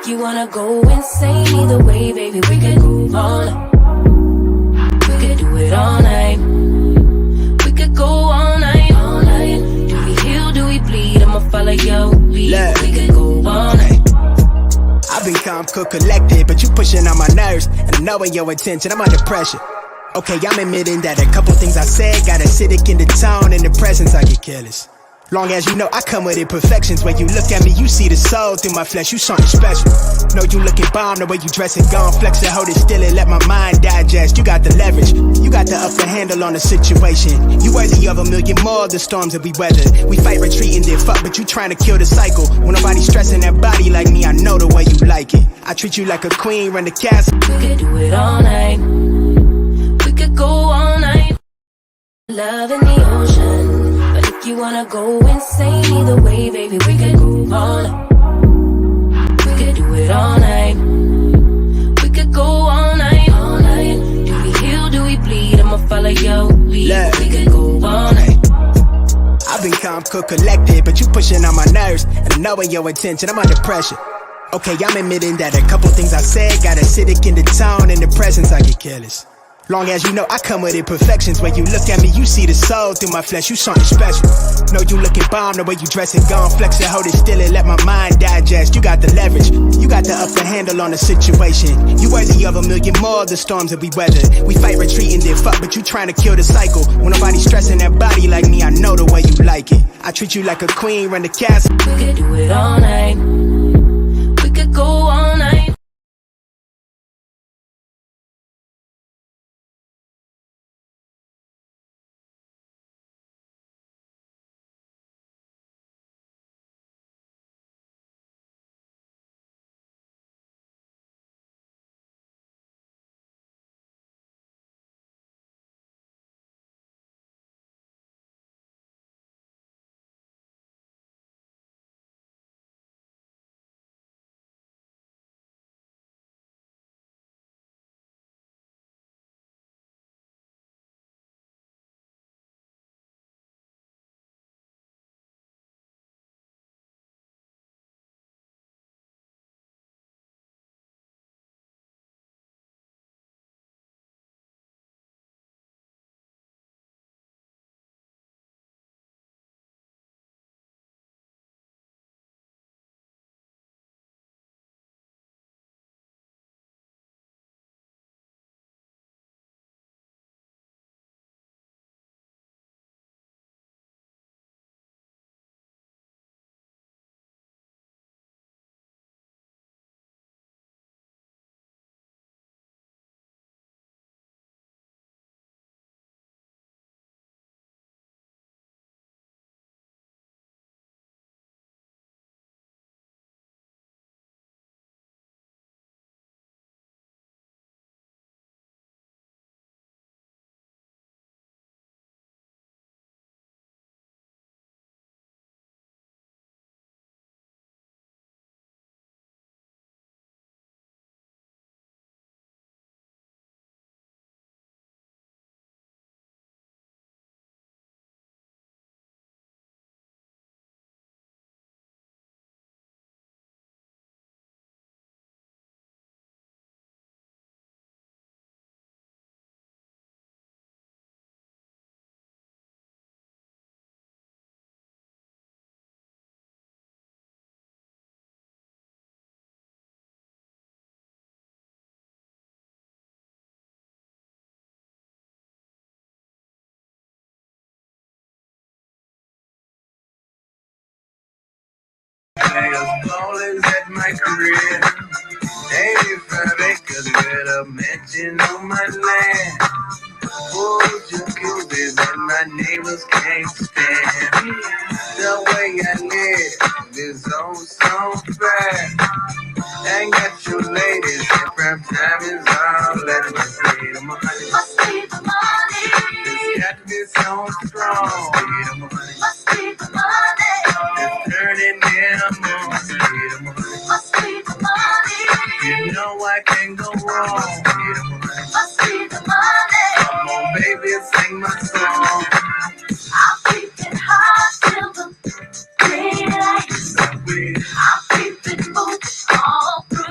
if you wanna go insane, either way, baby, we could move on. We could do it all night. We could go all night, all night. Do we heal, do we bleed? I'ma follow your lead. We could go all night. I've been calm, cool, collected, but you pushing on my nerves, and knowing your intention, I'm under pressure. Okay, I'm admitting that a couple things I said got acidic in the tone, in the presence I get careless. Long as you know I come with imperfections. When you look at me, you see the soul through my flesh. You something special. Know you looking bomb, the way you dressing, gone flex it, hold it still and let my mind digest. You got the leverage, you got the upper handle on the situation. You worthy of a million more of the storms that we weather. We fight retreating, then fuck, but you trying to kill the cycle. When nobody stressing that body like me, I know the way you like it. I treat you like a queen, run the castle. We could do it all night. We could go all night. Love in the ocean. But if you wanna go insane, either way, baby, we could move on. We could do it all night. We could go all night, all night. Do we heal, do we bleed? I'ma follow your lead. We could go all night. I've been calm, cool, collected, but you pushing on my nerves, and knowing your intention, I'm under pressure. Okay, I'm admitting that a couple things I said got acidic in the tone, in the presence I get careless. Long as you know I come with imperfections. When you look at me, you see the soul through my flesh. You something special. Know you looking bomb, the way you dressing, gone flex it, hold it still and let my mind digest. You got the leverage, you got the upper handle on the situation. You worthy of a million more of the storms that we weather. We fight retreating, then fuck, but you trying to kill the cycle. When nobody stressing that body like me, I know the way you like it. I treat you like a queen, run the castle. We could do it all night. We could go all night. Ballers at my career. 85 acres with a mansion on my land. Full jacuzzis that my neighbors can't stand. The way I live is oh so bad. I got you ladies, and prime time is all that must be the money. Must be the money. This got to be so strong. Must be the money. Must be the money. It's turning in must be the money. Must be the money. You know I can't go wrong. Must be the money. Must be the money. Come on, baby, sing my song. I'll keep it hot till the daylight. I'm keeping boots all through.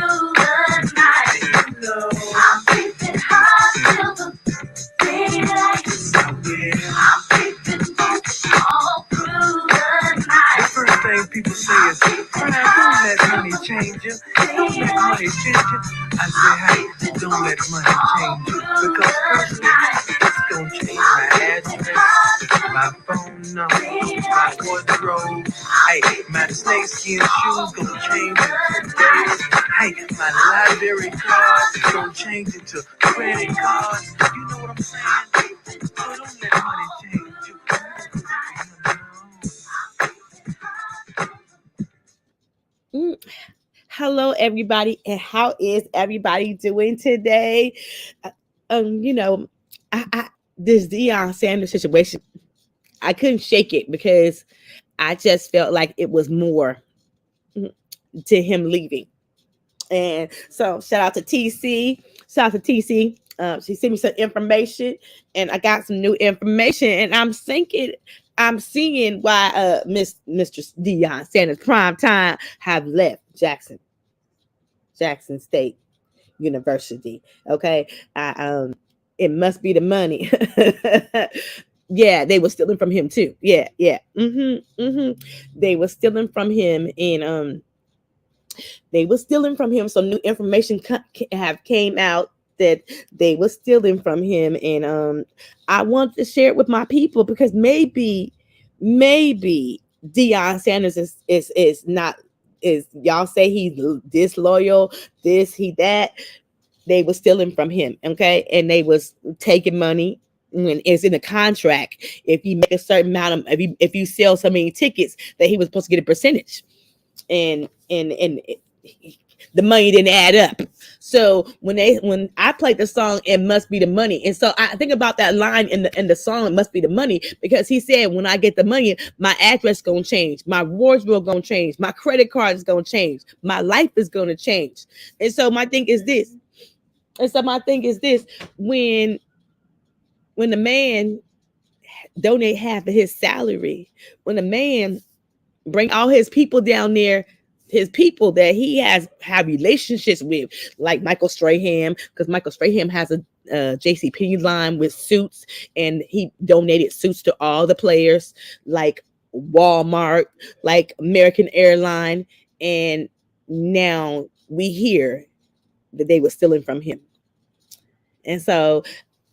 change you. Don't let money change you. I say, hey, don't let money change you. Because personally, it's gonna change my address, my phone number, my wardrobe. Hey, my snakeskin shoes gonna change into days. Hey, my library cards gonna change into credit cards. You know what I'm saying? So don't let money change you. Mm. Hello, everybody, and how is everybody doing today? Uh, you know, I this Deion Sanders situation, I couldn't shake it because I just felt like it was more to him leaving. And so, shout out to TC. Shout out to TC. She sent me some information, and I got some new information, and I'm seeing why Mr. Deion Sanders prime time have left Jackson State University. Okay. It must be the money. Yeah, they were stealing from him too. Yeah, yeah. They were stealing from him, and they were stealing from him. Some new information have came out that they were stealing from him, and I want to share it with my people because maybe Deion Sanders is not, is y'all say he's disloyal, this he that. They were stealing from him, okay, and they was taking money when it's in the contract. If you make a certain amount of, if you sell so many tickets, that he was supposed to get a percentage, and the money didn't add up. So when I played the song, it must be the money, and so I think about that line in the song, it must be the money, because he said, when I get the money, my address gonna change, my wardrobe gonna change, my credit card is gonna change, my life is gonna change. And so my thing is this. And so my thing is this: when the man donate half of his salary, when the man bring all his people down there, his people that he has have relationships with, like Michael Strahan, because Michael Strahan has a JCP line with suits, and he donated suits to all the players, like Walmart, like American Airline, and now we hear that they were stealing from him. And so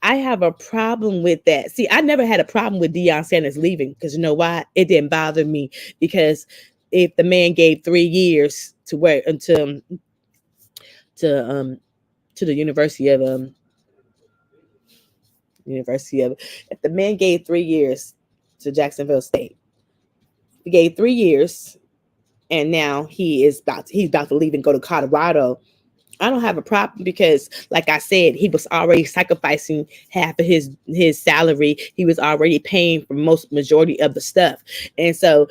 I have a problem with that. See, I never had a problem with Deion Sanders leaving, because you know why? It didn't bother me, because if the man gave 3 years to where until to the University of, if the man gave 3 years to Jacksonville State, he gave 3 years, and now he's about to leave and go to Colorado. I don't have a problem, because, like I said, he was already sacrificing half of his salary. He was already paying for majority of the stuff, and so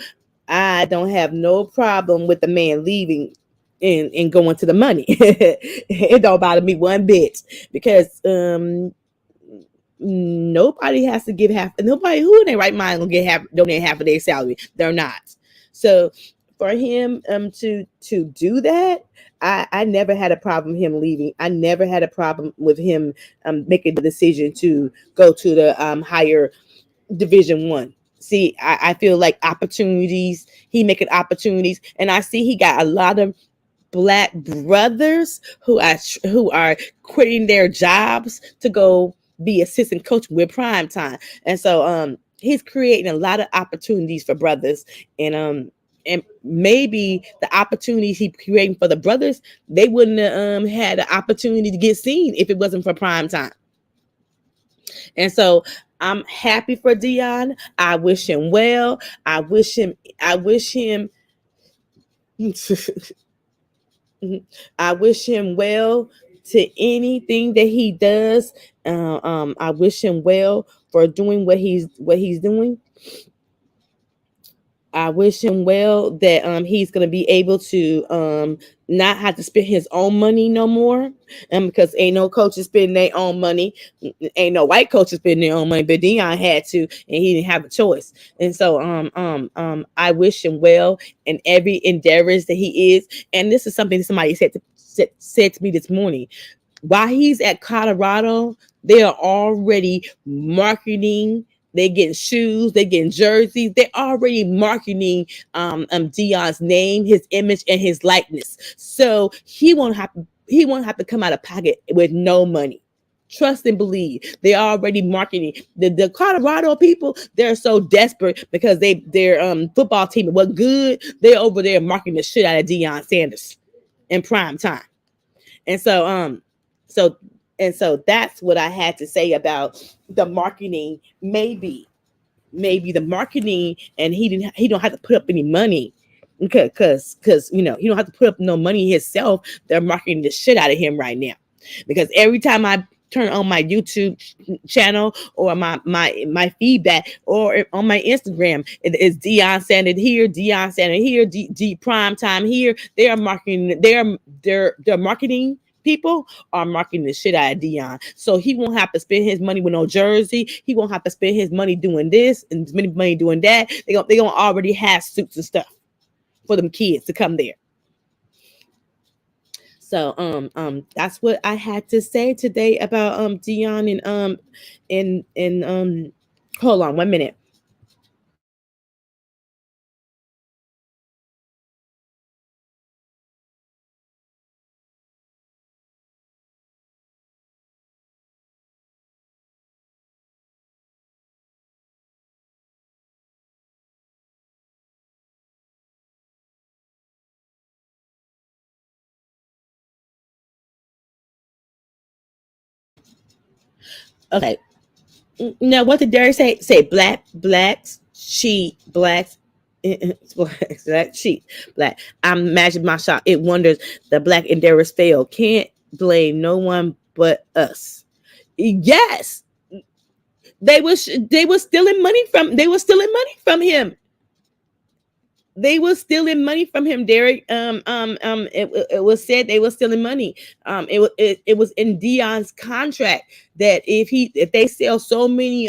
I don't have no problem with the man leaving and going to the money. It don't bother me one bit, because nobody has to give half. Nobody who in their right mind gonna donate half of their salary. They're not. So for him to do that, I never had a problem him leaving. I never had a problem with him making the decision to go to the higher Division 1. See, I feel like opportunities, he making opportunities, and I see he got a lot of Black brothers who are quitting their jobs to go be assistant coach with Prime Time. And so he's creating a lot of opportunities for brothers, and maybe the opportunities he creating for the brothers, they wouldn't have had the opportunity to get seen if it wasn't for Prime Time. And so I'm happy for Deion. I wish him well. I wish him I wish him well to anything that he does. I wish him well for doing what he's doing. I wish him well that he's gonna be able to not have to spend his own money no more. Because ain't no coaches spending their own money, ain't no white coaches spending their own money, but Deion had to, and he didn't have a choice. And so I wish him well in every endeavors that he is. And this is something that somebody said to me this morning. While he's at Colorado, they are already marketing They getting shoes, they getting jerseys. They're already marketing Deion's name, his image, and his likeness. So he won't have to come out of pocket with no money. Trust and believe. They already marketing the Colorado people. They're so desperate because their football team was good. They're over there marketing the shit out of Deion Sanders in prime time. And so so that's what I had to say about the marketing. Maybe the marketing, and he don't have to put up any money because he don't have to put up no money himself. They're marketing the shit out of him right now, because every time I turn on my YouTube channel or my feedback or on my Instagram, it's Deion Sanders here, Deion Sanders here, D Prime Time here. They are marketing. They're marketing people are marketing the shit out of Deion. So he won't have to spend his money with no jersey. He won't have to spend his money doing this and his money doing that. They gonna already have suits and stuff for them kids to come there. So that's what I had to say today about Deion and hold on 1 minute. Okay. Now what did Derek say? Say blacks cheat, blacks black cheat, black. I imagine my shot. It wonders the black endeavors fail. Can't blame no one but us. Yes, they were stealing money from him. They were stealing money from him, Derek. It was said they were stealing money. It was in Deion's contract that if they sell so many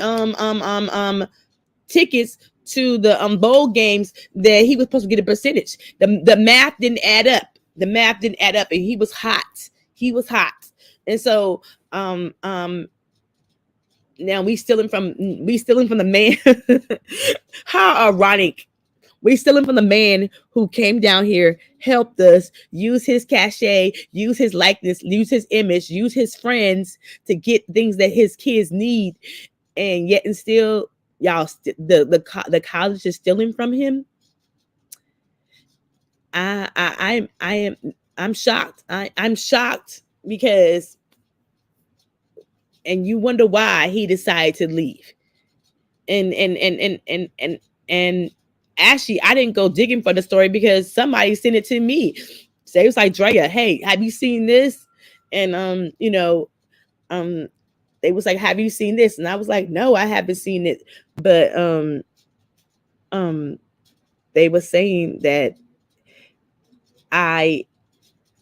tickets to the bowl games, that he was supposed to get a percentage. The math didn't add up. The math didn't add up, and he was hot. He was hot, and so now we stealing from the man. How ironic. We stealing from the man who came down here, helped us, use his cachet, use his likeness, use his image, use his friends to get things that his kids need, and yet and still, y'all, the college is stealing from him. I'm shocked. I'm shocked because, and you wonder why he decided to leave. And actually, I didn't go digging for the story because somebody sent it to me. So it was like, Drea, hey, have you seen this? And um, they was like, have you seen this? And I was like, no, I haven't seen it. But um, they were saying that I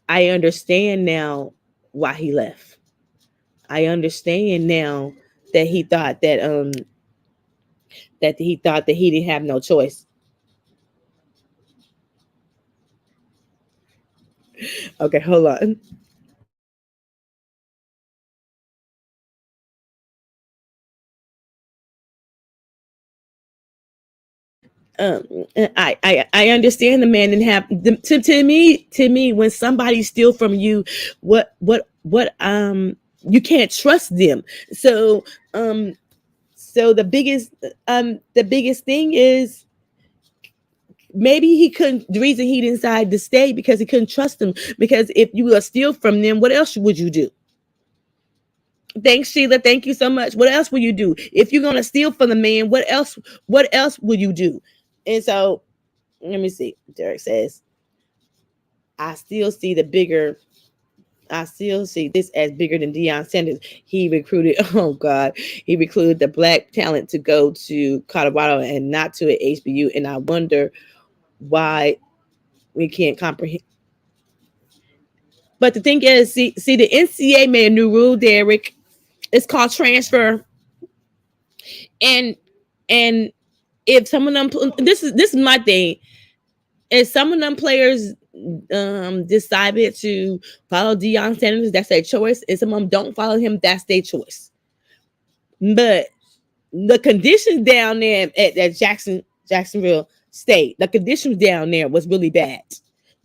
I understand now why he left. I understand now that he thought that he didn't have no choice. Okay, hold on. um I understand the man didn't have to me when somebody steal from you, what you can't trust them. So so the biggest thing is maybe he couldn't, the reason he didn't decide to stay because he couldn't trust them, because if you are steal from them, what else would you do? Thanks, Sheila. Thank you so much. What else will you do if you're gonna steal from the man? What else will you do? And so let me see. Derek says, I still see the bigger, I still see this as bigger than Deion Sanders. He recruited, oh God, he recruited the black talent to go to Colorado and not to an HBU. And I wonder why we can't comprehend. But the thing is, see, the NCAA made a new rule, Derek. It's called transfer. And and if some of them, this is my thing. If some of them players decided to follow Deion Sanders, that's their choice. And some of them don't follow him, that's their choice. But the conditions down there at Jacksonville State, the conditions down there was really bad.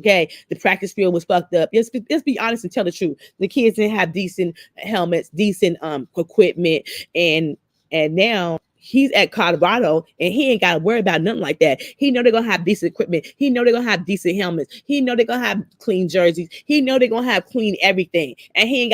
Okay, the practice field was fucked up. Let's be honest and tell the truth. The kids didn't have decent helmets, decent equipment, and now he's at Colorado and he ain't got to worry about nothing like that. He know they're gonna have decent equipment. He know they're gonna have decent helmets. He know they're gonna have clean jerseys. He know they're gonna have clean everything. And he ain't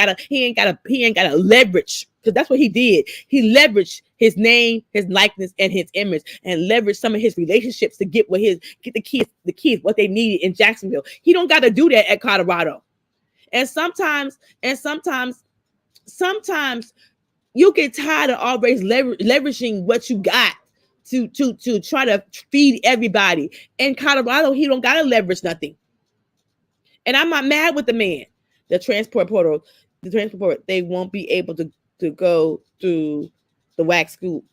gotta leverage, because that's what he did. He leveraged his name, his likeness, and his image, and leveraged some of his relationships to get the kids what they needed in Jacksonville. He don't gotta do that at Colorado. And sometimes you get tired of always leveraging what you got to try to feed everybody. In Colorado, he don't gotta leverage nothing. And I'm not mad with the man. The transport portal, they won't be able to go through the wax scoop.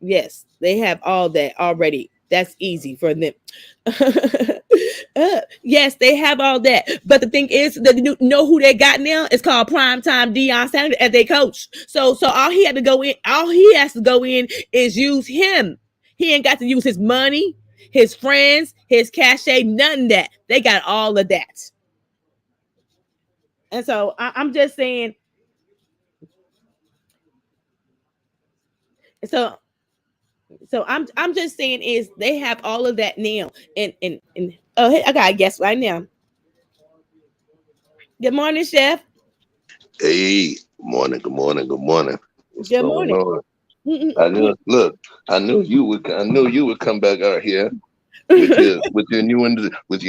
Yes, they have all that already. That's easy for them. Yes, they have all that. But the thing is that you know who they got now? It's called primetime Deion Sanders as their coach. So all he has to go in is use him. He ain't got to use his money, his friends, his cachet, none of that. They got all of that. And so I'm just saying. So I'm just saying is they have all of that now. And oh, hey, I got a guest right now. Good morning, Chef. Hey, morning, good morning, good morning. What's Good going morning. on? I knew you would come back out here with your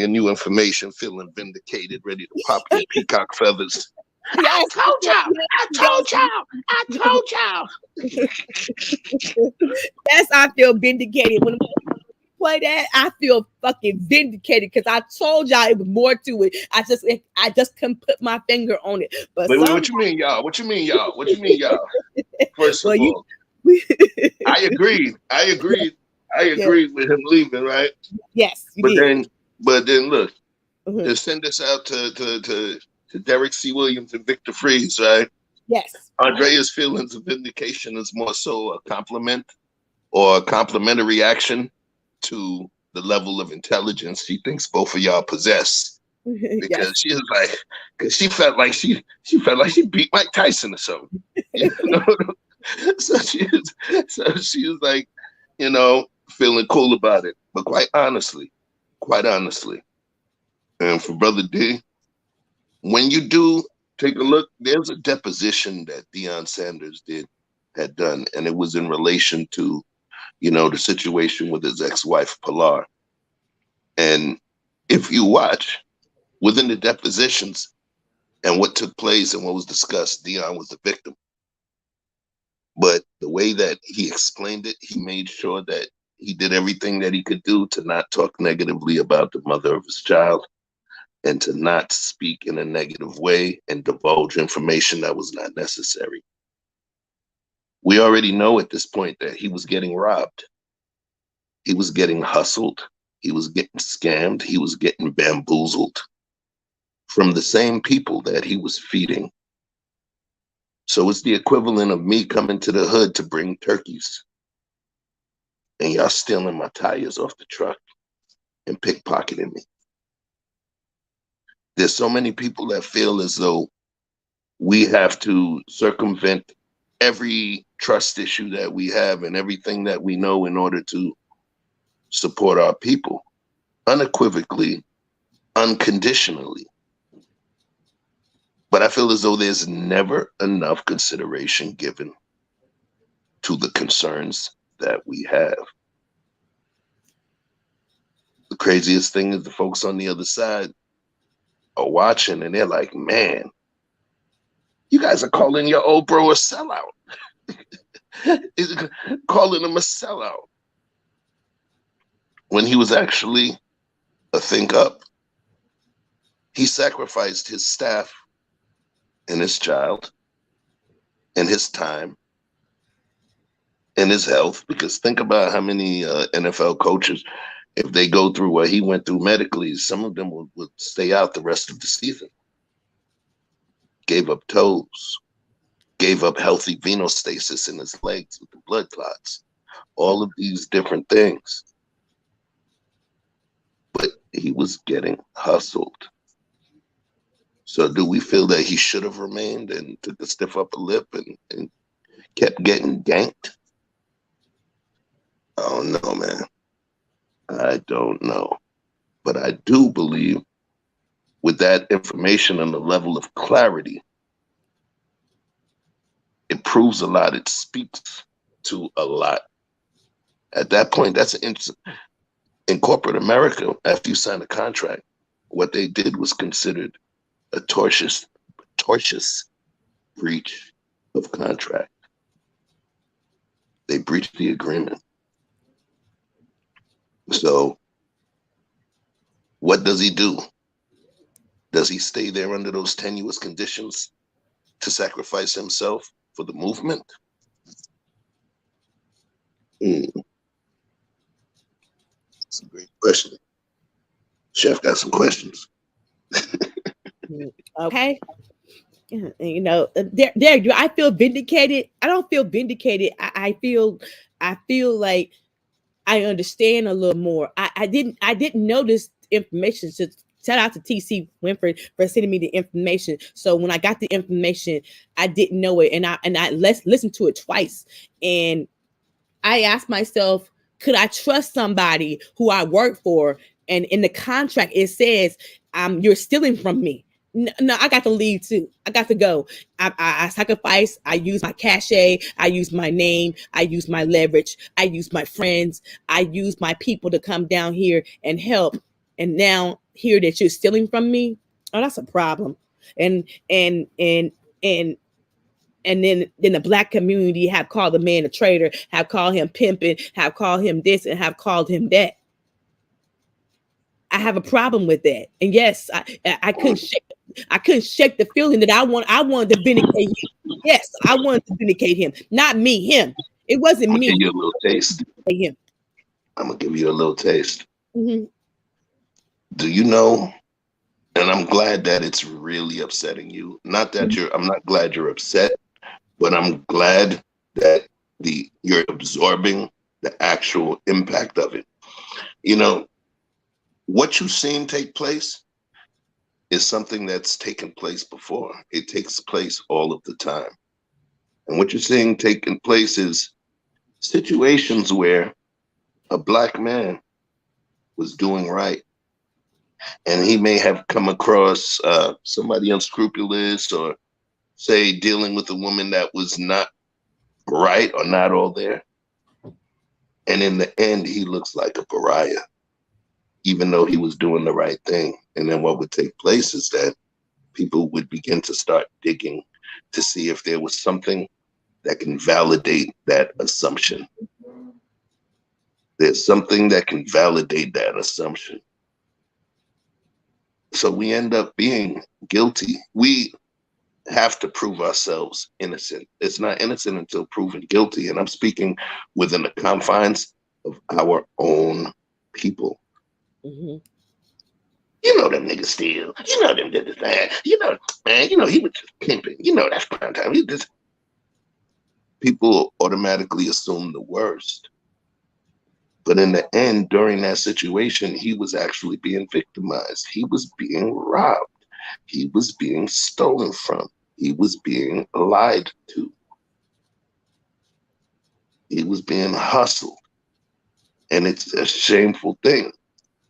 new information, feeling vindicated, ready to pop your peacock feathers. Yes. I told y'all. Yes, I feel vindicated. When I play that, I feel fucking vindicated because I told y'all it was more to it. I just couldn't put my finger on it. But Wait, what you mean, y'all? What you mean, y'all? First of all, I agreed with him leaving, right? Yes, you But did. then look, Mhm. to send this out to Derek C. Williams and Victor Freeze, right? Yes. Andrea's feelings of vindication is more so a compliment or a complimentary action to the level of intelligence she thinks both of y'all possess. Because Yes. because she felt like she beat Mike Tyson or something. You know? so she was like, feeling cool about it. But quite honestly, and for Brother D, when you do take a look, there's a deposition that Deion Sanders had done, and it was in relation to, the situation with his ex-wife Pilar. And if you watch within the depositions and what took place and what was discussed, Deion was the victim. But the way that he explained it, he made sure that he did everything that he could do to not talk negatively about the mother of his child and to not speak in a negative way and divulge information that was not necessary. We already know at this point that he was getting robbed. He was getting hustled. He was getting scammed. He was getting bamboozled from the same people that he was feeding. So it's the equivalent of me coming to the hood to bring turkeys and y'all stealing my tires off the truck and pickpocketing me. There's so many people that feel as though we have to circumvent every trust issue that we have and everything that we know in order to support our people unequivocally, unconditionally. But I feel as though there's never enough consideration given to the concerns that we have. The craziest thing is the folks on the other side are watching and they're like, man, you guys are calling your old bro a sellout. Calling him a sellout when he was actually a think up. He sacrificed his staff and his child and his time and his health, because think about how many NFL coaches, if they go through what he went through medically, some of them would stay out the rest of the season. Gave up toes, gave up healthy venostasis in his legs with the blood clots. All of these different things. But he was getting hustled. So do we feel that he should have remained and took a stiff upper lip and kept getting ganked? I don't know, man. I don't know. But I do believe with that information and the level of clarity, it proves a lot. It speaks to a lot. At that point, that's interesting. In corporate America, after you sign a contract, what they did was considered a tortious breach of contract. They breached the agreement. So what does he do? Does he stay there under those tenuous conditions to sacrifice himself for the movement? That's a great question. Chef got some questions. Okay. You know, there do I feel vindicated? I don't feel vindicated. I feel like I understand a little more. I didn't know this information. So shout out to TC Winford for sending me the information. So when I got the information, I didn't know it, and I listened to it twice, and I asked myself, could I trust somebody who I work for? And in the contract, it says, you're stealing from me. No, I got to leave too. I got to go. I sacrifice. I use my cachet. I use my name. I use my leverage. I use my friends. I use my people to come down here and help. And now hear that you're stealing from me. Oh, that's a problem. And then the black community have called the man a traitor, have called him pimping, have called him this, and have called him that. I have a problem with that. And yes, I couldn't shake the feeling that I wanted to vindicate him. Yes, I wanted to vindicate him. Not me, him. It wasn't me. Give you a little taste. Him. I'm gonna give you a little taste. Mm-hmm. Do you know? And I'm glad that it's really upsetting you. Not that I'm not glad you're upset, but I'm glad that you're absorbing the actual impact of it. You know, what you've seen take place is something that's taken place before. It takes place all of the time. And what you're seeing taking place is situations where a black man was doing right. And he may have come across somebody unscrupulous, or say dealing with a woman that was not right or not all there. And in the end, he looks like a pariah, even though he was doing the right thing. And then what would take place is that people would begin to start digging to see if there was something that can validate that assumption. There's something that can validate that assumption. So we end up being guilty. We have to prove ourselves innocent. It's not innocent until proven guilty. And I'm speaking within the confines of our own people. Mm-hmm. You know them niggas steal. You know them did this thing. You know, man, you know he was just pimping. You know that's prime time. He just people automatically assume the worst. But in the end, during that situation, he was actually being victimized. He was being robbed. He was being stolen from. He was being lied to. He was being hustled. And it's a shameful thing.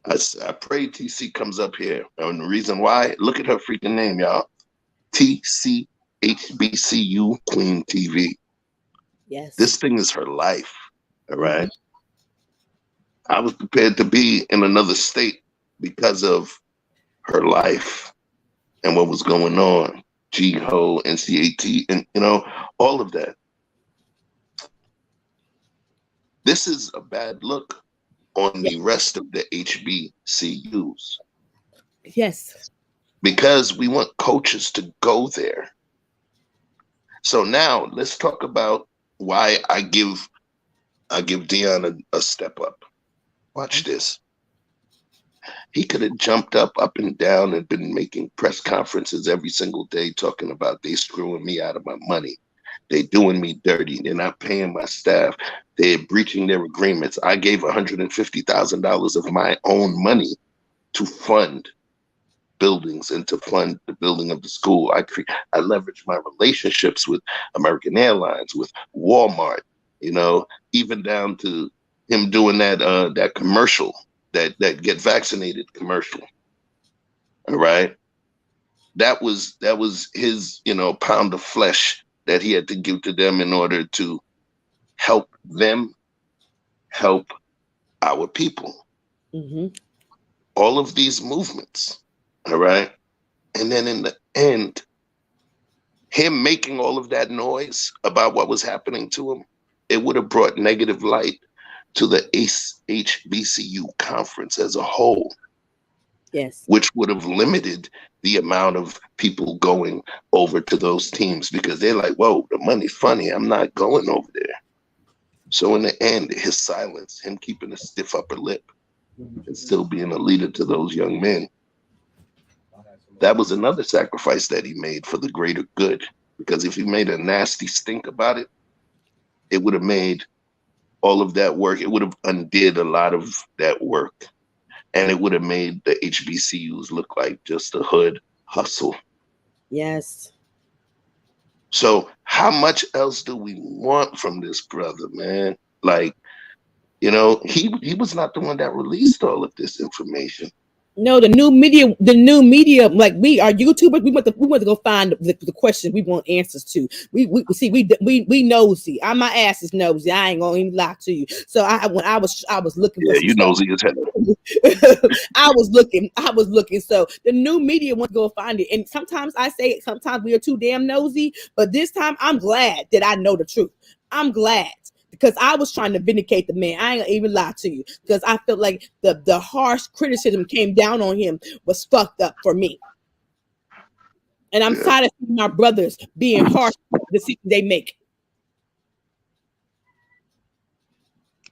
I pray TC comes up here. And the reason why, look at her freaking name, y'all. TC HBCU Queen TV. Yes. This thing is her life. All right. I was prepared to be in another state because of her life and what was going on. G-Ho, NCAT, and you know, all of that. This is a bad look on the rest of the HBCUs. Yes. Because we want coaches to go there. So now let's talk about why I give Deion a step up. Watch this. He could have jumped up and down and been making press conferences every single day talking about they screwing me out of my money. They doing me dirty. They're not paying my staff. They're breaching their agreements. I gave $150,000 of my own money to fund buildings and to fund the building of the school. I leveraged my relationships with American Airlines, with Walmart, even down to him doing that commercial, that get vaccinated commercial. All right. That was his, pound of flesh that he had to give to them in order to help them help our people. Mm-hmm. All of these movements. All right. And then in the end, him making all of that noise about what was happening to him, it would have brought negative light to the HBCU conference as a whole. Yes. Which would have limited the amount of people going over to those teams, because they're like, whoa, the money's funny. I'm not going over there. So in the end, his silence, him keeping a stiff upper lip and still being a leader to those young men, that was another sacrifice that he made for the greater good. Because if he made a nasty stink about it, it would have made all of that work. It would have undid a lot of that work. And it would have made the HBCUs look like just a hood hustle. Yes. So how much else do we want from this brother, man? Like, he was not the one that released all of this information. No, the new media, like we are YouTubers. We want to go find the questions we want answers to. We nosy. My ass is nosy. I ain't gonna even lie to you. So when I was looking for you nosy as hell. I was looking. So the new media want to go find it. And sometimes we are too damn nosy. But this time I'm glad that I know the truth. I'm glad. Because I was trying to vindicate the man. I ain't gonna even lie to you. Because I felt like the harsh criticism came down on him was fucked up for me. And I'm tired of seeing my brothers being harsh with the decisions they make.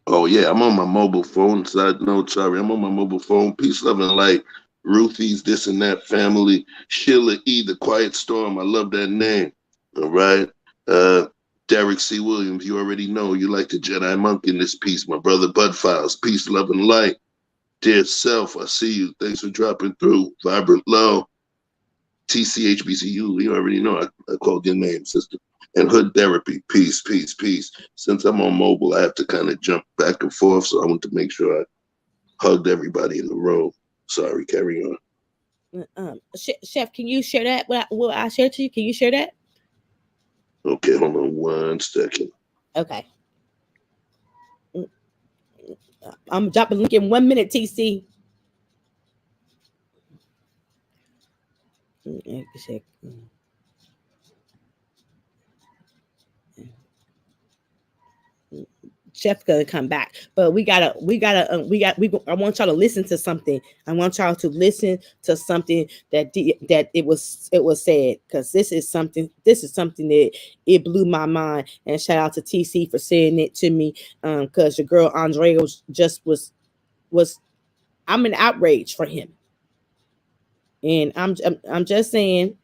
Oh yeah, I'm on my mobile phone. Side note, sorry, I'm on my mobile phone. Peace, love, and light. Ruthie's this and that family. Sheila E, the Quiet Storm. I love that name. All right. Derek C. Williams, you already know you like the Jedi Monk in this piece. My brother Bud Files, peace, love, and light. Dear self, I see you. Thanks for dropping through. Vibrant Low, TCHBCU, you already know I called your name, sister. And Hood Therapy, peace, peace, peace. Since I'm on mobile, I have to kind of jump back and forth, so I want to make sure I hugged everybody in the row. Sorry, carry on. Chef, can you share that? What I shared to you? Can you share that? Okay, hold on 1 second. Okay. I'm dropping link in 1 minute, TC. Chef's gonna come back, but I want y'all to listen to something. I want y'all to listen to something that it was said, because this is something that it blew my mind. And shout out to TC for saying it to me, because your girl Andrea was I'm in outrage for him, and I'm just saying,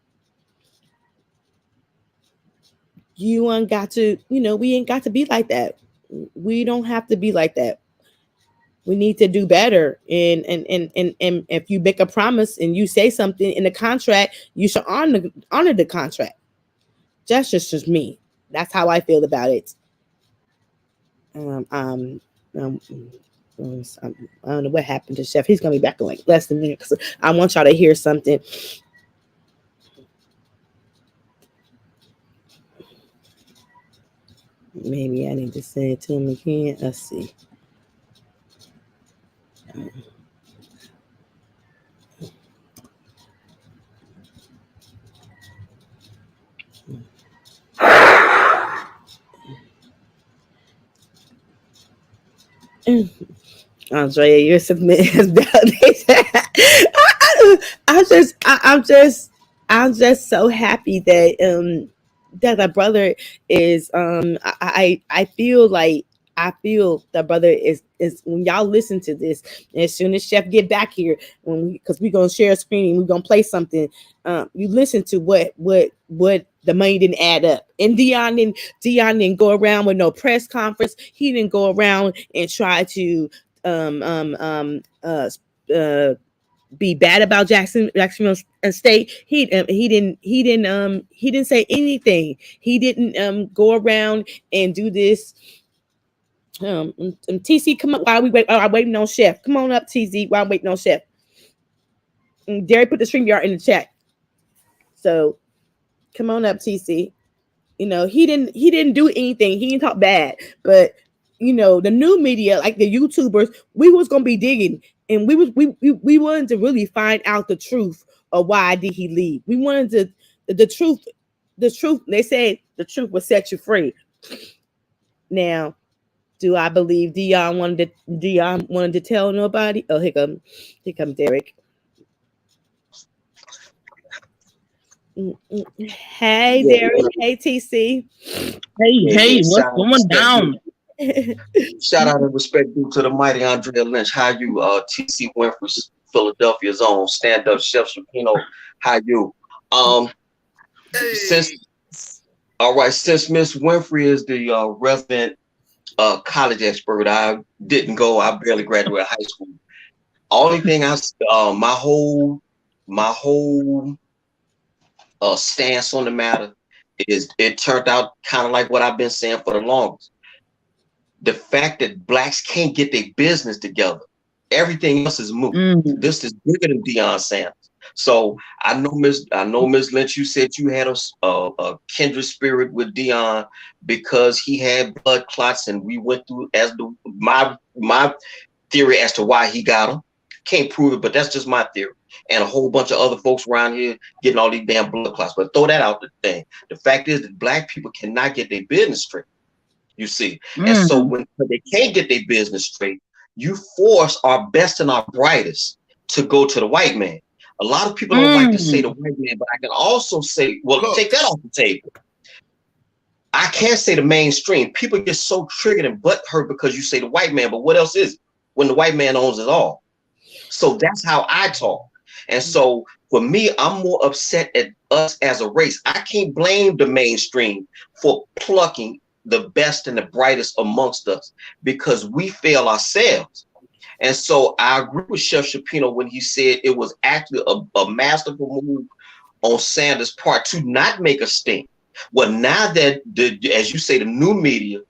you ain't got to, we ain't got to be like that. We don't have to be like that. We need to do better. And if you make a promise and you say something in the contract, you should honor the contract. That's just me. That's how I feel about it. I don't know what happened to Chef. He's gonna be back in like less than a minute, because I want y'all to hear something. Maybe I need to send it to him again. Let's see. Andrea, your submit has validated. I'm just so happy that that my brother is I feel like I feel that brother is when y'all listen to this, and as soon as Chef get back here, because we're gonna share a screen and we're gonna play something, you listen to what the money didn't add up. And Deion didn't go around with no press conference. He didn't go around and try to um um um uh uh be bad about Jacksonville State. He didn't say anything. He didn't go around and do this. TC, come up while we wait. Oh, I'm waiting on Chef. Come on up, TZ, while I'm waiting on Chef. Derry put the StreamYard in the chat. So come on up, TC. You know, he didn't do anything. He didn't talk bad. But you know, the new media, like the YouTubers, we was gonna be digging, and we wanted to really find out the truth of why did he leave. We wanted to the truth. The truth. They said the truth will set you free. Now, do I believe Deion wanted to tell nobody? Oh, here come Derek. Hey, Derek. Hey, TC. Hey, what's going down? Shout out and respect due to the mighty Andrea Lynch. How you, TC Winfrey, Philadelphia's own stand-up chef Shapino. How you? Since Miss Winfrey is the resident college expert, I didn't go. I barely graduated high school. Only thing my whole stance on the matter is it turned out kind of like what I've been saying for the longest. The fact that blacks can't get their business together, everything else is moot. This is bigger than Deion Sanders. So I know Miss Lynch, you said you had a kindred spirit with Deion because he had blood clots, and we went through my theory as to why he got them. Can't prove it, but that's just my theory. And a whole bunch of other folks around here getting all these damn blood clots. But throw that out the thing. The fact is that black people cannot get their business straight. You see, and so when they can't get their business straight, you force our best and our brightest to go to the white man. A lot of people don't like to say the white man, but I can also say, well, take that off the table. I can't say the mainstream. People get so triggered and butthurt because you say the white man, but what else is it when the white man owns it all? So that's how I talk. And so for me, I'm more upset at us as a race. I can't blame the mainstream for plucking the best and the brightest amongst us because we fail ourselves. And so I agree with Chef Shapino when he said it was actually a masterful move on Sanders' part to not make a stink. Well, now that as you say, the new media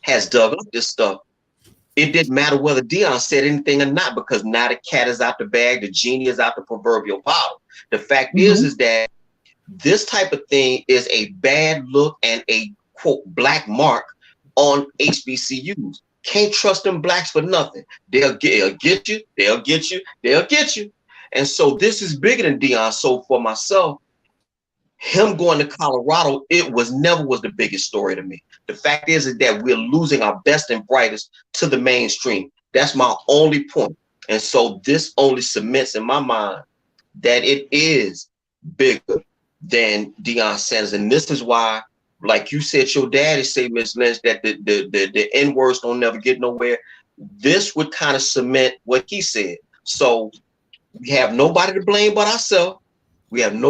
has dug up this stuff, it didn't matter whether Deion said anything or not, because now the cat is out the bag, the genie is out the proverbial bottle. The fact is that this type of thing is a bad look and a quote black mark on HBCUs. Can't trust them blacks for nothing. They'll get you. And so this is bigger than Deion. So for myself, him going to Colorado, it never was the biggest story to me. The fact is that we're losing our best and brightest to the mainstream. That's my only point. And so this only cements in my mind that it is bigger than Deion Sanders. And this is why, like you said, your daddy say, Miss Lynch, that the N-words don't never get nowhere. This would kind of cement what he said. So we have nobody to blame but ourselves. And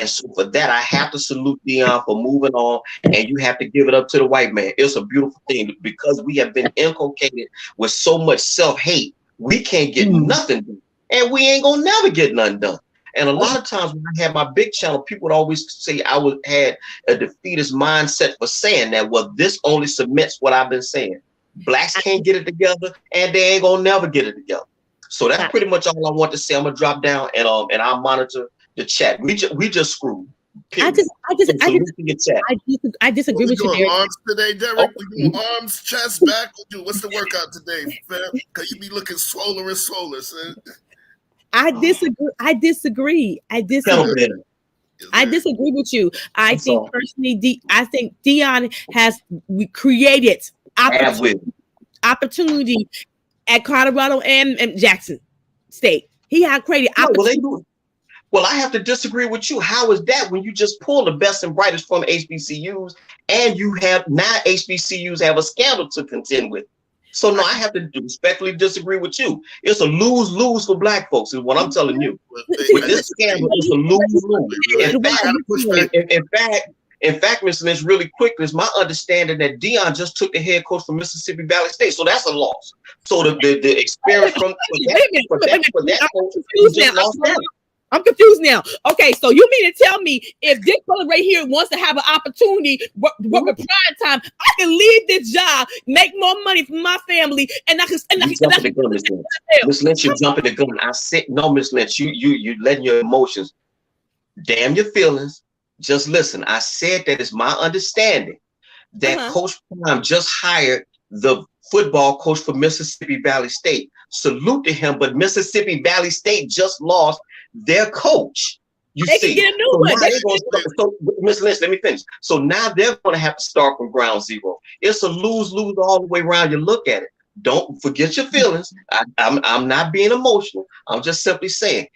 so for that, I have to salute Deion for moving on, and you have to give it up to the white man. It's a beautiful thing because we have been inculcated with so much self-hate. We can't get nothing done, and we ain't gonna never get nothing done. And a lot of times when I had my big channel, people would always say I had a defeatist mindset for saying that. Well, this only cements what I've been saying. Blacks can't get it together, and they ain't gonna never get it together. So that's pretty much all I want to say. I'm gonna drop down and I'll monitor the chat. We just screwed. I disagree with you, Derek. Arms today, Derek. We do arms, chest, back. What's the workout today, fam? Cause you be looking swoller and swoller, son. I disagree. I disagree with you. I think personally, I think Deion has created opportunity at Colorado and Jackson State. He had created opportunity. Well, I have to disagree with you. How is that when you just pull the best and brightest from HBCUs and you have now HBCUs have a scandal to contend with? So no, I have to respectfully disagree with you. It's a lose-lose for black folks, is what I'm telling you. With this scandal, it's a lose-lose. In fact, Mr. Lynch, really quickly, it's my understanding that Deion just took the head coach from Mississippi Valley State, so that's a loss. So the experience for that coach, he just lost that. I'm confused now. Okay, so you mean to tell me if this brother right here wants to have an opportunity work with prime time, I can leave this job, make more money for my family, and I can. Miss Lynch, you're jumping the gun. I said no, Miss Lynch. You letting your emotions, damn your feelings. Just listen. I said that it's my understanding that Coach Prime just hired the football coach for Mississippi Valley State. Salute to him, but Mississippi Valley State just lost their coach. They can get a new one. So, Miss Lynch, let me finish. So now they're going to have to start from ground zero. It's a lose-lose all the way around. You look at it. Don't forget your feelings. I'm not being emotional. I'm just simply saying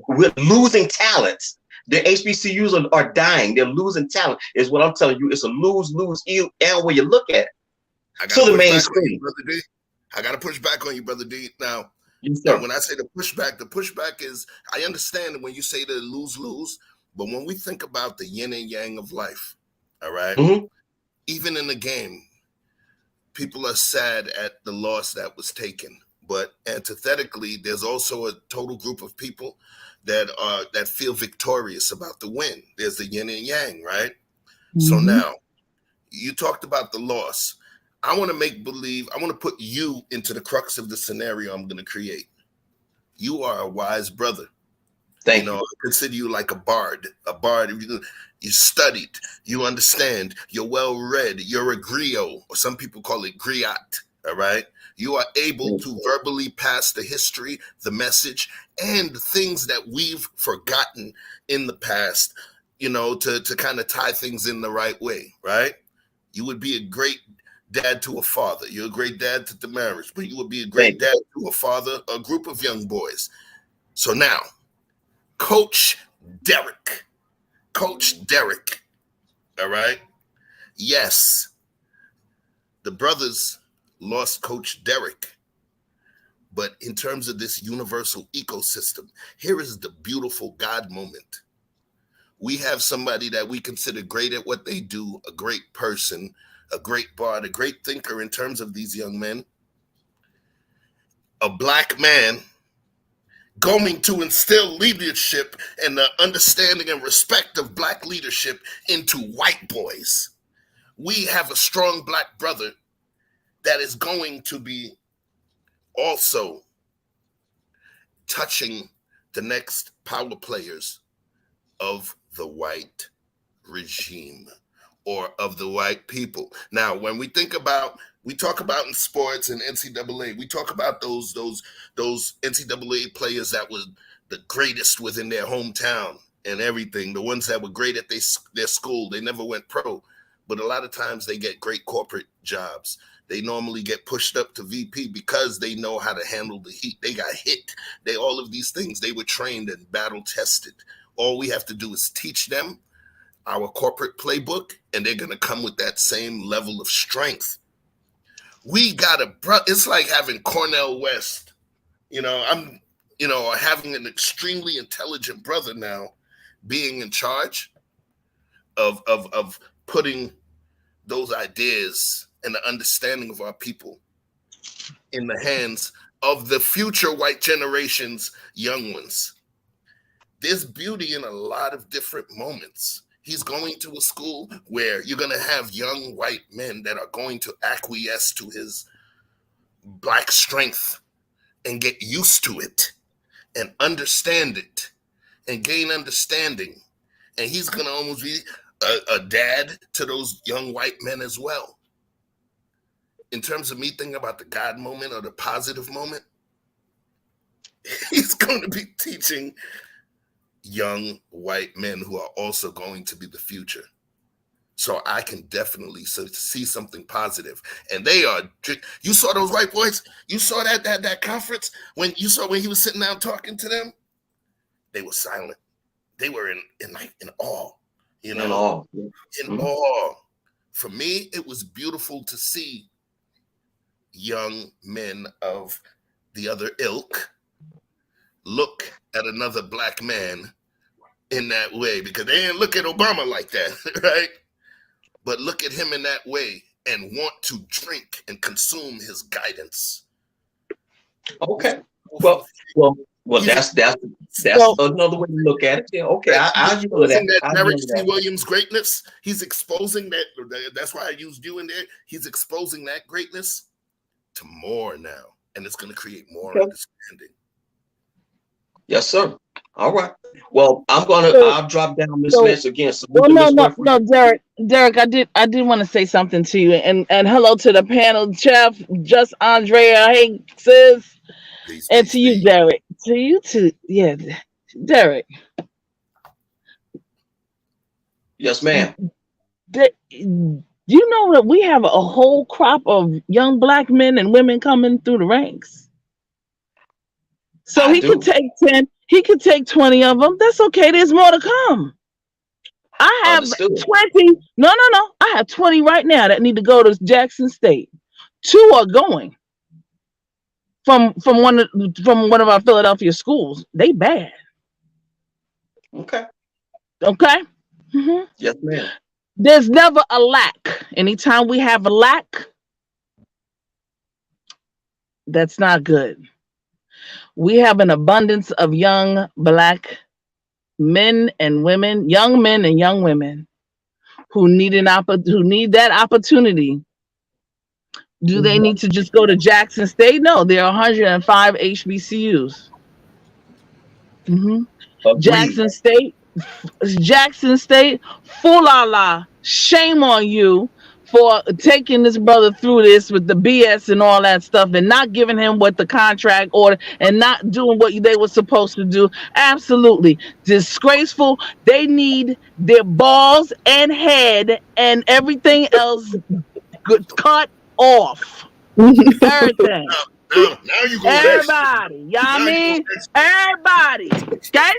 we're losing talents. The HBCUs are dying. They're losing talent. Is what I'm telling you. It's a lose-lose and when you look at it. So the mainstream. I got to push back on you, Brother D. Now, when I say the pushback is, I understand when you say the lose-lose, but when we think about the yin and yang of life, all right, even in the game, people are sad at the loss that was taken. But antithetically, there's also a total group of people that feel victorious about the win. There's the yin and yang, right? So now, you talked about the loss. I want to make believe, I want to put you into the crux of the scenario I'm going to create. You are a wise brother. Thank you. I consider you like a bard. A bard, you studied, you understand, you're well-read, you're a griot, or some people call it griot, all right? You are able to verbally pass the history, the message, and the things that we've forgotten in the past, to kind of tie things in the right way, right? You would be a great dad to a father. You're a great dad to the marriage, but you would be a great dad to a father, a group of young boys. So now, Coach Derek, all right? Yes, the brothers lost Coach Derek, but in terms of this universal ecosystem, here is the beautiful God moment. We have somebody that we consider great at what they do, a great person, a great bard, a great thinker in terms of these young men, a black man going to instill leadership and the understanding and respect of black leadership into white boys. We have a strong black brother that is going to be also touching the next power players of the white regime or of the white people. Now, when we talk about in sports and NCAA, we talk about those NCAA players that were the greatest within their hometown and everything, the ones that were great at their school. They never went pro, but a lot of times they get great corporate jobs. They normally get pushed up to VP because they know how to handle the heat. They got hit. All of these things, they were trained and battle tested. All we have to do is teach them our corporate playbook, and they're going to come with that same level of strength. We got it's like having Cornel West, having an extremely intelligent brother now being in charge of putting those ideas and the understanding of our people in the hands of the future white generation's young ones. There's beauty in a lot of different moments. He's going to a school where you're going to have young white men that are going to acquiesce to his black strength and get used to it and understand it and gain understanding. And he's going to almost be a dad to those young white men as well. In terms of me thinking about the God moment or the positive moment, he's going to be teaching young white men who are also going to be the future. So I can definitely see something positive. And they are, you saw those white boys? You saw that conference when he was sitting down talking to them? they were silent. They were in awe, you And know, all. in Mhm. awe. For me, it was beautiful to see young men of the other ilk look at another black man in that way, because they didn't look at Obama like that, right? But look at him in that way and want to drink and consume his guidance. Okay. Beautiful. Well, well, well. He's That's So another way to look at it. Yeah. Okay. he's I'll give you that. exposing that I'll give Derek you C. that. Williams greatness. He's exposing that. That's why I used you in there. He's exposing that greatness to more now, and it's going to create more Okay. understanding. Yes, sir. All right. Well, I'll drop down Miss so Lance again. well, Salute to no, Miss no, Winfrey. no, Derek, I did want to say something to you, and hello to the panel, Jeff, just Andrea, hey sis, Peace, and peace, to you, peace. Derek, to you too, yeah, Derek. Yes, ma'am. You know that we have a whole crop of young black men and women coming through the ranks. So I he could do. take 10, he could take 20 of them. That's okay. There's more to come. I have Understood. 20. No. I have 20 right now that need to go to Jackson State. 2 are going from one of our Philadelphia schools. They bad. Okay. Okay. hmm Yes, ma'am. There's never a lack. Anytime we have a lack, that's not good. We have an abundance of young black men and women, young men and young women who need who need that opportunity. Do they need to just go to Jackson State? No, there are 105 HBCUs. hmm Agreed. Jackson State, Jackson State, full la la. Shame on you for taking this brother through this with the BS and all that stuff and not giving him what the contract order and not doing what they were supposed to do. Absolutely disgraceful. They need their balls and head and everything else cut off. Everything. Now you go extra. Everybody. Y'all Now you go mean? extra. Everybody. Okay?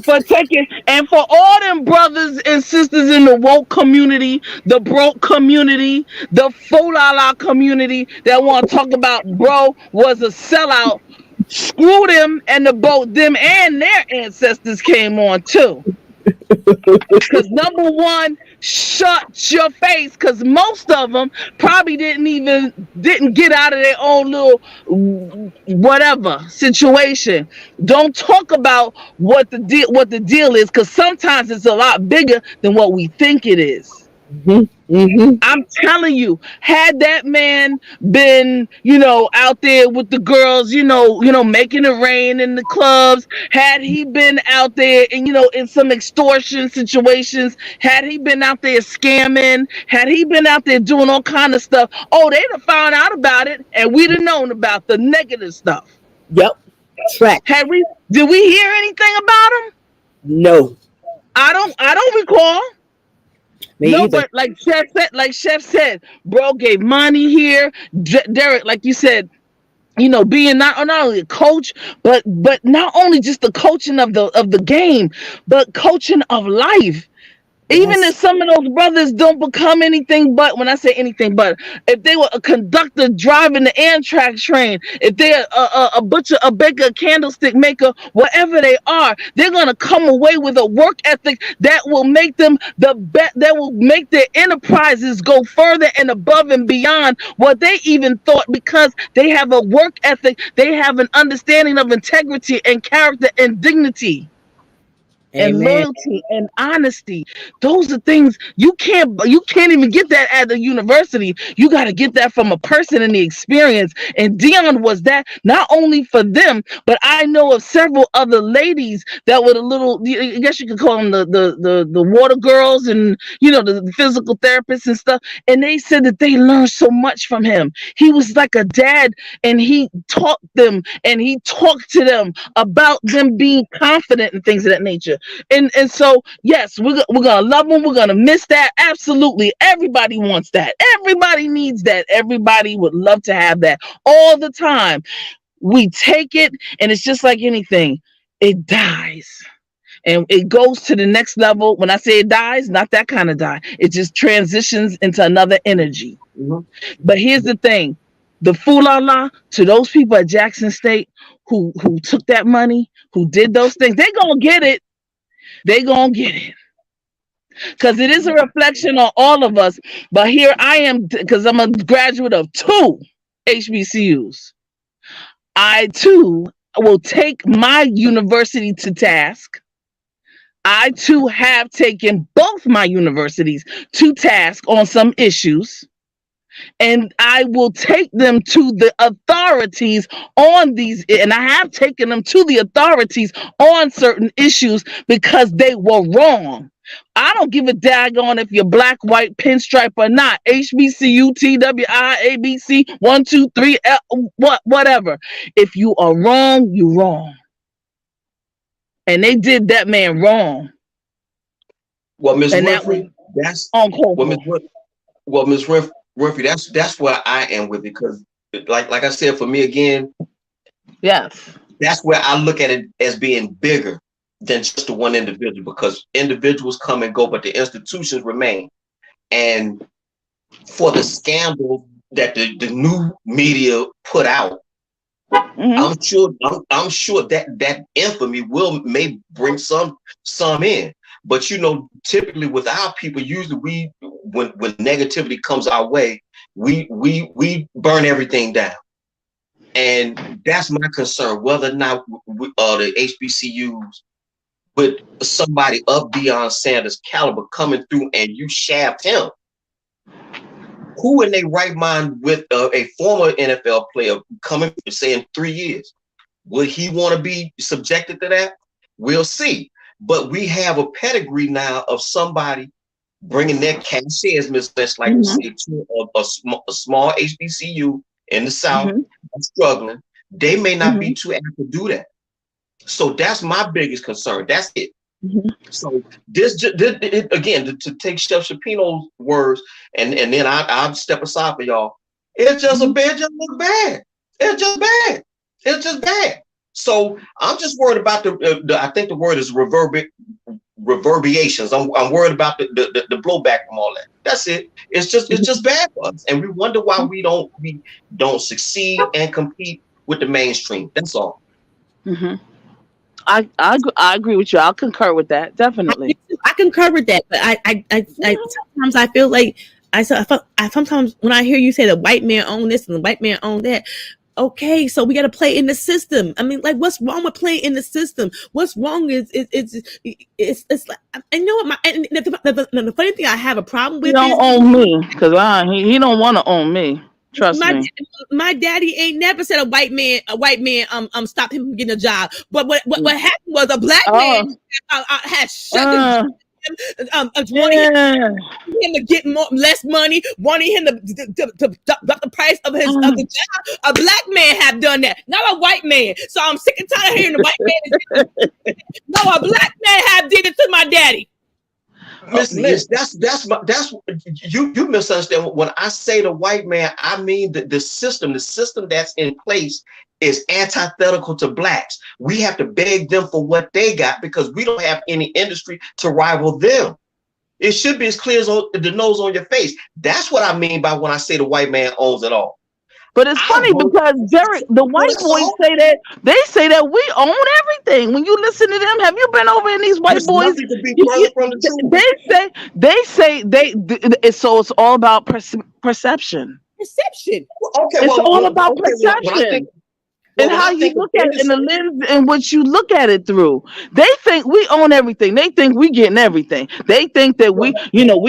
For taking and for all them brothers and sisters in the woke community, the broke community, the folala community that want to talk about bro was a sellout. Screw them and the boat them and their ancestors came on too. Because number one, shut your face. Because most of them probably didn't get out of their own little whatever situation. Don't talk about what the deal is. Because sometimes it's a lot bigger than what we think it is. I'm telling you, had that man been, out there with the girls, making it rain in the clubs, had he been out there and, in some extortion situations, had he been out there scamming, had he been out there doing all kind of stuff, oh, they'd have found out about it and we'd have known about the negative stuff. Yep. Track. Did we hear anything about him? No. I don't recall. Me No, either. but Chef said, bro gave money here. Derek, like you said, being not only a coach, but not only just the coaching of the game, but coaching of life. Even if some of those brothers don't become anything but, when I say anything but, if they were a conductor driving the Amtrak train, if they're a butcher, a baker, a candlestick maker, whatever they are, they're gonna come away with a work ethic that will make them that will make their enterprises go further and above and beyond what they even thought, because they have a work ethic, they have an understanding of integrity and character and dignity. And Amen. loyalty and honesty. Those are things you can't even get that at the university. You got to get that from a person in the experience. And Deion was that, not only for them, but I know of several other ladies that were the little, I guess you could call them the water girls, and the physical therapists and stuff. And they said that they learned so much from him. He was like a dad, and he taught them and he talked to them about them being confident and things of that nature. And so, yes, we're gonna love them. We're gonna miss that. Absolutely, everybody wants that. Everybody needs that. Everybody would love to have that all the time. We take it, and it's just like anything. it dies. And it goes to the next level. When I say it dies, not that kind of die. It just transitions into another energy. Mhm. But here's the thing. The foolala to those people at Jackson State who took that money, who did those things, they gonna get it. They gonna get it. Because it is a reflection on all of us. But here I am, because I'm a graduate of 2 HBCUs. I too will take my university to task. I too have taken both my universities to task on some issues, and I will take them to the authorities on these, and I have taken them to the authorities on certain issues because they were wrong. I don't give a daggone if you're black, white, pinstripe or not. HBCU, TWI, ABC, 1, 2, 3, whatever. If you are wrong, you're wrong. And they did that man wrong. Well, Miss And that Winfrey, was that's on well, Miss corporal. Winfrey, that's where I am with it, because like I said, for me again, Yes. that's where I look at it as being bigger than just the one individual, because individuals come and go, but the institutions remain. And for the scandal that the new media put out, Mm-hmm. I'm sure that infamy may bring some in. But typically with our people, usually when negativity comes our way, we burn everything down. And that's my concern, whether or not the HBCUs with somebody of Deion Sanders' caliber coming through and you shaft him. Who in their right mind with a former NFL player coming, saying 3 years, would he want to be subjected to that? We'll see. But we have a pedigree now of somebody bringing their cachet, Miss Lynch, like you say, to a small HBCU in the South, struggling. They may not be too apt to do that. So that's my biggest concern. That's it. So this again, to take Chef Shapino's words, and then I'll step aside for y'all. It's just a bad, just look bad. It's just bad. It's just bad. So I'm just worried about the I think the word is reverberations. I'm worried about the blowback from all that. That's it. It's just bad for us, and we wonder why we don't succeed and compete with the mainstream. That's all. I agree with you. I'll concur with that. Definitely. I concur with that, but I sometimes I feel like I sometimes when I hear you say the white man own this and the white man own that. Okay, so we got to play in the system. I mean, like, what's wrong with playing in the system? What's wrong is it's like, I know what the funny thing I have a problem with He don't own me because he don't want to own me. Trust me. My daddy ain't never said a white man stopped him from getting a job. But what happened was a black man had shut wanting him to get less money, wanting him to drop the price of his of the job. A black man have done that, not a white man. So I'm sick and tired of hearing the white man. No, a black man have did it to my daddy. Miss, that's you misunderstand. When I say the white man, I mean the system that's in place is antithetical to blacks. We have to beg them for what they got because we don't have any industry to rival them. It should be as clear as the nose on your face. That's what I mean by when I say the white man owns it all. But it's funny because Derek, the white boys say that we own everything. When you listen to them, have you been over in these white boys? They say so it's all about perception. Perception. Okay, it's all about perception. And how you look at it, and the lens in which you look at it through. They think we own everything. They think we getting everything. They think that we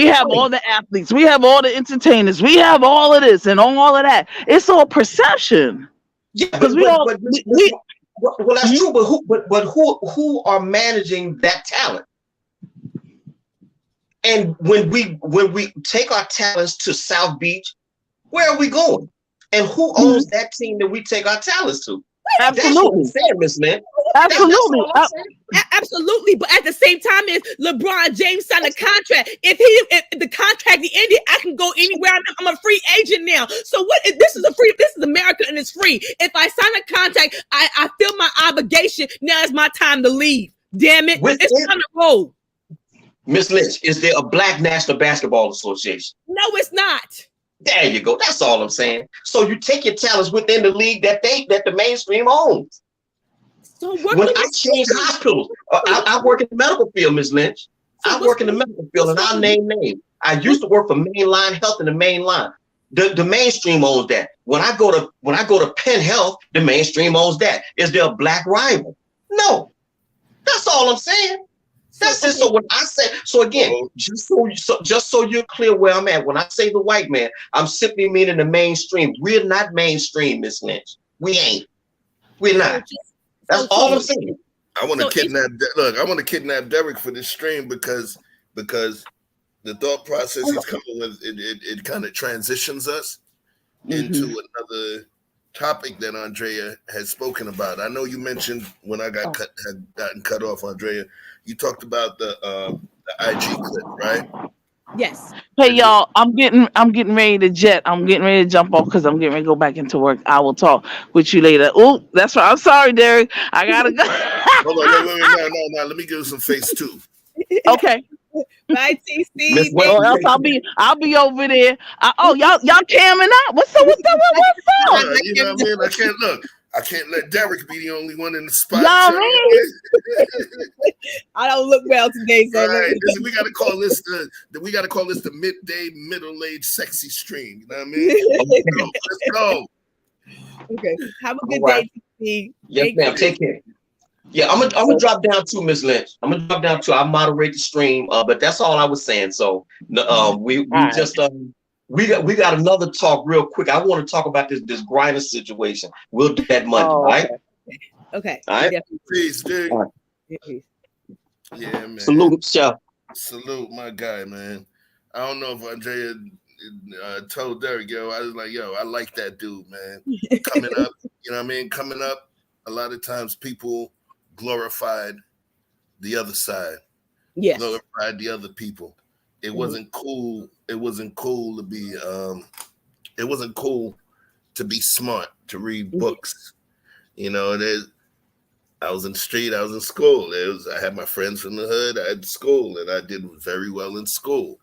have all the athletes, we have all the entertainers, we have all of this and all of that. It's all perception. Yeah, but that's true. But who are managing that talent? And when we take our talents to South Beach, where are we going? And who owns that team that we take our talents to? Absolutely. That's what I'm saying, Miss Lynn. Absolutely. Absolutely, but at the same time, is LeBron James signed a contract. If the contract ended, I can go anywhere. I'm a free agent now. So what? This is America, and it's free. If I sign a contract, I feel my obligation. Now it's my time to leave. Damn it, it's time to roll. Miss Lynch, is there a Black National Basketball Association? No, it's not. There you go. That's all I'm saying. So you take your talents within the league that the mainstream owns. So when I change hospitals, I work in the medical field, Ms. Lynch. I work in the medical field, and I'll name names. I used to work for Mainline Health in the Mainline. The mainstream owns that. When I go to Penn Health, the mainstream owns that. Is there a Black rival? No. That's all I'm saying. That's it. So when I say, so again, just so you're clear where I'm at, when I say the white man, I'm simply meaning the mainstream. We're not mainstream, Ms. Lynch. We ain't. We're not. That's all I'm saying. I want to kidnap. Look, I want to kidnap Derek for this stream because the thought process he's coming with it kind of transitions us into another topic that Andrea has spoken about. I know you mentioned when I had gotten cut off, Andrea. You talked about the IG clip, right? Yes. Hey y'all, I'm getting ready to jet. I'm getting ready to jump off because I'm getting ready to go back into work. I will talk with you later. Oh, that's right. I'm sorry, Derek. I gotta go. Hold on, wait. No. Let me give you some face too. Okay. Bye, TC. Or else I'll be over there. Y'all camming up. What's up? You know what I mean? I can't let Derek be the only one in the spot. I don't look well today, so right. We gotta call this the midday middle-aged sexy stream. You know what I mean? Let's go. Okay. Have a good day, TC. Yes, ma'am. Take care. Yeah, I'm gonna drop down too, Miss Lynch. I'm gonna drop down too. I moderate the stream, but that's all I was saying. So we got another talk real quick. I want to talk about this Griner situation. We'll do that Monday, all right? Okay. All right. Peace, dude. All right. Yeah, man. Salute, chef. Salute, my guy, man. I don't know if Andrea told Derek, I was like, I like that dude, man. Coming up, you know what I mean? Coming up, a lot of times people glorified the other side. Yes. Glorified the other people. It wasn't cool. It wasn't cool to be it wasn't cool to be smart, to read books. You know, I was in the street, I was in school. I had my friends from the hood, I had school, and I did very well in school.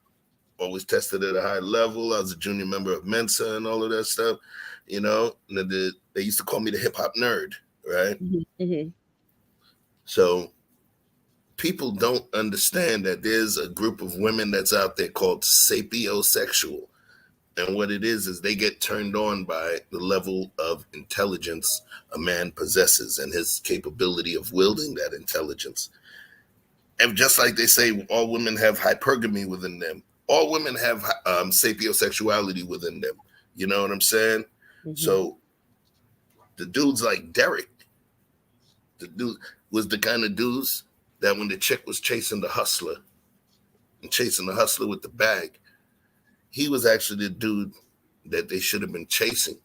Always tested at a high level. I was a junior member of Mensa and all of that stuff, you know. And they used to call me the hip hop nerd, right? Mm-hmm. So people don't understand that there's a group of women that's out there called sapiosexual. And what it is they get turned on by the level of intelligence a man possesses and his capability of wielding that intelligence. And just like they say, all women have hypergamy within them. All women have sapiosexuality within them. You know what I'm saying? Mm-hmm. So the dudes like Derek, the dude was the kind of dudes that when the chick was chasing the hustler with the bag, he was actually the dude that they should have been chasing.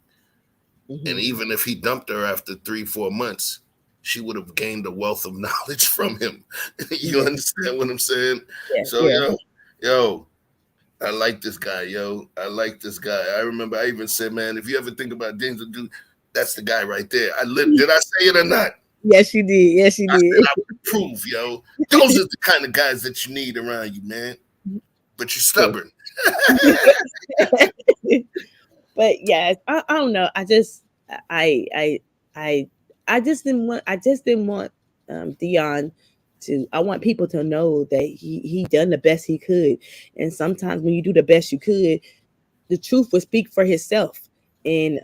Mm-hmm. And even if he dumped her after 3-4 months, she would have gained a wealth of knowledge from him. You understand what I'm saying? Yeah, so, yo, I like this guy, I like this guy. I remember I even said, man, if you ever think about Denzel, dude, that's the guy right there. Did I say it or not? Yes, you did. Yes, you did. I would prove, those are the kind of guys that you need around you, man. But you're stubborn. But yeah, I don't know. I just didn't want Deion to. I want people to know that he done the best he could. And sometimes when you do the best you could, the truth will speak for itself. And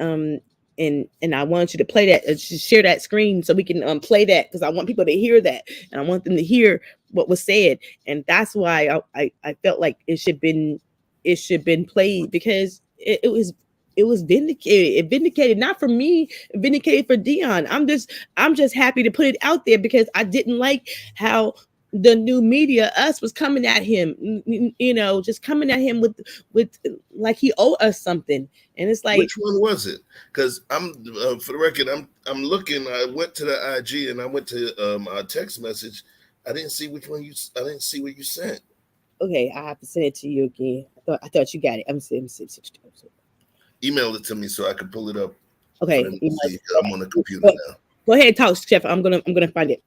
I want you to play that, share that screen so we can play that, because I want people to hear that, and I want them to hear what was said. And that's why I felt like it should been played, because it was vindicated. It vindicated not for me, it vindicated for Deion. I'm just happy to put it out there, because I didn't like how the new media, us, was coming at him, just coming at him with like he owed us something, and it's like, Which one was it? Because I'm for the record, I'm looking. I went to the IG and I went to our text message. I didn't see which one you. I didn't see what you sent. okay, I have to send it to you again. I thought you got it. Email it to me so I can pull it up for Okay, them to see. I'm on the computer go, now. go ahead, talk, Chef. I'm gonna find it.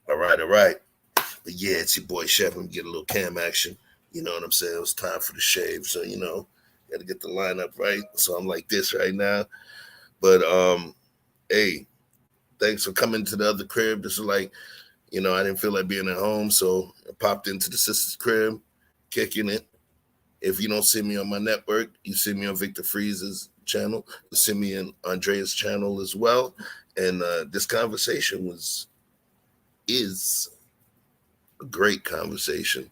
All right, all right. But yeah, it's your boy Chef. I'm getting a little cam action. You know what I'm saying? It was time for the shave, so got to get the lineup right. So I'm like this right now. But hey, thanks for coming to the other crib. This is like, I didn't feel like being at home, so I popped into the sister's crib, kicking it. If you don't see me on my network, you see me on Victor Freeze's channel. You see me in Andrea's channel as well. And this conversation is a great conversation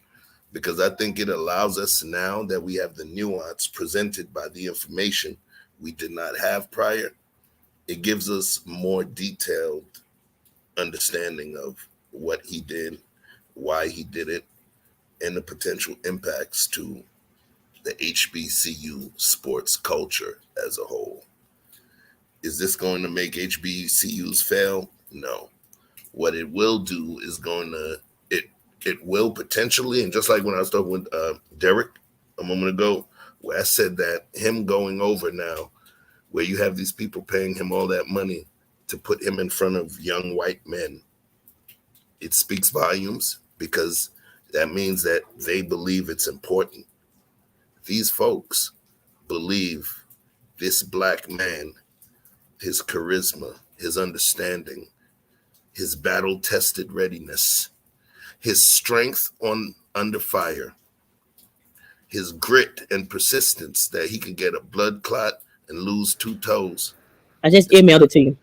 because I think it allows us, now that we have the nuance presented by the information we did not have prior, it gives us more detailed understanding of what he did, why he did it, and the potential impacts to the HBCU sports culture as a whole. Is this going to make HBCUs fail? No. What it will do is it will potentially, and just like when I was talking with Derek a moment ago, where I said that him going over now, where you have these people paying him all that money to put him in front of young white men, it speaks volumes because that means that they believe it's important. These folks believe this black man, his charisma, his understanding, his battle-tested readiness, his strength under fire, his grit and persistence that he could get a blood clot and lose 2 toes. I just emailed it to you.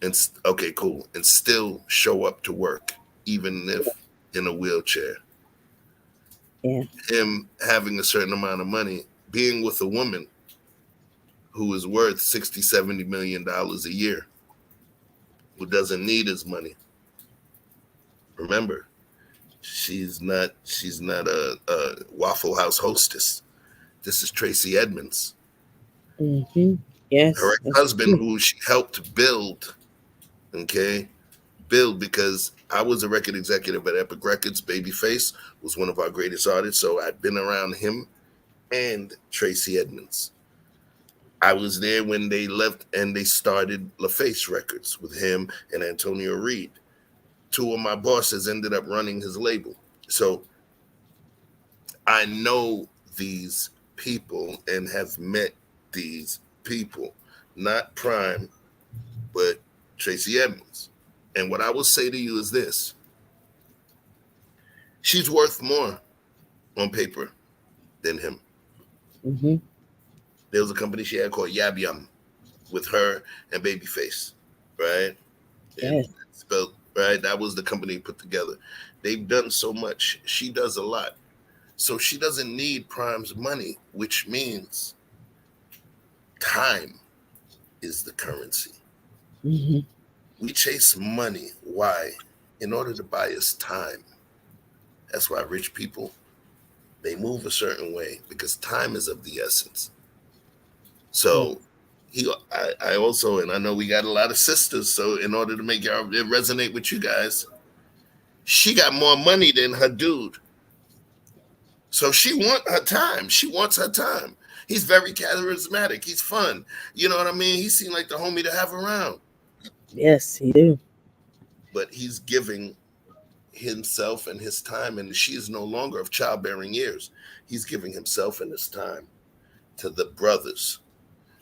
And okay, cool. And still show up to work, even if in a wheelchair. Yeah. Him having a certain amount of money, being with a woman who is worth $60-70 million a year, who doesn't need his money. Remember, she's not a Waffle House hostess. This is Tracy Edmonds. Mm-hmm. Yes. Her ex-husband, who she helped build, because I was a record executive at Epic Records. Babyface was one of our greatest artists, so I'd been around him and Tracy Edmonds. I was there when they left and they started LaFace Records with him and Antonio Reed. 2 of my bosses ended up running his label. So I know these people and have met these people, not Prime, but Tracy Edmonds. And what I will say to you is this: she's worth more on paper than him. Mm-hmm. There was a company she had called Yab Yum with her and Babyface, right? Yes. And spelled right. That was the company put together. They've done so much. She does a lot. So she doesn't need Prime's money, which means time is the currency. Mm-hmm. We chase money. Why? In order to buy us time. That's why rich people, they move a certain way because time is of the essence. So I also, and I know we got a lot of sisters, so in order to make it resonate with you guys, she got more money than her dude. So she wants her time. She wants her time. He's very charismatic. He's fun. You know what I mean? He seemed like the homie to have around. Yes, he do. But he's giving himself and his time, and she is no longer of childbearing years. He's giving himself and his time to the brothers.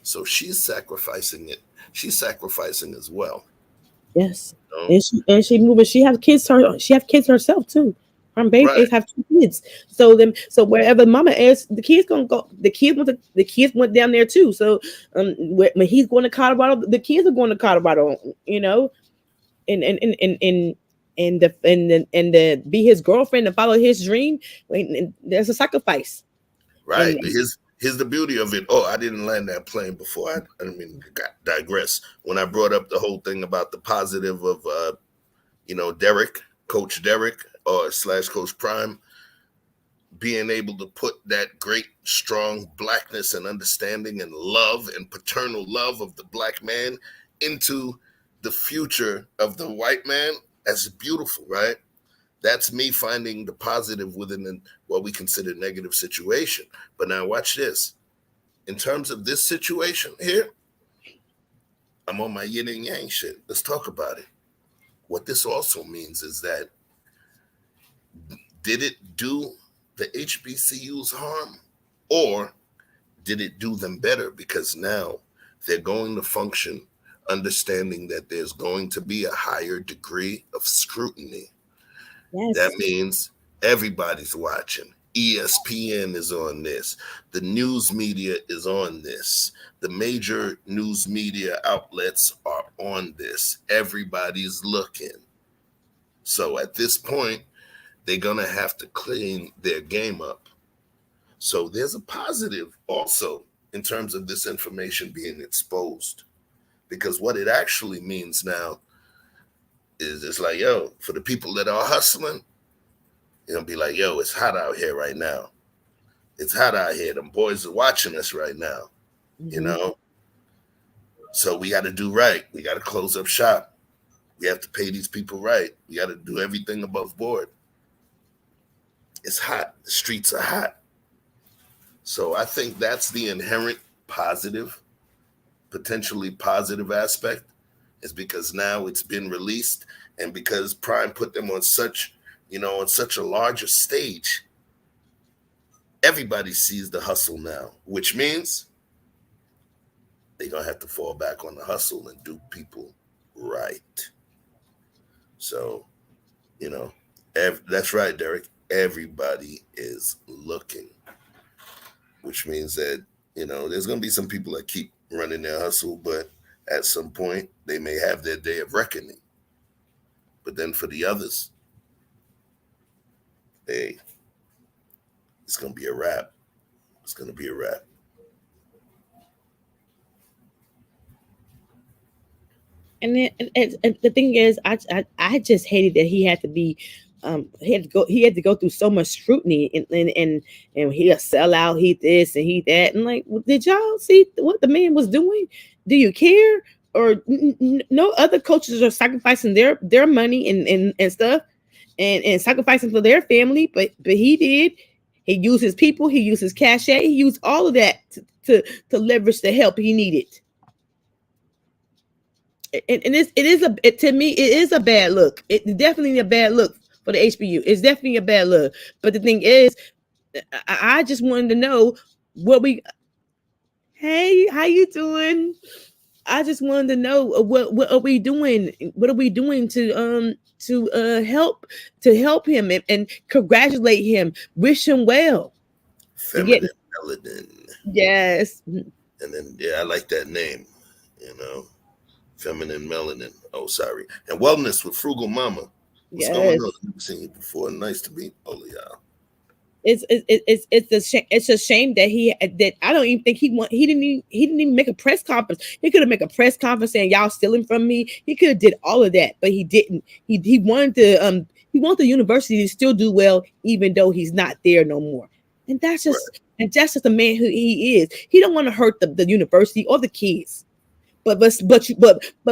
So she's sacrificing it. She's sacrificing as well. Yes. And she moving. She have kids. She have kids herself too. Her baby Right. have 2 kids. So wherever mama is, the kids gonna go. The kids went down there too. So when he's going to Colorado, the kids are going to Colorado. And the be his girlfriend and follow his dream. And there's a sacrifice. Right. Here's the beauty of it. Oh, I didn't land that plane before. I didn't mean to digress. When I brought up the whole thing about the positive of, Derek, Coach Derek, or slash Coach Prime being able to put that great, strong blackness and understanding and love and paternal love of the black man into the future of the white man, that's beautiful, right? That's me finding the positive within what we consider negative situation. But now watch this. In terms of this situation here, I'm on my yin and yang shit. Let's talk about it. What this also means is that did it do the HBCUs harm, or did it do them better? Because now they're going to function understanding that there's going to be a higher degree of scrutiny. Yes. That means everybody's watching. ESPN is on this. The news media is on this. The major news media outlets are on this. Everybody's looking. So at this point, they're going to have to clean their game up. So there's a positive also in terms of this information being exposed. Because what it actually means now is it's like, yo, for the people that are hustling, it'll be like, yo, it's hot out here right now. It's hot out here. Them boys are watching us right now, you know? So we got to do right. We got to close up shop. We have to pay these people right. We got to do everything above board. It's hot. The streets are hot. So I think that's the inherent positive, potentially positive aspect, is because now it's been released, and because Prime put them on such, on such a larger stage, everybody sees the hustle now, which means they're going to have to fall back on the hustle and do people right. So, that's right, Derek. Everybody is looking, which means that, there's going to be some people that keep running their hustle, but at some point they may have their day of reckoning. But then for the others, hey, it's going to be a wrap. It's going to be a wrap. And the thing is, I just hated that he had to be, he had to go through so much scrutiny, and he'll sell out, he this and he that, and like, did y'all see what the man was doing? Do you care? Or no other coaches are sacrificing their money and stuff, and sacrificing for their family, but he did. He used his people, he used his cachet, he used all of that to leverage the help he needed. And to me, it is a bad look. It's definitely a bad look for the HBU. It's definitely a bad look. But the thing is, I just wanted to know hey, how you doing? I just wanted to know what are we doing? What are we doing to help him and congratulate him, wish him well. Feminine melanin. Yes. And then I like that name, Feminine melanin. Oh, sorry. And wellness with Frugal Mama. What's going on? I've never seen you before. Nice to meet all of y'all. It's a shame that I don't even think he didn't even make a press conference. He could have made a press conference saying y'all stealing from me. He could have did all of that, but he didn't. He wanted the university to still do well, even though he's not there no more. And that's just the man who he is. He don't want to hurt the university or the kids. But let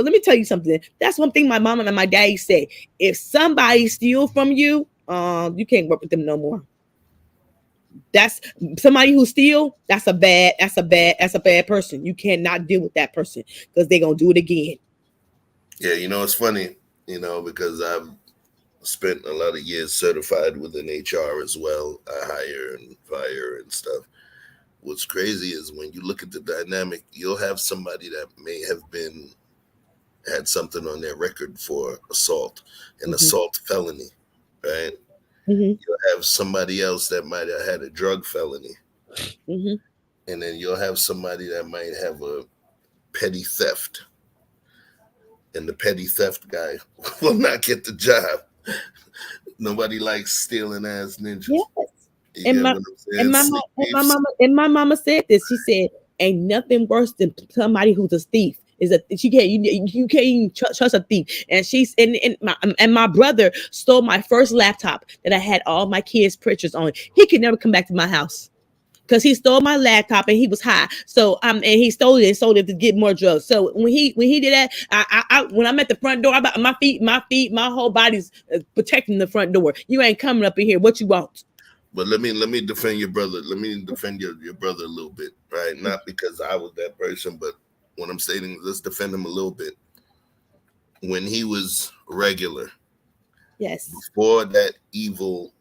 me tell you something. That's one thing my mama and my daddy say. If somebody steals from you, you can't work with them no more. That's somebody who steal. That's a bad person. You cannot deal with that person because they're gonna do it again. Yeah, it's funny, because I've spent a lot of years certified within HR as well. I hire and fire and stuff. What's crazy is when you look at the dynamic, you'll have somebody that may have had something on their record for assault, an assault felony, right? You'll have somebody else that might have had a drug felony. And then you'll have somebody that might have a petty theft. And the petty theft guy will not get the job. Nobody likes stealing ass ninjas. Yes. And my mama said this. She said, ain't nothing worse than somebody who's a thief. is a she can't you can't even trust a thief. And she's and my brother stole my first laptop that I had all my kids' pictures on. He could never come back to my house because he stole my laptop and he was high. So and he stole it and sold it to get more drugs. So when he did that, when I'm at the front door, my whole body's protecting the front door. You ain't coming up in here. What you want? But let me defend your brother. Let me defend your brother a little bit, right? Not because I was that person, but what I'm stating, let's defend him a little bit. When he was regular, Yes. before that evil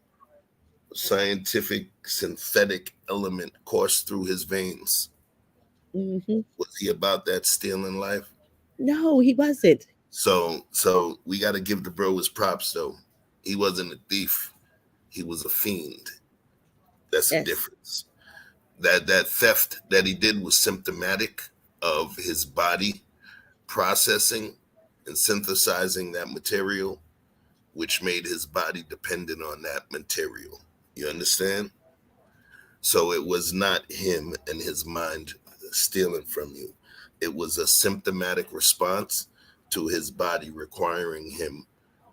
scientific synthetic element coursed through his veins, was he about that stealing life? No, he wasn't. So we got to give the bro his props, though. He wasn't a thief. He was a fiend. That's the difference. That theft that he did was symptomatic of his body processing and synthesizing that material, which made his body dependent on that material. You understand? So it was not him and his mind stealing from you. It was a symptomatic response to his body requiring him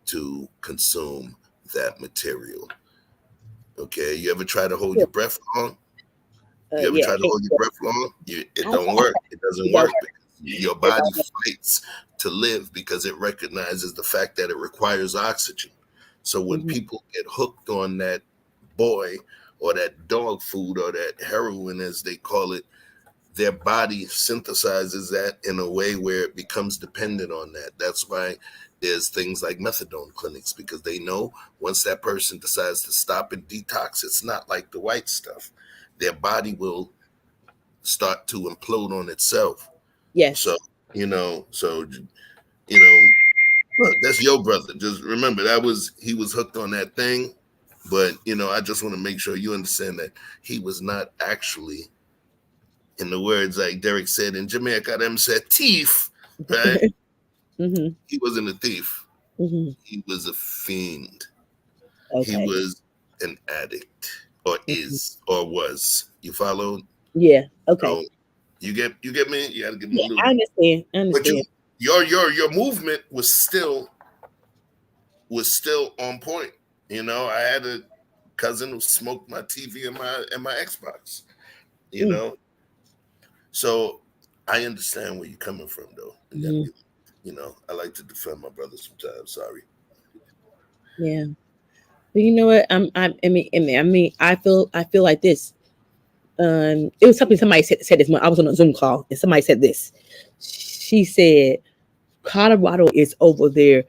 to consume that material. Okay, you ever try to hold your breath long? You ever try to hold your breath long? It don't work. It doesn't work. Your body fights to live because it recognizes the fact that it requires oxygen. So when people get hooked on that boy or that dog food or that heroin, as they call it, their body synthesizes that in a way where it becomes dependent on that. That's why there's things like methadone clinics, because they know once that person decides to stop and detox, it's not like the white stuff. Their body will start to implode on itself. Yes. So, look, that's your brother. Just remember he was hooked on that thing. But, I just want to make sure you understand that he was not actually, in the words like Derek said in Jamaica, them said thief, right? He wasn't a thief. He was a fiend. Okay. He was an addict, or is, or was. You followed? Yeah. Okay. So you get me? You gotta give me a little. I understand. But your movement was still on point. I had a cousin who smoked my TV and my Xbox. So I understand where you're coming from, though. I like to defend my brother sometimes. Sorry. Yeah. But you know what? I feel like this. It was something somebody said this when I was on a Zoom call, and somebody said this. She said, Colorado is over there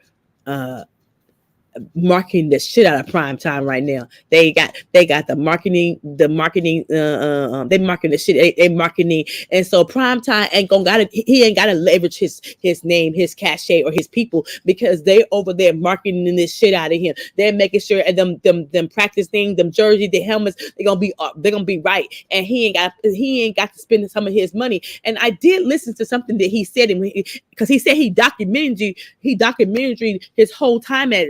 marketing the shit out of prime time right now. They got the marketing, they marketing the shit, they marketing, and so prime time he ain't gotta leverage his name, his cachet, or his people, because they over there marketing this shit out of him. They're making sure and them practice things, them jerseys, the helmets, they're gonna be right, and he ain't got to spend some of his money. And I did listen to something that he said, because he said he documented his whole time at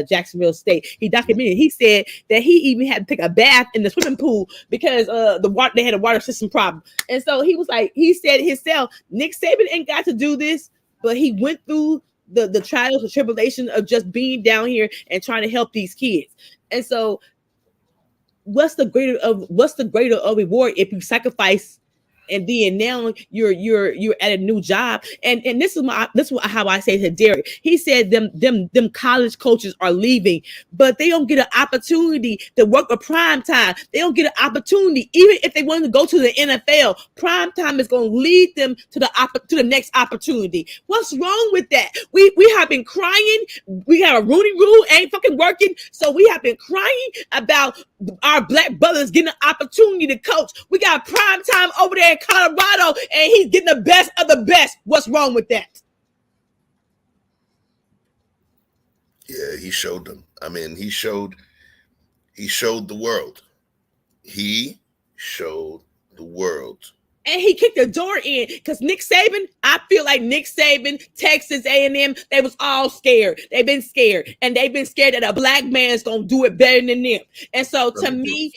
Jacksonville State. He said that he even had to take a bath in the swimming pool because they had a water system problem. And so he said himself, Nick Saban ain't got to do this, but he went through the trials and tribulations of just being down here and trying to help these kids. And so what's the greater of reward if you sacrifice, and then now you're at a new job? And this is how I say to Derek. He said them college coaches are leaving, but they don't get an opportunity to work a prime time. They don't get an opportunity, even if they want to go to the NFL. Prime time is going to lead them to the next opportunity. What's wrong with that? We have been crying. We have a Rooney Rule ain't fucking working, so we have been crying about our black brothers getting an opportunity to coach. We got prime time over there in Colorado, and he's getting the best of the best. What's wrong with that? Yeah, he showed them. I mean, he showed the world. He showed the world. And he kicked the door in, because Nick Saban, I feel like Nick Saban, Texas A&M, they was all scared. They've been scared. And they've been scared that a black man's going to do it better than them. And so to me,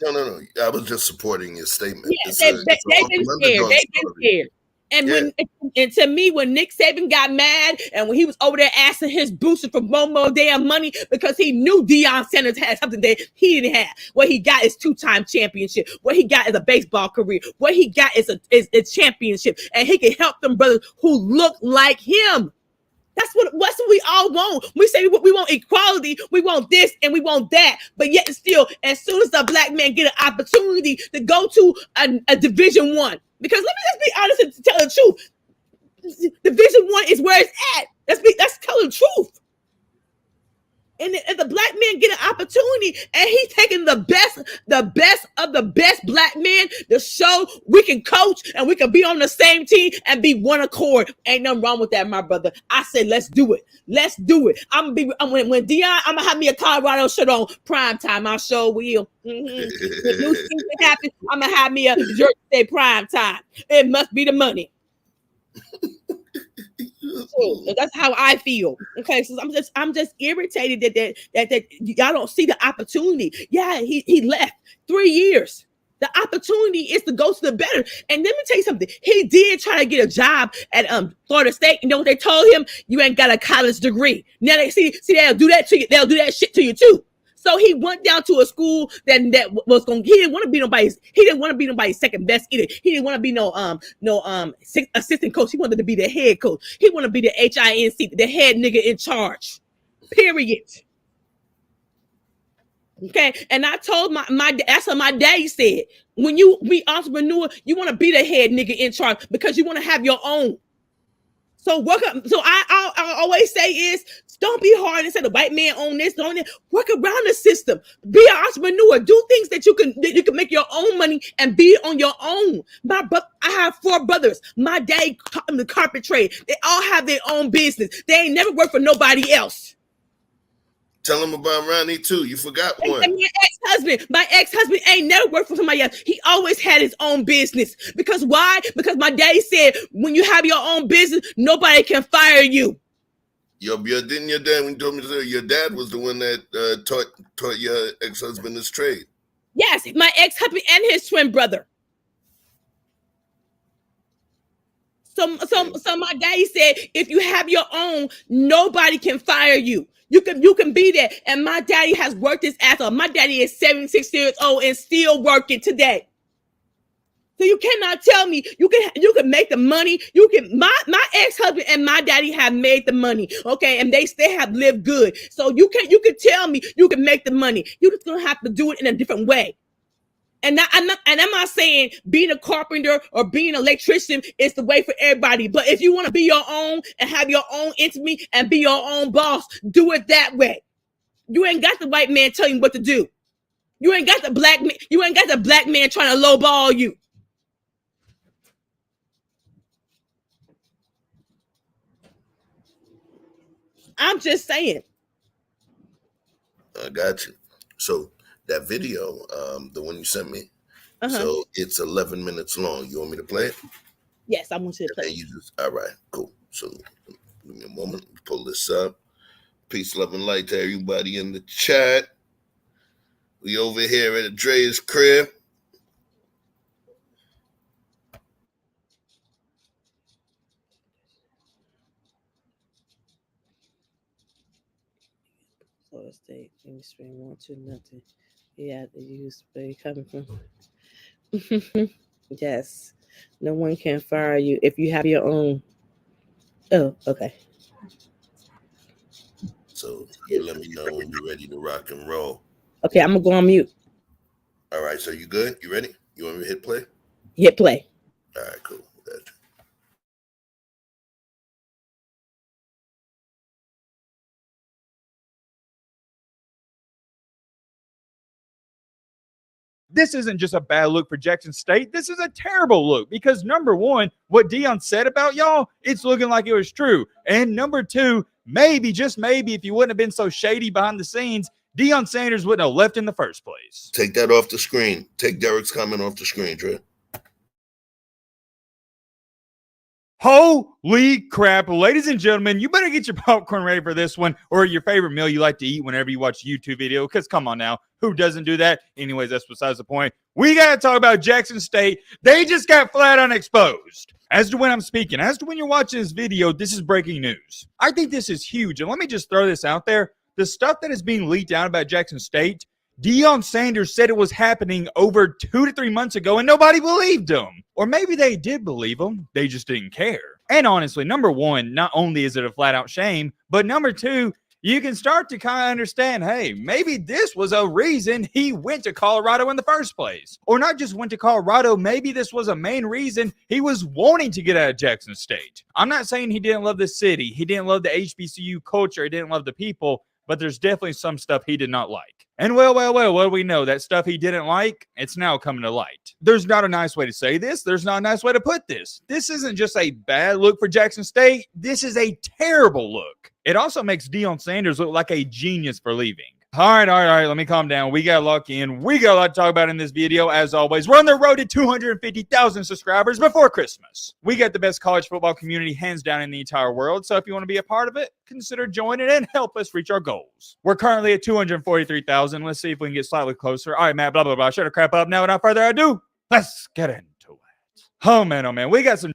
No. I was just supporting your statement. Yeah, It's they've a been Harlem scared. underdog They've been story. scared. And Yeah. and to me, when Nick Saban got mad and when he was over there asking his boosters for more damn money because he knew Deion Sanders had something that he didn't have. What he got is 2-time championship. What he got is a baseball career. What he got is a championship. And he can help them brothers who look like him. That's what we all want. We say we want equality, we want this, and we want that. But yet still, as soon as a black man get an opportunity to go to a Division One, because let me just be honest and tell the truth. Division One is where it's at. That's tell the truth. And if the black man get an opportunity and he's taking the best of the best black men to show we can coach and we can be on the same team and be one accord. Ain't nothing wrong with that, my brother. I said, let's do it. Let's do it. When Deion, I'm gonna have me a Colorado shirt on prime time. I sure will. When new season happens, I'm gonna have me a jersey say prime time. It must be the money. That's how I feel. Okay, so I'm just irritated that y'all don't see the opportunity. Yeah, he left 3 years. The opportunity is to go to the better. And let me tell you something. He did try to get a job at Florida State. You know what they told him? You ain't got a college degree. Now they see they'll do that to you. They'll do that shit to you too. So he went down to a school that was going. He didn't want to be nobody's second best either. He didn't want to be no assistant coach. He wanted to be the head coach. He wanted to be the HINC, the head nigga in charge. Period. Okay, and I told that's what my daddy said. When you be entrepreneur, you want to be the head nigga in charge because you want to have your own. So work up. So I always say is don't be hard and say the white man own this, don't it? Work around the system. Be an entrepreneur. Do things that you can make your own money and be on your own. I have 4 brothers. My dad taught them the carpet trade. They all have their own business. They ain't never worked for nobody else. Tell them about Ronnie too. You forgot one. And my ex-husband ain't never worked for somebody else. He always had his own business. Because why? Because my daddy said, when you have your own business, nobody can fire you. Didn't your dad, when you told me your dad was the one that taught your ex-husband his trade? Yes, my ex-husband and his twin brother. So my daddy said, if you have your own, nobody can fire you. You can be there. And my daddy has worked his ass off. My daddy is 76 years old and still working today. So you cannot tell me you can make the money. My ex-husband and my daddy have made the money. Okay, and they still have lived good. So you can tell me you can make the money. You're just gonna have to do it in a different way. And I'm not saying being a carpenter or being an electrician is the way for everybody. But if you want to be your own and have your own intimacy and be your own boss, do it that way. You ain't got the white man telling you what to do. You ain't got the black man trying to lowball you. I'm just saying. I got you. So that video, the one you sent me, so it's 11 minutes long. You want me to play it? Yes, I want you to play it. All right, cool. So give me a moment. Pull this up. Peace, love, and light to everybody in the chat. We over here at Andrea's crib. Florida State, stream 1-2-0. Yeah, the use where you coming from. Yes, no one can fire you if you have your own. Oh, okay. So you let me know when you're ready to rock and roll. Okay, I'm gonna go on mute. All right, so you good? You ready? You want me to hit play? Hit play. All right, cool. Gotcha. This isn't just a bad look for Jackson State. This is a terrible look because, number one, what Deion said about y'all, it's looking like it was true. And number two, maybe, just maybe, if you wouldn't have been so shady behind the scenes, Deion Sanders wouldn't have left in the first place. Take that off the screen. Take Derek's comment off the screen, Trey. Holy crap, ladies and gentlemen, you better get your popcorn ready for this one, or your favorite meal you like to eat whenever you watch a YouTube video, because come on now, who doesn't do that? Anyways, that's besides the point. We got to talk about Jackson State. They just got flat on exposed. As to when I'm speaking, as to when you're watching this video, this is breaking news. I think this is huge, and let me just throw this out there. The stuff that is being leaked out about Jackson State, Deion Sanders said it was happening over 2 to 3 months ago, and nobody believed him. Or maybe they did believe him, they just didn't care. And honestly, number one, not only is it a flat out shame, but number two, you can start to kind of understand, hey, maybe this was a reason he went to Colorado in the first place. Or not just went to Colorado, maybe this was a main reason he was wanting to get out of Jackson State. I'm not saying he didn't love the city, he didn't love the HBCU culture, he didn't love the people, but there's definitely some stuff he did not like. And well, what do we know? That stuff he didn't like, it's now coming to light. There's not a nice way to say this. There's not a nice way to put this. This isn't just a bad look for Jackson State. This is a terrible look. It also makes Deion Sanders look like a genius for leaving. All right. Let me calm down. We got to lock in. We got a lot to talk about in this video. As always, we're on the road to 250,000 subscribers before Christmas. We got the best college football community hands down in the entire world. So if you want to be a part of it, consider joining and help us reach our goals. We're currently at 243,000. Let's see if we can get slightly closer. All right, Matt, blah, blah, blah. Shut the crap up. Now, without further ado, let's get into it. Oh, man. We got some.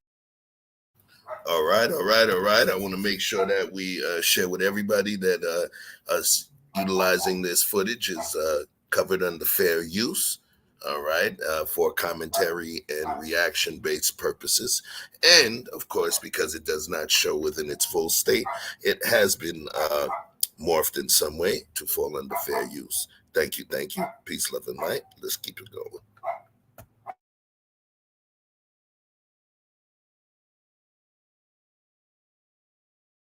All right. I want to make sure that we share with everybody that us utilizing this footage is covered under fair use. All right, for commentary and reaction-based purposes. And, of course, because it does not show within its full state, it has been morphed in some way to fall under fair use. Thank you. Peace, love, and light. Let's keep it going.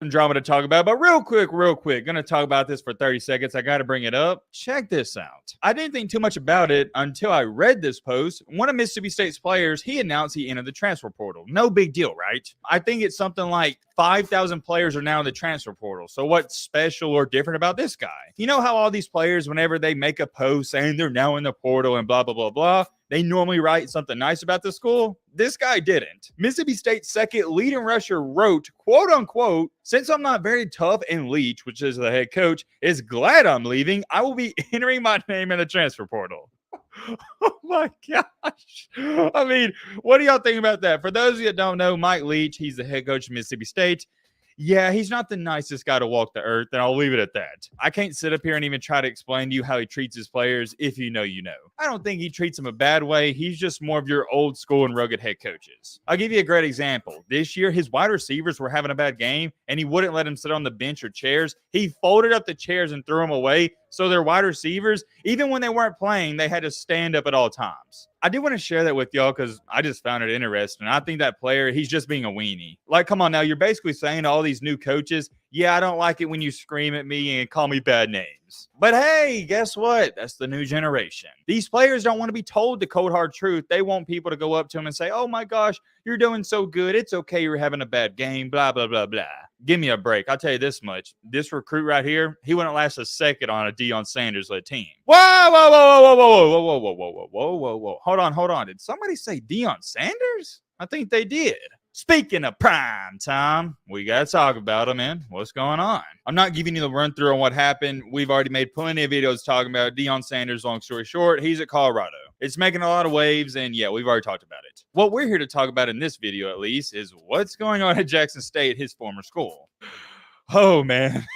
Drama to talk about, but real quick, gonna talk about this for 30 seconds. I gotta bring it up. Check this out. I didn't think too much about it until I read this post. One of Mississippi State's players, he announced he entered the transfer portal. No big deal, right? I think it's something like 5,000 players are now in the transfer portal. So what's special or different about this guy? You know how all these players, whenever they make a post saying they're now in the portal and blah, blah, blah, blah, they normally write something nice about the school? This guy didn't. Mississippi State's second leading rusher wrote, quote unquote, "Since I'm not very tough and Leach, which is the head coach, is glad I'm leaving, I will be entering my name in the transfer portal." Oh my gosh. I mean, what do y'all think about that? For those of you that don't know, Mike Leach, he's the head coach of Mississippi State. Yeah, he's not the nicest guy to walk the earth, and I'll leave it at that. I can't sit up here and even try to explain to you how he treats his players. If you know, you know. I don't think he treats them a bad way. He's just more of your old school and rugged head coaches. I'll give you a great example. This year, his wide receivers were having a bad game, and he wouldn't let them sit on the bench or chairs. He folded up the chairs and threw them away, so their wide receivers, even when they weren't playing, they had to stand up at all times. I do want to share that with y'all because I just found it interesting. I think that player, he's just being a weenie. Like, come on now, you're basically saying to all these new coaches, yeah, I don't like it when you scream at me and call me bad names. But hey, guess what? That's the new generation. These players don't want to be told the cold hard truth. They want people to go up to them and say, oh my gosh, you're doing so good. It's okay, you're having a bad game, blah, blah, blah, blah. Give me a break. I'll tell you this much. This recruit right here, he wouldn't last a second on a Deion Sanders-led team. Whoa. Hold on. Did somebody say Deion Sanders? I think they did. Speaking of prime time, we got to talk about him, man. What's going on? I'm not giving you the run through on what happened. We've already made plenty of videos talking about Deion Sanders. Long story short, he's at Colorado. It's making a lot of waves, and yeah, we've already talked about it. What we're here to talk about in this video, at least, is what's going on at Jackson State, his former school. Oh, man.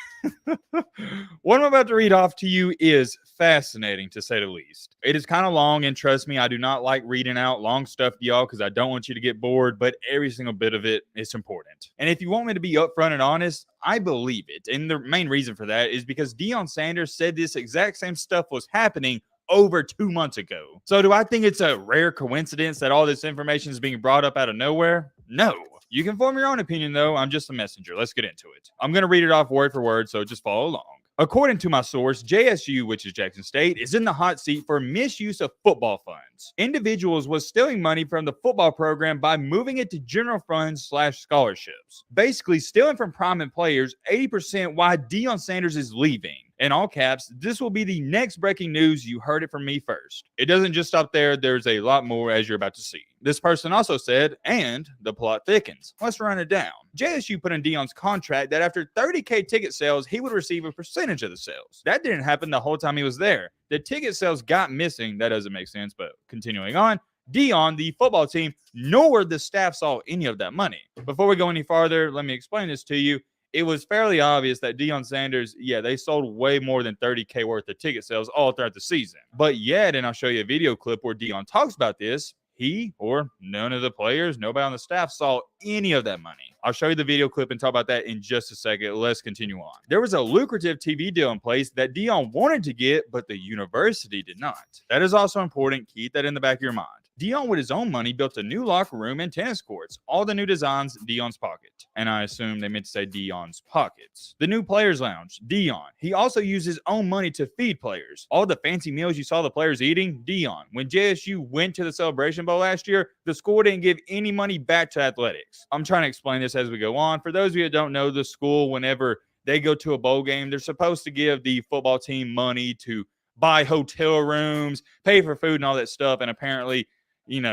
What I'm about to read off to you is fascinating, to say the least. It is kind of long, and trust me, I do not like reading out long stuff to y'all because I don't want you to get bored, but every single bit of it is important. And if you want me to be upfront and honest, I believe it. And the main reason for that is because Deion Sanders said this exact same stuff was happening over 2 months ago. So do I think it's a rare coincidence that all this information is being brought up out of nowhere? No. You can form your own opinion, though. I'm just a messenger. Let's get into it. I'm going to read it off word for word, so just follow along. According to my source, JSU, which is Jackson State, is in the hot seat for misuse of football funds. funds. Individuals was stealing money from the football program by moving it to general funds / scholarships. Basically stealing from prominent players, 80% why Deion Sanders is leaving. In all caps, this will be the next breaking news. You heard it from me first. It doesn't just stop there. There's a lot more, as you're about to see. This person also said, and the plot thickens. Let's run it down. JSU put in Deion's contract that after 30K ticket sales, he would receive a percentage of the sales. That didn't happen the whole time he was there. The ticket sales got missing. That doesn't make sense, but continuing on. Deion, the football team, nor the staff saw any of that money. Before we go any farther, let me explain this to you. It was fairly obvious that Deion Sanders, they sold way more than 30K worth of ticket sales all throughout the season. But yet, and I'll show you a video clip where Deion talks about this, he or none of the players, nobody on the staff saw any of that money. I'll show you the video clip and talk about that in just a second. Let's continue on. There was a lucrative TV deal in place that Deion wanted to get, but the university did not. That is also important. Keep that in the back of your mind. Deion, with his own money, built a new locker room and tennis courts. All the new designs, Deion's pocket. And I assume they meant to say Deion's pockets. The new players lounge, Deion. He also used his own money to feed players. All the fancy meals you saw the players eating, Deion. When JSU went to the Celebration Bowl last year, the school didn't give any money back to athletics. I'm trying to explain this as we go on. For those of you that don't know, the school, whenever they go to a bowl game, they're supposed to give the football team money to buy hotel rooms, pay for food and all that stuff. And apparently,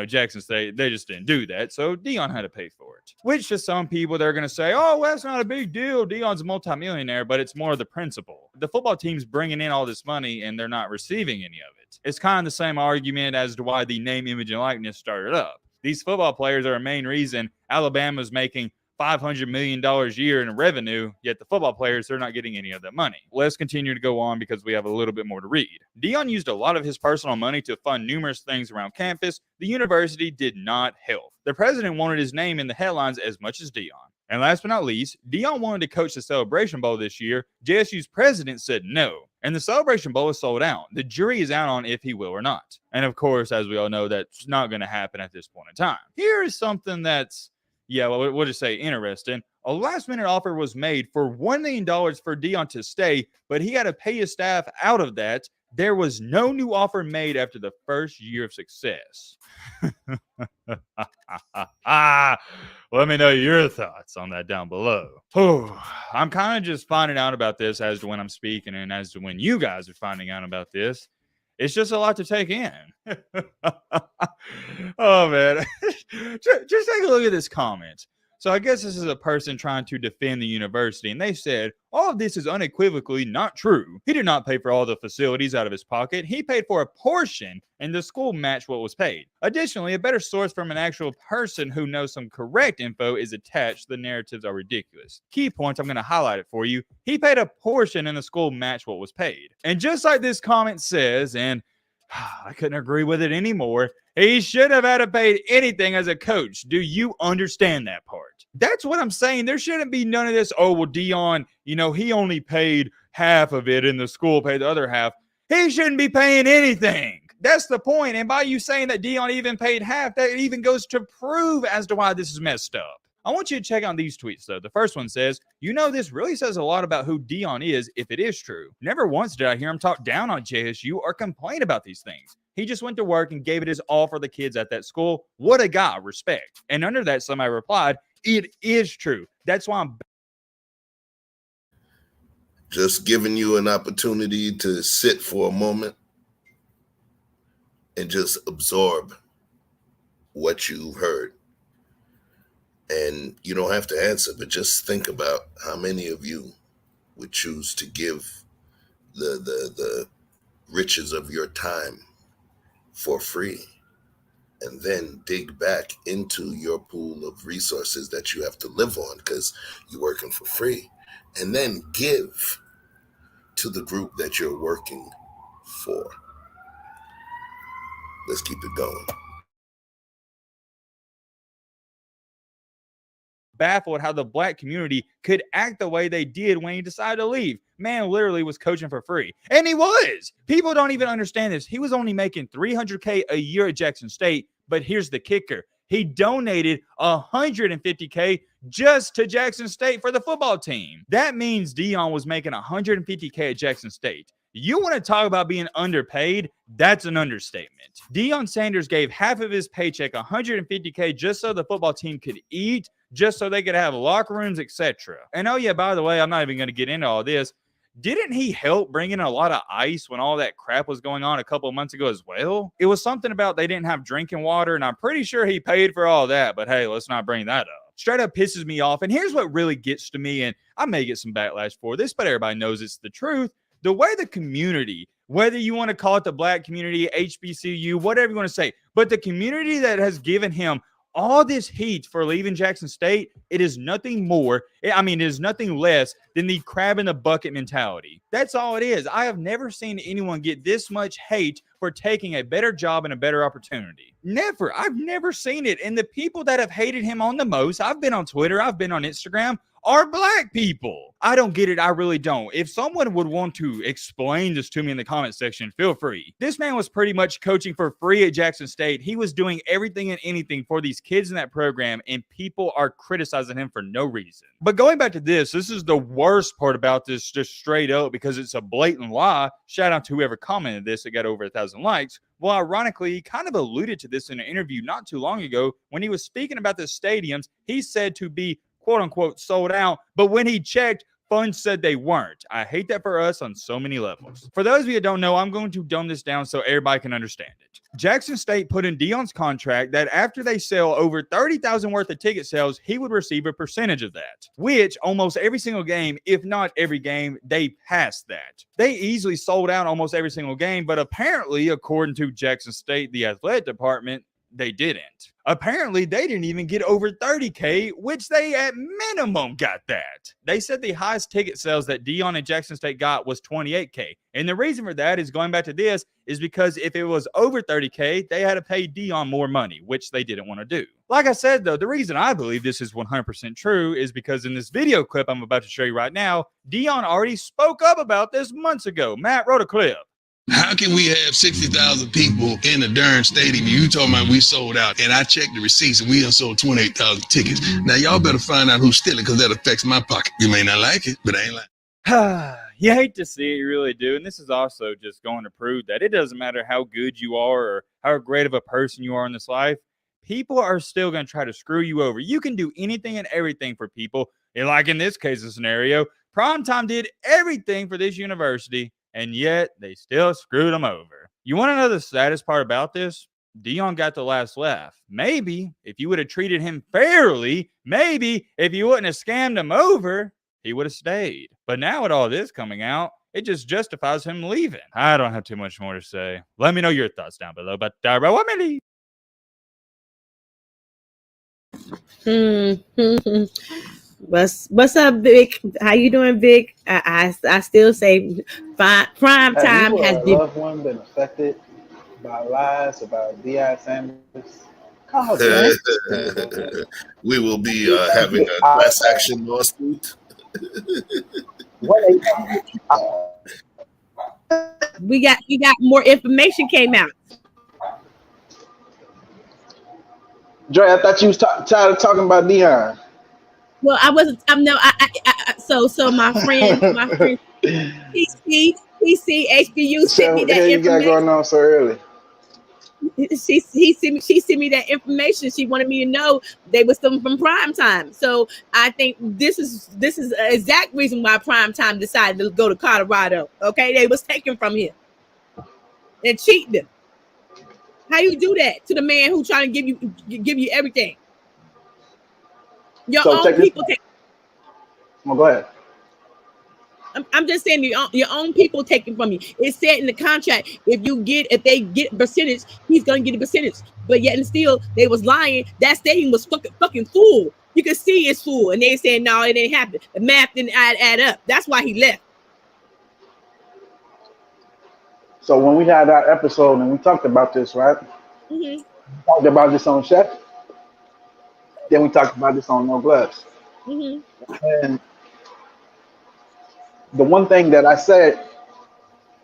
Jackson State, they just didn't do that. So Deion had to pay for it. Which to some people, they're going to say, oh, well, that's not a big deal. Deion's a multimillionaire, but it's more of the principle. The football team's bringing in all this money and they're not receiving any of it. It's kind of the same argument as to why the name, image, and likeness started up. These football players are a main reason Alabama's making $500 million a year in revenue, yet the football players, they're not getting any of that money. Let's continue to go on because we have a little bit more to read. Deion used a lot of his personal money to fund numerous things around campus. The university did not help. The president wanted his name in the headlines as much as Deion. And last but not least, Deion wanted to coach the Celebration Bowl this year. JSU's president said no. And the Celebration Bowl is sold out. The jury is out on if he will or not. And of course, as we all know, that's not going to happen at this point in time. Here is something that's we'll just say interesting. A last-minute offer was made for $1 million for Deion to stay, but he had to pay his staff out of that. There was no new offer made after the first year of success. Let me know your thoughts on that down below. I'm kind of just finding out about this as to when I'm speaking and as to when you guys are finding out about this. It's just a lot to take in. Oh, man. Just take a look at this comment. So I guess this is a person trying to defend the university, and they said, all of this is unequivocally not true. He did not pay for all the facilities out of his pocket. He paid for a portion, and the school matched what was paid. Additionally, a better source from an actual person who knows some correct info is attached. The narratives are ridiculous. Key points, I'm going to highlight it for you. He paid a portion, and the school matched what was paid. And just like this comment says, and I couldn't agree with it anymore, he should have had to pay anything as a coach. Do you understand that part? That's what I'm saying. There shouldn't be none of this, oh, well, Deion, he only paid half of it and the school paid the other half. He shouldn't be paying anything. That's the point. And by you saying that Deion even paid half, that even goes to prove as to why this is messed up. I want you to check out these tweets, though. The first one says, this really says a lot about who Deion is if it is true. Never once did I hear him talk down on JSU or complain about these things. He just went to work and gave it his all for the kids at that school. What a guy. Respect. And under that, somebody replied, it is true. That's why I'm just giving you an opportunity to sit for a moment and just absorb what you've heard. And you don't have to answer, but just think about how many of you would choose to give the riches of your time for free and then dig back into your pool of resources that you have to live on because you're working for free, and then give to the group that you're working for. Let's keep it going. baffled how the black community could act the way they did when he decided to leave. Man literally was coaching for free. And he was. People don't even understand this. He was only making $300K a year at Jackson State. But here's the kicker. He donated $150K just to Jackson State for the football team. That means Deion was making $150K at Jackson State. You want to talk about being underpaid? That's an understatement. Deion Sanders gave half of his paycheck, $150K, just so the football team could eat, just so they could have locker rooms, etc. And oh yeah, by the way, I'm not even going to get into all this. Didn't he help bring in a lot of ice when all that crap was going on a couple of months ago as well? It was something about they didn't have drinking water, and I'm pretty sure he paid for all that, but hey, let's not bring that up. Straight up pisses me off. And here's what really gets to me, and I may get some backlash for this, but everybody knows it's the truth. The way the community, whether you want to call it the black community, HBCU, whatever you want to say, but the community that has given him all this heat for leaving Jackson State, it is nothing more. It is nothing less than the crab in the bucket mentality. That's all it is. I have never seen anyone get this much hate for taking a better job and a better opportunity. Never. I've never seen it. And the people that have hated him on the most, I've been on Twitter, I've been on Instagram, are black people. I don't get it. I really don't. If someone would want to explain this to me in the comment section, feel free. This man was pretty much coaching for free at Jackson State. He was doing everything and anything for these kids in that program, and people are criticizing him for no reason. But going back to this is the worst part about this, just straight up, because it's a blatant lie. Shout out to whoever commented this. It got over 1,000 likes. Well, ironically, he kind of alluded to this in an interview not too long ago when he was speaking about the stadiums. He said to be quote unquote sold out, but when he checked, funds said they weren't. I hate that for us on so many levels. For those of you that don't know, I'm going to dumb this down so everybody can understand it. Jackson State put in Deion's contract that after they sell over 30,000 worth of ticket sales, he would receive a percentage of that, which almost every single game, if not every game, they passed that. They easily sold out almost every single game, but apparently, according to Jackson State, the athletic department, they didn't. Apparently, they didn't even get over 30K, which they at minimum got that. They said the highest ticket sales that Deion and Jackson State got was 28K. And the reason for that is going back to this is because if it was over 30K, they had to pay Deion more money, which they didn't want to do. Like I said, though, the reason I believe this is 100% true is because in this video clip I'm about to show you right now, Deion already spoke up about this months ago. Matt wrote a clip. How can we have 60,000 people in the darn stadium? You talking about we sold out, and I checked the receipts, and we done sold 28,000 tickets. Now, y'all better find out who's stealing, because that affects my pocket. You may not like it, but I ain't like it. You hate to see it, you really do. And this is also just going to prove that it doesn't matter how good you are or how great of a person you are in this life. People are still going to try to screw you over. You can do anything and everything for people. And like in this case of scenario, Primetime did everything for this university, and yet they still screwed them over. You want to know the saddest part about this? Deion got the last laugh. Maybe if you would have treated him fairly, maybe if you wouldn't have scammed him over, he would have stayed. But now with all this coming out, it just justifies him leaving. I don't have too much more to say. Let me know your thoughts down below. But What's up, Vic? How you doing, Vic? I still say prime time has been. Loved one been affected by lies about Deion Sanders? We will be having a class action lawsuit. We got more information came out. Dre, I thought you was tired of talking about Deion. Well, I wasn't. So my friend, PC HBU sent me that information. You got going on so early. She sent me that information. She wanted me to know they was something from Primetime. So I think this is the exact reason why Primetime decided to go to Colorado. Okay, they was taken from him and cheating them. How you do that to the man who trying to give you everything? Your own people take. Well, go ahead. I'm just saying your own people taking from you. It said in the contract if they get a percentage, he's gonna get a percentage. But yet and still they was lying. That stadium was fucking full. You could see it's full, and they saying no, it didn't happen. The math didn't add up. That's why he left. So when we had our episode and we talked about this, right? Mm-hmm. We talked about this on Chef. Then we talked about this on No Gloves. Mm-hmm. And the one thing that I said,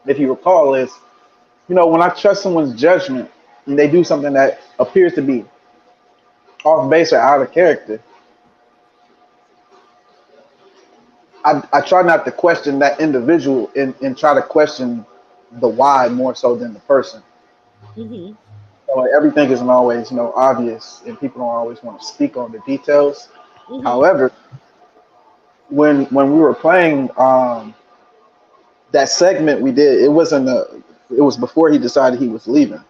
if you recall, is, when I trust someone's judgment and they do something that appears to be off base or out of character, I try not to question that individual and try to question the why more so than the person. Hmm. So like everything isn't always, obvious, and people don't always want to speak on the details. Hmm. However, when we were playing that segment we did, it was before he decided he was leaving,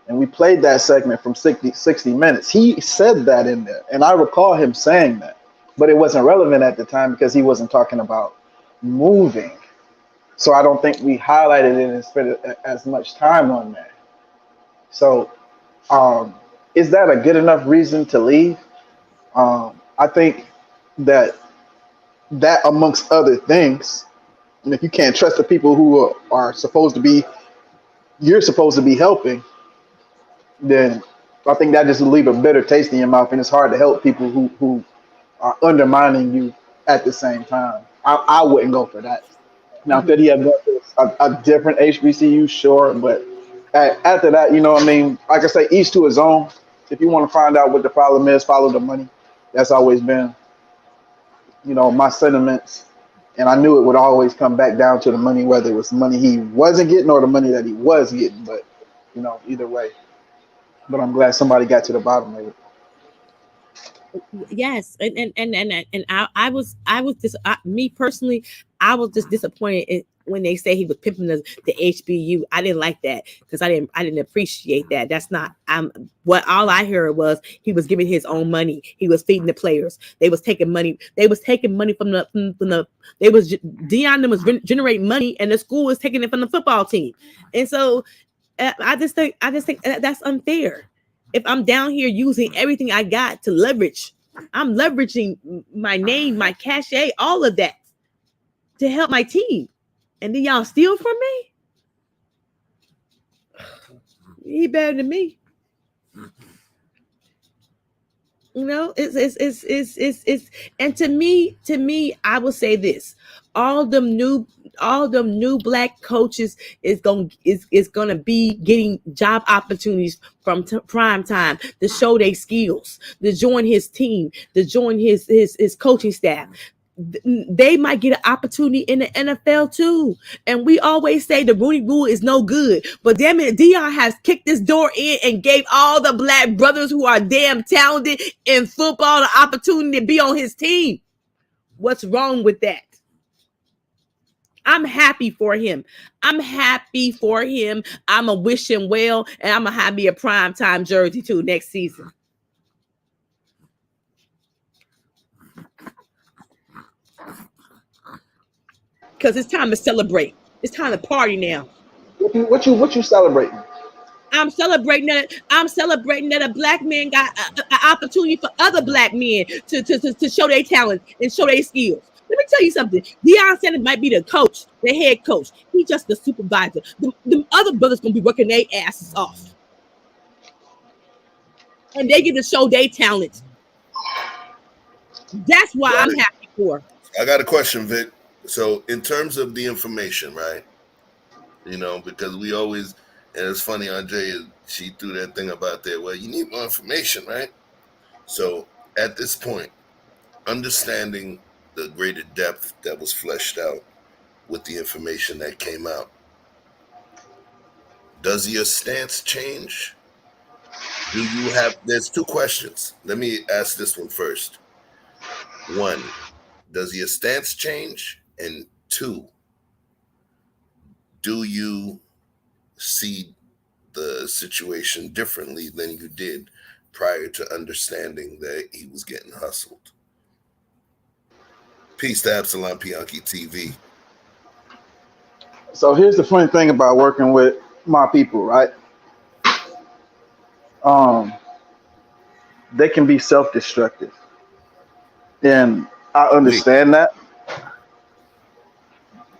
and we played that segment from 60 minutes. He said that in there, and I recall him saying that, but it wasn't relevant at the time because he wasn't talking about moving. So I don't think we highlighted it and spent as much time on that. So, is that a good enough reason to leave? I think that amongst other things, and if you can't trust the people who are supposed to be, you're supposed to be helping, then I think that just will leave a bitter taste in your mouth, and it's hard to help people who are undermining you at the same time. I wouldn't go for that. Now, could Hmm. he have gone to a different HBCU? Sure, but after that, you know what I mean? Like I say, each to his own. If you want to find out what the problem is, follow the money. That's always been, my sentiments. And I knew it would always come back down to the money, whether it was money he wasn't getting or the money that he was getting. But, either way. But I'm glad somebody got to the bottom of it. Yes, and I was just me personally, I was just disappointed when they say he was pimping the HBU. I didn't like that because I didn't appreciate that. That's not what all I heard was he was giving his own money. He was feeding the players. They was taking money. They was taking money from the they was Deion was generating money, and the school was taking it from the football team. And so I just think that's unfair. If I'm down here using everything I got to leverage, I'm leveraging my name, my cachet, all of that to help my team. And then y'all steal from me? He better than me. It's and to me, I will say this. All them new all them new black coaches is gonna be getting job opportunities from prime time to show their skills, to join his team, to join his coaching staff. They might get an opportunity in the NFL too. And we always say the Rooney Rule is no good, but damn it, Deion has kicked this door in and gave all the black brothers who are damn talented in football the opportunity to be on his team. What's wrong with that? I'm happy for him. I'm happy for him. I'm a wish him well, and I'm gonna have me a prime time jersey too next season because it's time to celebrate. It's time to party now. What you celebrating? I'm celebrating that a black man got an opportunity for other black men to show their talent and show their skills. Let me tell you something. Deion Sanders might be the coach, the head coach. He's just the supervisor. The other brothers gonna be working their asses off, and they get to show their talent. That's why Got I'm it. happy for. I got a question, Vic. So, in terms of the information, right? Because we always, and it's funny, Andre, she threw that thing about there. Well, you need more information, right? So, at this point, understanding the greater depth that was fleshed out with the information that came out, does your stance change? There's two questions. Let me ask this one first. One, does your stance change? And two, do you see the situation differently than you did prior to understanding that he was getting hustled? Peace to Absalom Pianki TV. So here's the funny thing about working with my people, right? Um, they can be self-destructive, and I Wait, understand that.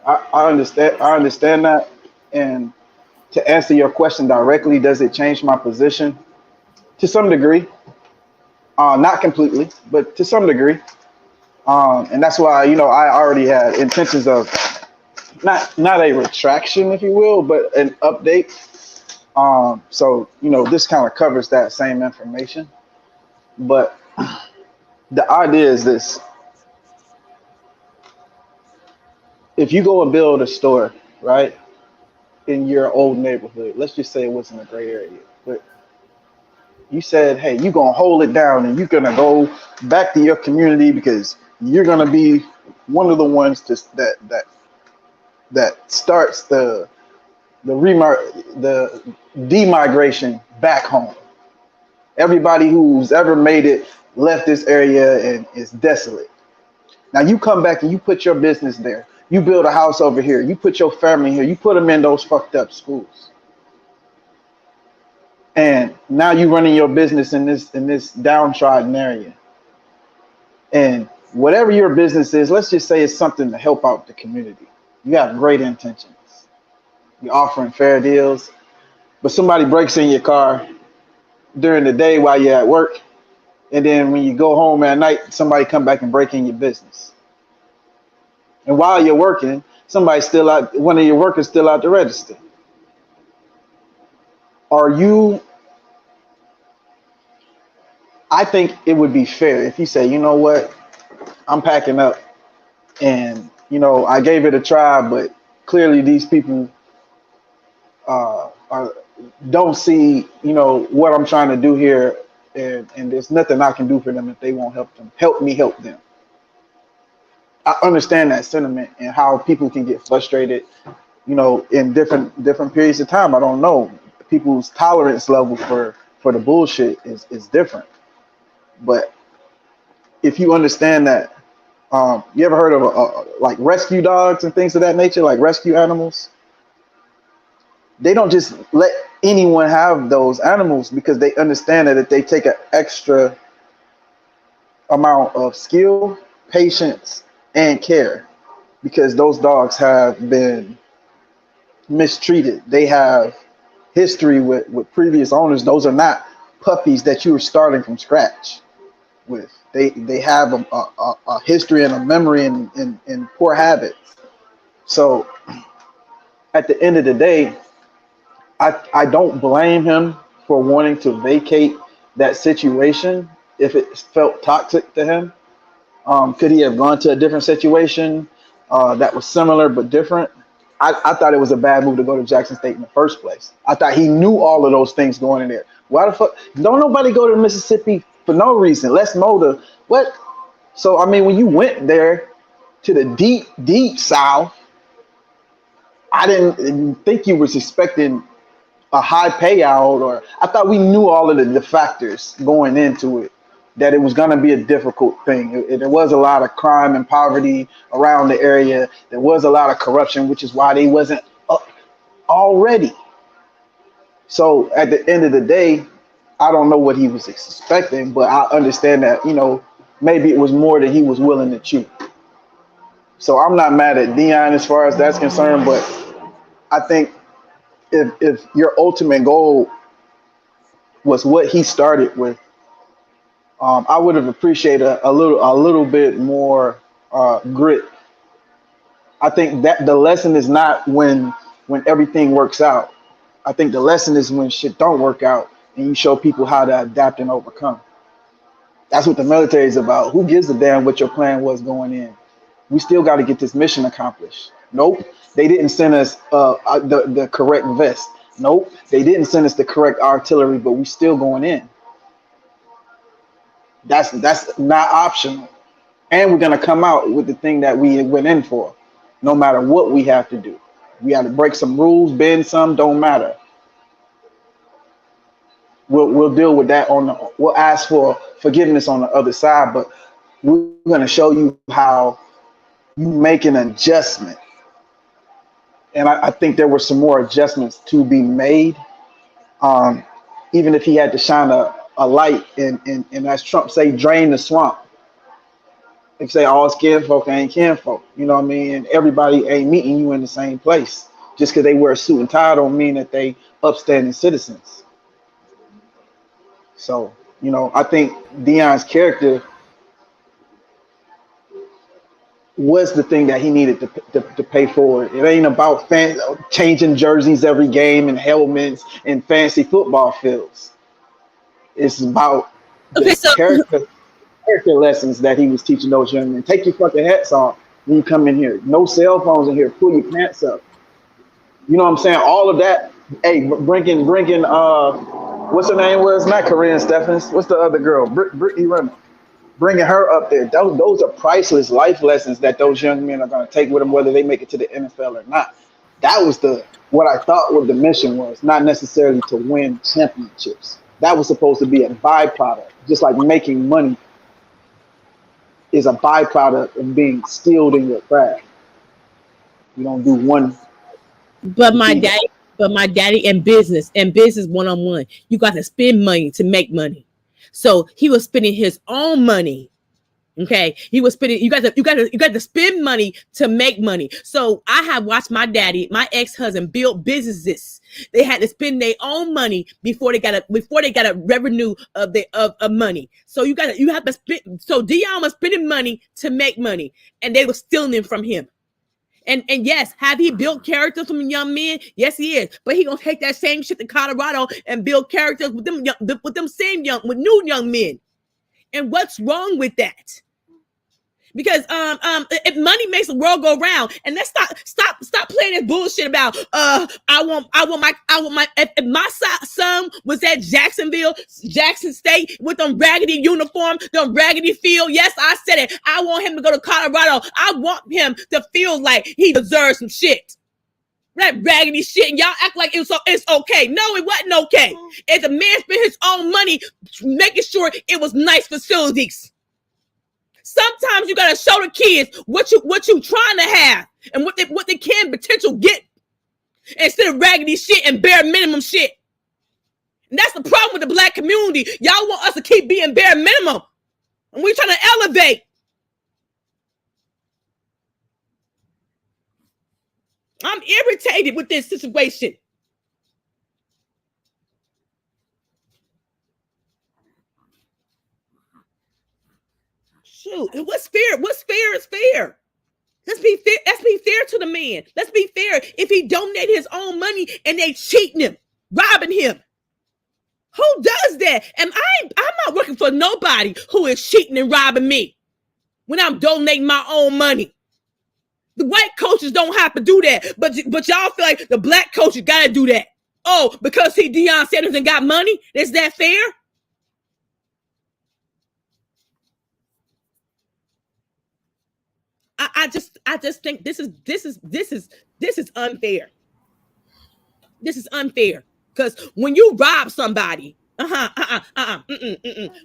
I understand that. And to answer your question directly, does it change my position? To some degree, not completely, but to some degree. And that's why I already had intentions of not a retraction, if you will, but an update. So this kind of covers that same information. But the idea is this: if you go and build a store, right, in your old neighborhood, let's just say it wasn't a great area, but you said, hey, you're gonna hold it down and you're gonna go back to your community because you're gonna be one of the ones that starts the demigration back home. Everybody who's ever made it left this area and is desolate. Now you come back and you put your business there. You build a house over here. You put your family here. You put them in those fucked up schools. And now you running your business in this downtrodden area. And whatever your business is, let's just say it's something to help out the community. You have great intentions. You're offering fair deals, but somebody breaks in your car during the day while you're at work, and then when you go home at night, somebody come back and break in your business. And while you're working, somebody's still out, one of your workers still out the register. Are you, I think it would be fair if you say, you know what, I'm packing up and, I gave it a try, but clearly these people don't see, what I'm trying to do here, and there's nothing I can do for them if they won't help me help them. I understand that sentiment and how people can get frustrated, in different periods of time. I don't know. People's tolerance level for the bullshit is different. But if you understand that, you ever heard of like rescue dogs and things of that nature, like rescue animals? They don't just let anyone have those animals because they understand that if they take an extra amount of skill, patience, and care, because those dogs have been mistreated. They have history with previous owners. Those are not puppies that you were starting from scratch with. They have a history and a memory and poor habits. So at the end of the day, I don't blame him for wanting to vacate that situation if it felt toxic to him. Could he have gone to a different situation that was similar but different? I thought it was a bad move to go to Jackson State in the first place. I thought he knew all of those things going in there. Why the fuck? Don't nobody go to Mississippi for no reason. Let's know the what. So I mean, when you went there to the deep, deep South, I didn't think you was expecting a high payout, or I thought we knew all of the factors going into it, that it was going to be a difficult thing. There was a lot of crime and poverty around the area. There was a lot of corruption, which is why they wasn't up already. So at the end of the day, I don't know what he was expecting, but I understand that, maybe it was more than he was willing to chew. So I'm not mad at Deion as far as that's concerned, but I think if your ultimate goal was what he started with, I would have appreciated a little bit more grit. I think that the lesson is not when everything works out. I think the lesson is when shit don't work out and you show people how to adapt and overcome. That's what the military is about. Who gives a damn what your plan was going in? We still got to get this mission accomplished. Nope, they didn't send us the correct vest. Nope, they didn't send us the correct artillery, but we still going in. That's not optional. And we're gonna come out with the thing that we went in for, no matter what we have to do. We have to break some rules, bend some, don't matter. We'll deal with that we'll ask for forgiveness on the other side, but we're gonna show you how you make an adjustment. And I think there were some more adjustments to be made. Even if he had to shine a light and as Trump say, drain the swamp. They say all skin folk ain't kin folk. You know what I mean? And everybody ain't meeting you in the same place. Just because they wear a suit and tie don't mean that they upstanding citizens. So, I think Deion's character was the thing that he needed to pay forward. It ain't about changing jerseys every game and helmets and fancy football fields. It's about the Okay, so character lessons that he was teaching those young men. Take your fucking hats off when you come in here. No cell phones in here. Pull your pants up. You know what I'm saying? All of that. Hey, bringing what's her name was? Not Corinne Stephens. What's the other girl? Brittany Renner. Bringing her up there. Those are priceless life lessons that those young men are going to take with them, whether they make it to the NFL or not. That was what I thought what the mission was, not necessarily to win championships. That was supposed to be a byproduct, just like making money is a byproduct of being skilled in your craft. You don't do one. But my daddy in business 1-on-1, you got to spend money to make money. So he was spending his own money. Okay, he was spending. You got to spend money to make money. So I have watched my daddy, my ex-husband, build businesses. They had to spend their own money before they got a revenue of money. So you have to spend. So Deion was spending money to make money, and they were stealing it from him. And yes, have he built characters from young men? Yes, he is. But he gonna take that same shit to Colorado and build characters with them new young men. And what's wrong with that? Because if money makes the world go round, and let's stop playing this bullshit about I want my if my son was at Jackson State with them raggedy uniform, them raggedy field. Yes, I said it. I want him to go to Colorado. I want him to feel like he deserves some shit. That raggedy shit, and y'all act like it's okay. No, it wasn't okay. If the man spent his own money making sure it was nice facilities. Sometimes you gotta show the kids what you trying to have and what they can potential get instead of raggedy shit and bare minimum shit. And that's the problem with the black community. Y'all want us to keep being bare minimum, and we're trying to elevate. I'm irritated with this situation. Shoot, what's fair? What's fair is fair. Let's be fair. Let's be fair to the man. Let's be fair. If he donated his own money and they cheating him, robbing him, who does that? And I'm not working for nobody who is cheating and robbing me when I'm donating my own money. The white coaches don't have to do that, but y'all feel like the black coaches got to do that. Oh, because he Deion Sanders and got money? Is that fair? I just think this is unfair. This is unfair because when you rob somebody,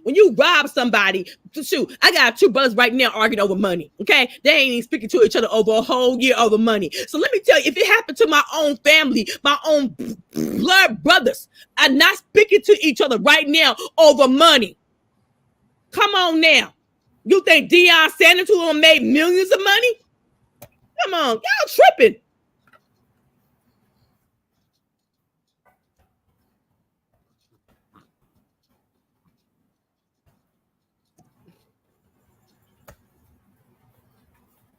when you rob somebody, shoot, I got two brothers right now arguing over money. Okay, they ain't even speaking to each other over a whole year over money. So let me tell you, if it happened to my own family, my own blood brothers, are not speaking to each other right now over money. Come on now. You think Deion Sanders who made millions of money? Come on, y'all tripping.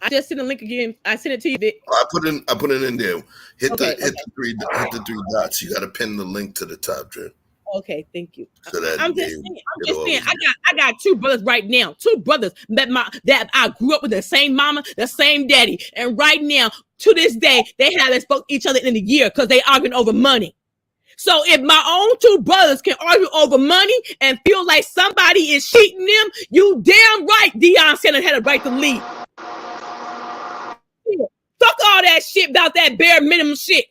I just sent the link again. I sent it to you, Vic. I put it in there. Hit Okay, the three dots. You got to pin the link to the top, Jen. Okay, thank you. So that I'm just saying. I got two brothers right now. Two brothers that I grew up with the same mama, the same daddy, and right now to this day they haven't spoke each other in a year because they arguing over money. So if my own two brothers can argue over money and feel like somebody is cheating them, you damn right Deion Sanders had a right to leave. Fuck all that shit about that bare minimum shit.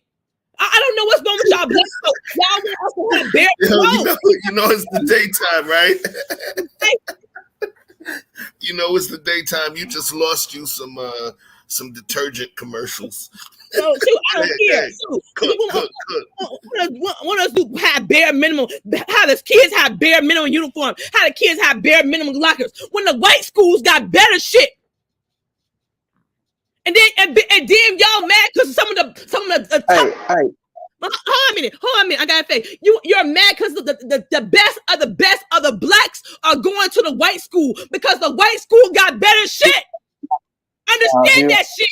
I don't know what's wrong with y'all black folks. Y'all want us to have bare minimum. You know it's the daytime, right? You know it's the daytime. You just lost you some detergent commercials. So I don't care. Cook. Want us to have bare minimum? How the kids have bare minimum uniform? How the kids have bare minimum lockers? When the white schools got better shit. And then y'all mad because some of the Hey. Hold on a minute. I gotta say, you're mad because the best of the best of the blacks are going to the white school because the white school got better shit. Understand that shit.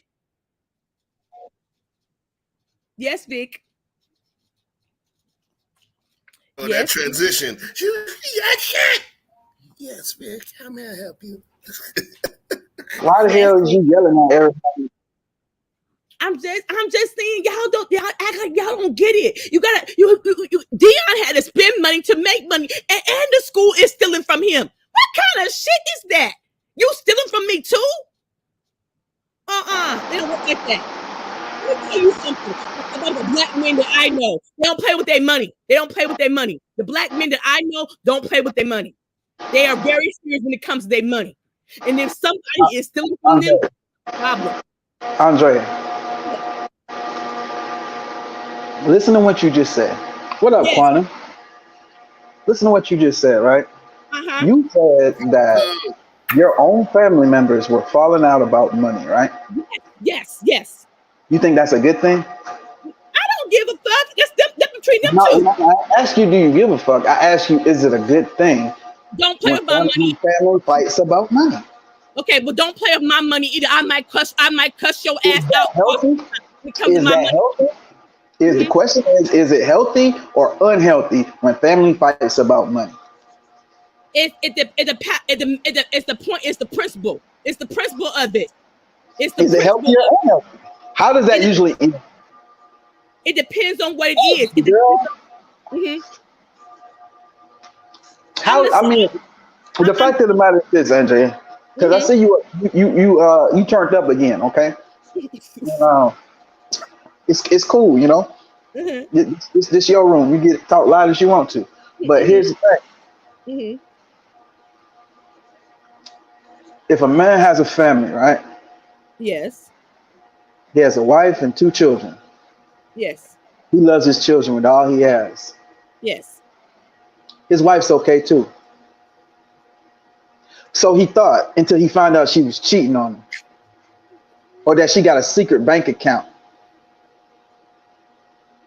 Yes, Vic. Oh, yes. That transition. Yes, Vic. How may I help you? Why the hell is you yelling at everybody? I'm just saying, y'all act like y'all don't get it. Deion had to spend money to make money, and the school is stealing from him. What kind of shit is that? You stealing from me too? They don't work like that. Let me tell you something about the black men that I know. They don't play with their money. They don't play with their money. The black men that I know don't play with their money. They are very serious when it comes to their money. And if somebody is stealing from them, problem. Andre, listen to what you just said. What up, Yes. Quantum? Listen to what you just said, right? Uh-huh. You said that your own family members were falling out about money, right? Yes. You think that's a good thing? I don't give a fuck. That's them between them No, two. I ask you, do you give a fuck? I ask you, is it a good thing Don't play when with my money. family fights about money? Okay, but don't play with my money either. I might cuss your Is ass that out healthy? when it comes to Is my that money. healthy? The question is it healthy or unhealthy when family fights about money? It's the point. It's the principle. It's the principle of it. It's the Is it principle healthy or of unhealthy? How does that it. usually end? It depends on what it is. It Girl, depends on, I'm how? I listening. mean, the fact of the matter is this, Andre, because I see you turned up again. Okay, uh, it's cool, you know. This your room. You get to talk loud as you want to. But here's the thing: if a man has a family, right? Yes. He has a wife and 2 children. Yes. He loves his children with all he has. Yes. His wife's okay too. So he thought until he found out she was cheating on him, or that she got a secret bank account,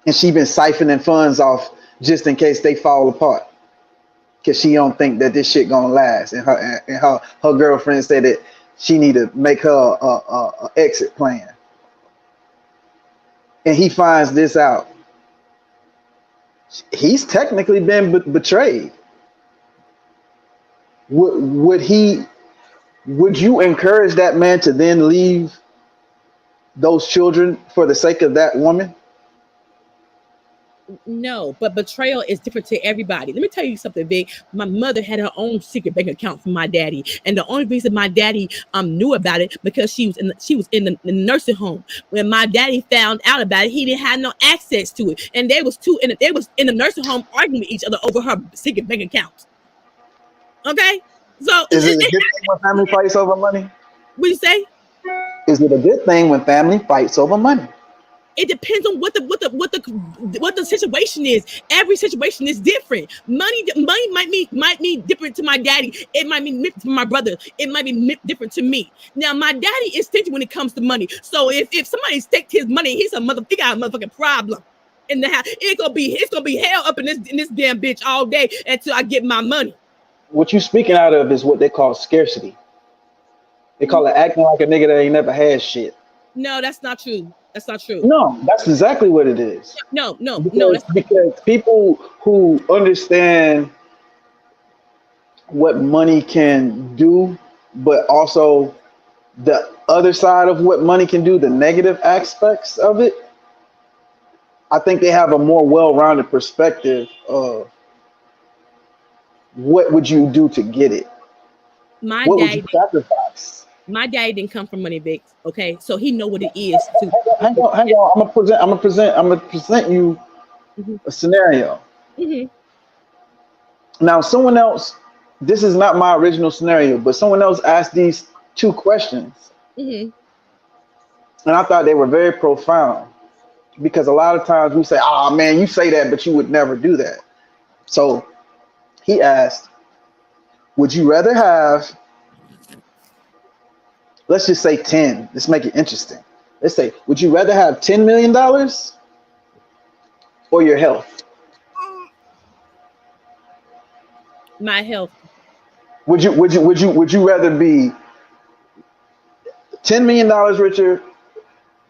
and she been siphoning funds off just in case they fall apart. Cause she don't think that this shit gonna last, and her girlfriend said that she need to make her a exit plan, and he finds this out. He's technically been betrayed. Would he? Would you encourage that man to then leave those children for the sake of that woman? No, but betrayal is different to everybody. Let me tell you something, Vic. My mother had her own secret bank account for my daddy, and the only reason my daddy knew about it because she was in the nursing home. When my daddy found out about it, he didn't have no access to it, and they was in the nursing home arguing with each other over her secret bank account. Okay, so Is it a good thing when family fights over money? what you say? Is it a good thing when family fights over money? It depends on what the situation is. Every situation is different. Money might mean different to my daddy. It might mean different to my brother. It might be different to me. Now, my daddy is stingy when it comes to money. So if somebody staked his money, he got a motherfucking problem in the house. It's gonna be hell up in this damn bitch all day until I get my money. What you speaking out of is what they call scarcity. They call it acting like a nigga that ain't never had shit. No, that's not true. That's not true. No, that's exactly what it is. No. Because people who understand what money can do, but also the other side of what money can do, the negative aspects of it, I think they have a more well-rounded perspective of what would you do to get it? What would you sacrifice? My daddy didn't come from money, Vic. Okay, so he know what it is to. Hang on. I'm gonna present you a scenario. Now, someone else. This is not my original scenario, but someone else asked these 2 questions, and I thought they were very profound because a lot of times we say, "Oh man, you say that, but you would never do that." So he asked, "Would you rather have?" Let's just say 10. Let's make it interesting. Let's say, would you rather have $10 million or your health? My health. Would you rather be $10 million richer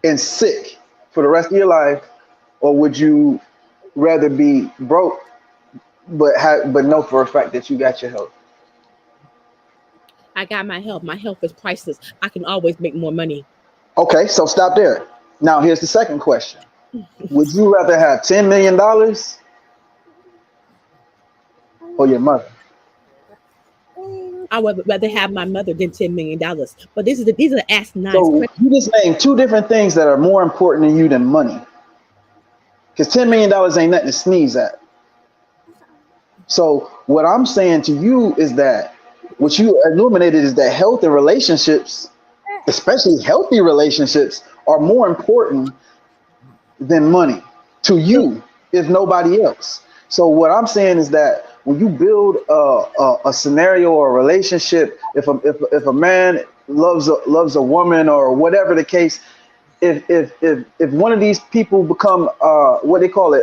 and sick for the rest of your life, or would you rather be broke but know for a fact that you got your health? I got my health. My health is priceless. I can always make more money. Okay, so stop there. Now here's the second question. Would you rather have $10 million or your mother? I would rather have my mother than $10 million. But these are asinine So questions. you just named two different things that are more important to you than money. Because $10 million ain't nothing to sneeze at. So what I'm saying to you is that what you illuminated is that health and relationships, especially healthy relationships, are more important than money to you if nobody else. So what I'm saying is that when you build a scenario or a relationship, if a man loves a woman or whatever the case, if one of these people become what they call it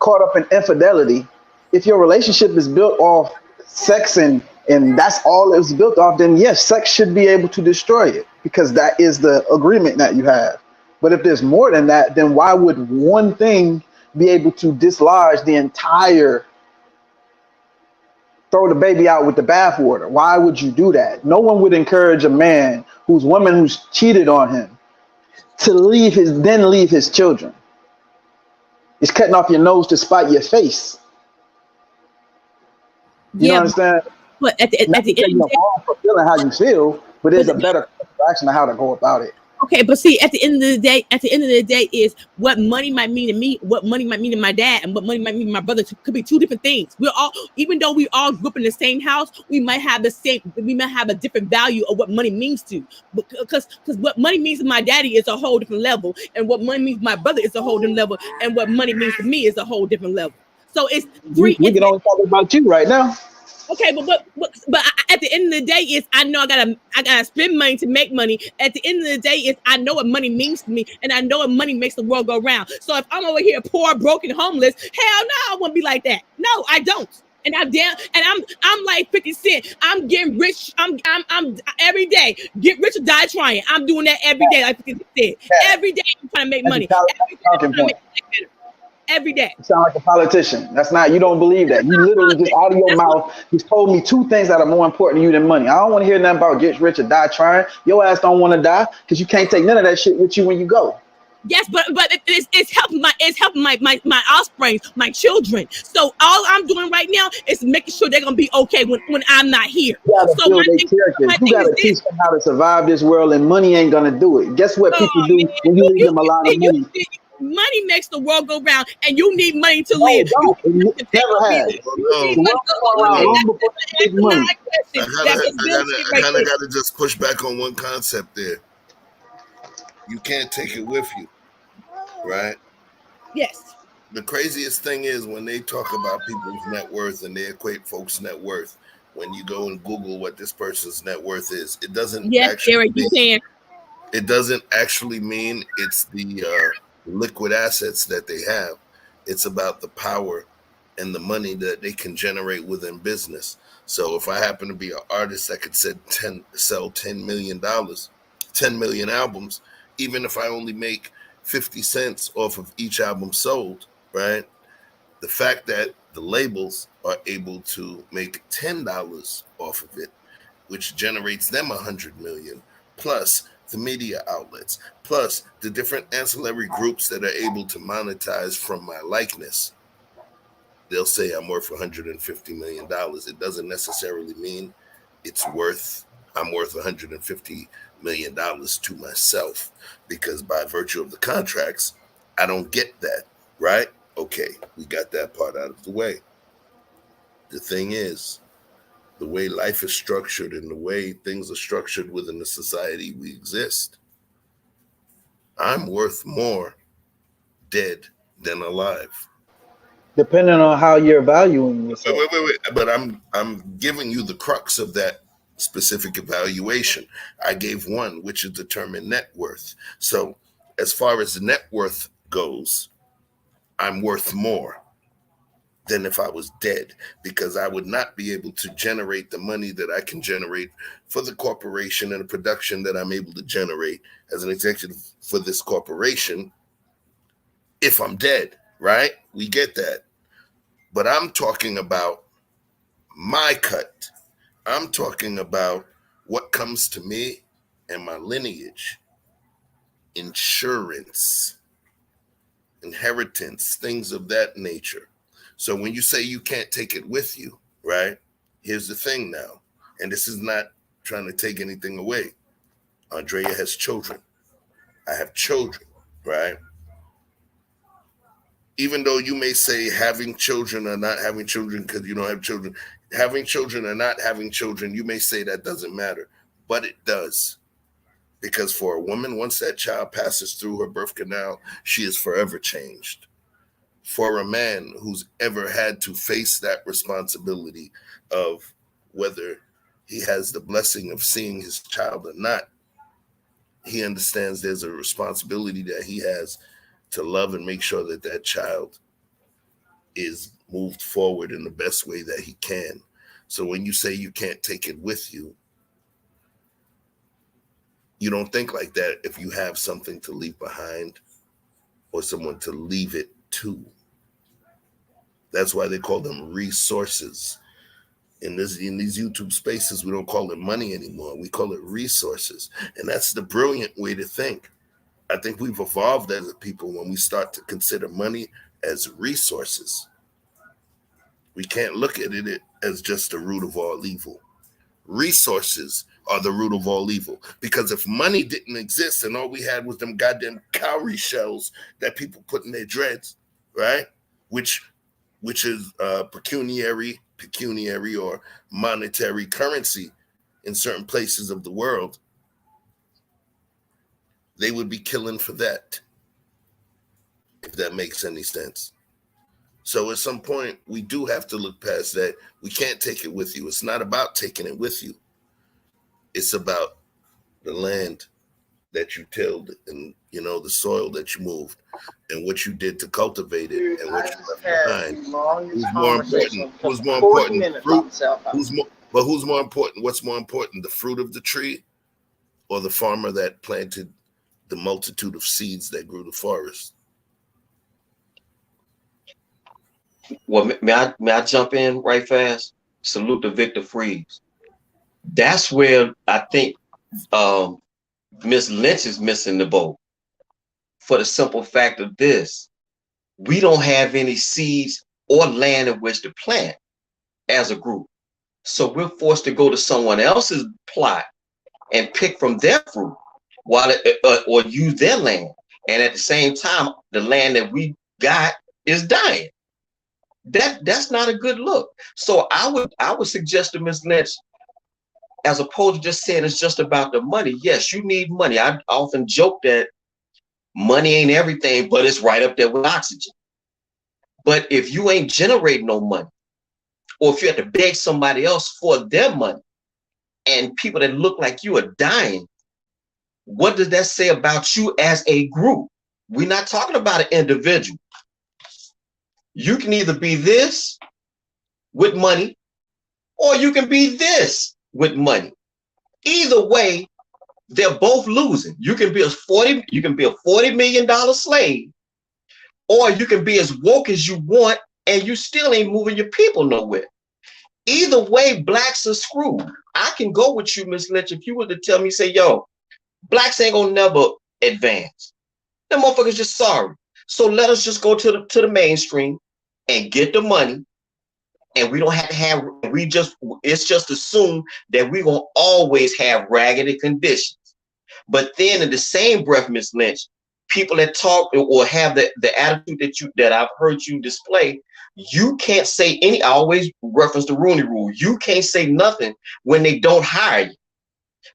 caught up in infidelity, if your relationship is built off sex and that's all it's built off, then yes, sex should be able to destroy it because that is the agreement that you have. But if there's more than that, then why would one thing be able to dislodge the entire, throw the baby out with the bathwater? Why would you do that? No one would encourage a man whose woman who's cheated on him to leave his children. It's cutting off your nose to spite your face. You don't Yeah, understand? but Not at to the say end of you're the day, wrong for feeling how you feel, but there's but a better action of how to go about it. okay, but see, at the end of the day, is what money might mean to me, what money might mean to my dad, and what money might mean to my brother could be two different things. We're all, even though we all grew up in the same house, we might have a different value of what money means to. Because what money means to my daddy is a whole different level, and what money means to my brother is a whole different level, and what money means to me is a whole different level. So it's three. We can only talk about you right now. Okay, but at the end of the day, is I know I gotta spend money to make money. At the end of the day, is I know what money means to me, and I know what money makes the world go round. So if I'm over here poor, broken, homeless, hell no, I won't be like that. No, I don't. And I'm like 50 Cent. I'm getting rich. I'm every day. Get rich or die trying. I'm doing that every day, like 50 Cent said. Every day I'm trying to make That's a money. Every day I'm talking trying to point. make life better. Every day. You sound like a politician. That's not, you don't believe that. That's You not literally just politics. out of your That's what mouth just told me two things that are more important to you than money. I don't want to hear nothing about get rich or die trying. Your ass don't want to die because you can't take none of that shit with you when you go. yes, but it's helping my offspring, my children. So all I'm doing right now is making sure they're gonna be okay when I'm not here. You gotta So build their character. my You thing is gotta this. teach them how to survive this world, and money ain't gonna do it. Guess what Oh people man, do when you leave them a lot of money? money makes the world go round, and you need money to No, live. it You don't. need money It to pay never your has. bills. You Well, need The money. world no, went around no. long before you need money. Asinine question. That's a bullshit I right kind of there. got to just push back on one concept there. You can't take it with you, right? Yes. The craziest thing is when they talk about people's net worth and they equate folks' net worth. When you go and Google what this person's net worth is, Yes, Derek, you can. it doesn't actually mean it's the liquid assets that they have. It's about the power and the money that they can generate within business. So if I happen to be an artist that could sell $10 million, 10 million albums, even if I only make 50 cents off of each album sold, right? The fact that the labels are able to make $10 off of it, which generates them 100 million, plus the media outlets, plus the different ancillary groups that are able to monetize from my likeness. They'll say I'm worth $150 million. It doesn't necessarily mean I'm worth $150 million to myself, because by virtue of the contracts, I don't get that, right? Okay, we got that part out of the way. The thing is, the way life is structured and the way things are structured within the society we exist, I'm worth more dead than alive. Depending on how you're valuing yourself. Wait. But I'm giving you the crux of that specific evaluation. I gave one, which is determined net worth. So as far as net worth goes, I'm worth more than if I was dead, because I would not be able to generate the money that I can generate for the corporation and the production that I'm able to generate as an executive for this corporation if I'm dead, right? We get that. But I'm talking about my cut. I'm talking about what comes to me and my lineage, insurance, inheritance, things of that nature. So when you say you can't take it with you, right? Here's the thing now, and this is not trying to take anything away. Andrea has children. I have children, right? Even though you may say having children or not having children because you don't have children, having children or not having children, you may say that doesn't matter, but it does. Because for a woman, once that child passes through her birth canal, she is forever changed. For a man who's ever had to face that responsibility of whether he has the blessing of seeing his child or not, he understands there's a responsibility that he has to love and make sure that that child is moved forward in the best way that he can. So when you say you can't take it with you, you don't think like that if you have something to leave behind or someone to leave it to. That's why they call them resources. In these YouTube spaces, we don't call it money anymore. We call it resources. And that's the brilliant way to think. I think we've evolved as a people when we start to consider money as resources. We can't look at it as just the root of all evil. Resources are the root of all evil. Because if money didn't exist and all we had was them goddamn cowrie shells that people put in their dreads, right? Which is pecuniary or monetary currency in certain places of the world, they would be killing for that, if that makes any sense. So at some point, we do have to look past that. We can't take it with you. It's not about taking it with you. It's about the land that you tilled and, the soil that you moved and what you did to cultivate it and what you left behind. Who's more important? Who's more important? Fruit? Who's more important? What's more important, the fruit of the tree or the farmer that planted the multitude of seeds that grew the forest? Well, may I jump in right fast? Salute to Victor Freeze. That's where I think Miss Lynch is missing the boat. For the simple fact of this, we don't have any seeds or land in which to plant as a group. So we're forced to go to someone else's plot and pick from their fruit or use their land. And at the same time, the land that we got is dying. That's not a good look. So I would suggest to Ms. Lynch, as opposed to just saying it's just about the money. Yes, you need money. I often joke that money ain't everything, but it's right up there with oxygen. But if you ain't generating no money, or if you have to beg somebody else for their money, and people that look like you are dying, what does that say about you as a group? We're not talking about an individual. You can either be this with money, or you can be this with money. Either way, they're both losing. You can be a $40 million slave, or you can be as woke as you want, and you still ain't moving your people nowhere. Either way, blacks are screwed. I can go with you, Miss Lynch, if you were to tell me, say, yo, blacks ain't gonna never advance. Them motherfuckers just sorry. So let us just go to the mainstream and get the money, and we don't have to have, it's just assumed that we're gonna always have raggedy conditions. But then in the same breath, Miss Lynch, people that talk or have the attitude that I've heard you display, you can't say I always reference the Rooney Rule. You can't say nothing when they don't hire you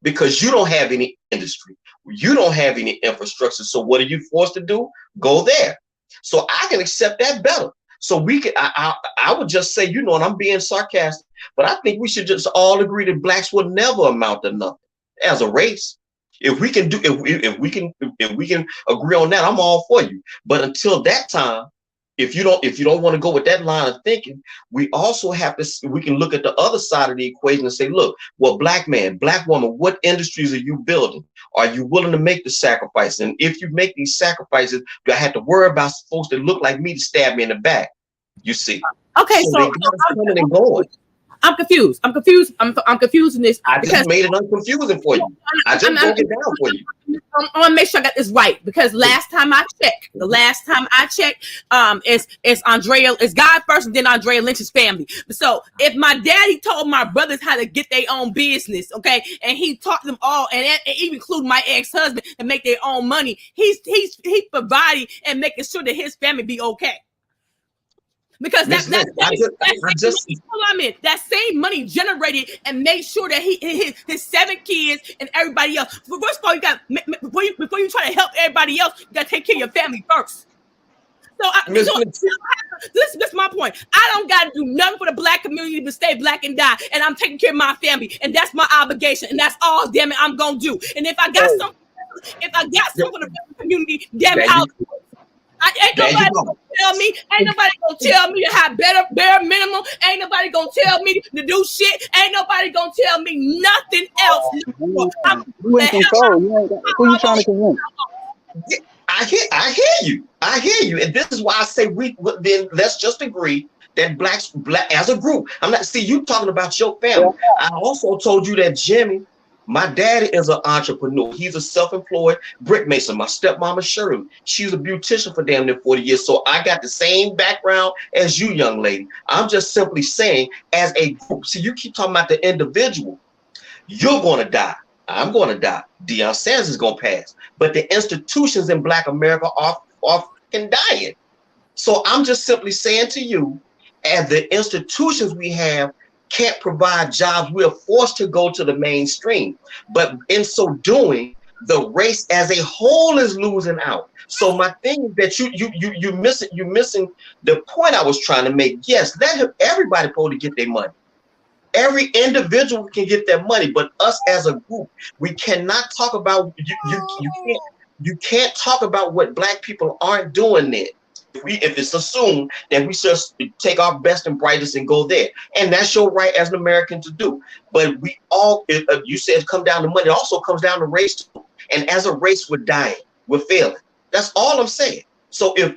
because you don't have any industry. You don't have any infrastructure. So what are you forced to do? Go there. So I can accept that better. So we can, I would just say, and I'm being sarcastic, but I think we should just all agree that blacks will never amount to nothing as a race. If we can agree on that, I'm all for you. But until that time, if you don't want to go with that line of thinking, we also we can look at the other side of the equation and say, look, well, black man, black woman, what industries are you building? Are you willing to make the sacrifice? And if you make these sacrifices, do I have to worry about folks that look like me to stab me in the back? You see? Okay, so they got us coming and going. I'm confused. I'm confused in this I just because made it unconfusing for you. I just broke it down for you. I want to make sure I got this right because last time I checked, it's Andrea, it's God first, and then Andrea Lynch's family. So if my daddy told my brothers how to get their own business, okay, and he taught them all, and even include my ex-husband to make their own money, he's providing and making sure that his family be okay. Because that same money generated and made sure that his 7 kids and everybody else. First of all, you got before you try to help everybody else, you got to take care of your family first. So this is my point. I don't got to do nothing for the black community but stay black and die, and I'm taking care of my family, and that's my obligation, and that's all. Damn it, I'm gonna do. And if I got something for the community, damn it, I'll. Ain't nobody gonna tell me. Ain't nobody gonna tell me to have bare minimum. Ain't nobody gonna tell me to do shit. Ain't nobody gonna tell me nothing else. You in control. Who you trying to convince? I hear you, and this is why I say then let's just agree that black as a group. I'm not. See, you talking about your family. I also told you that Jimmy. My daddy is an entrepreneur. He's a self-employed brick mason. My stepmama Shirley, she's a beautician for damn near 40 years. So I got the same background as you, young lady. I'm just simply saying, as a group, see, you keep talking about the individual. You're going to die. I'm going to die. Deion Sanders is going to pass. But the institutions in Black America are fucking dying. So I'm just simply saying to you, as the institutions we have can't provide jobs, we are forced to go to the mainstream. But in so doing, the race as a whole is losing out. So my thing is that you're missing the point I was trying to make. Yes, everybody supposed to get their money. Every individual can get their money, but us as a group, we cannot talk about you can't talk about what black people aren't doing there. If it's assumed that we just take our best and brightest and go there, and that's your right as an American to do. But we all, you said it come down to money, it also comes down to race too. And as a race, we're dying, we're failing. That's all I'm saying. So if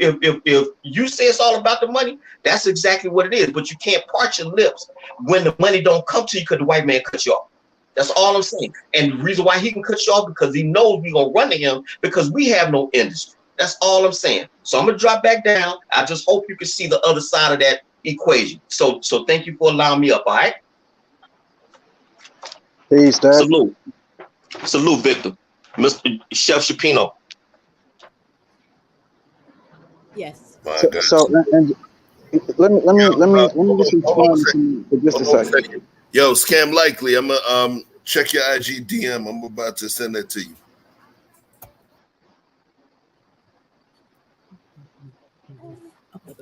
you say it's all about the money, that's exactly what it is. But you can't part your lips when the money don't come to you because the white man cut you off. That's all I'm saying. And the reason why he can cut you off because he knows we're gonna run to him because we have no industry. That's all I'm saying. So I'm gonna drop back down. I just hope you can see the other side of that equation. So thank you for allowing me up. All right. Peace, Dad. Salute, Victor. Mr. Chef Shapino. Yes. So and let me just respond to just a second. Yo, Scam Likely, I'm gonna check your IG DM. I'm about to send that to you.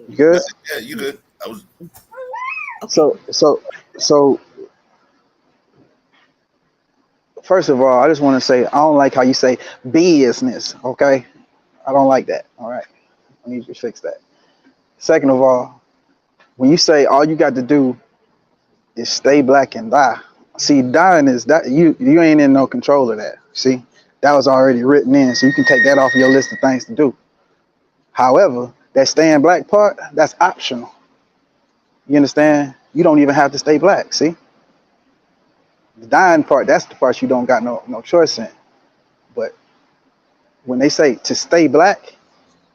You good? Yeah, you good. I was. So. First of all, I just want to say I don't like how you say business. Okay, I don't like that. All right, I need you to fix that. Second of all, when you say all you got to do is stay black and die, see, dying is that you ain't in no control of that. See, that was already written in, so you can take that off your list of things to do. However, that staying black part, that's optional. You understand? You don't even have to stay black. See, the dying part, that's the part you don't got no choice in. But when they say to stay black,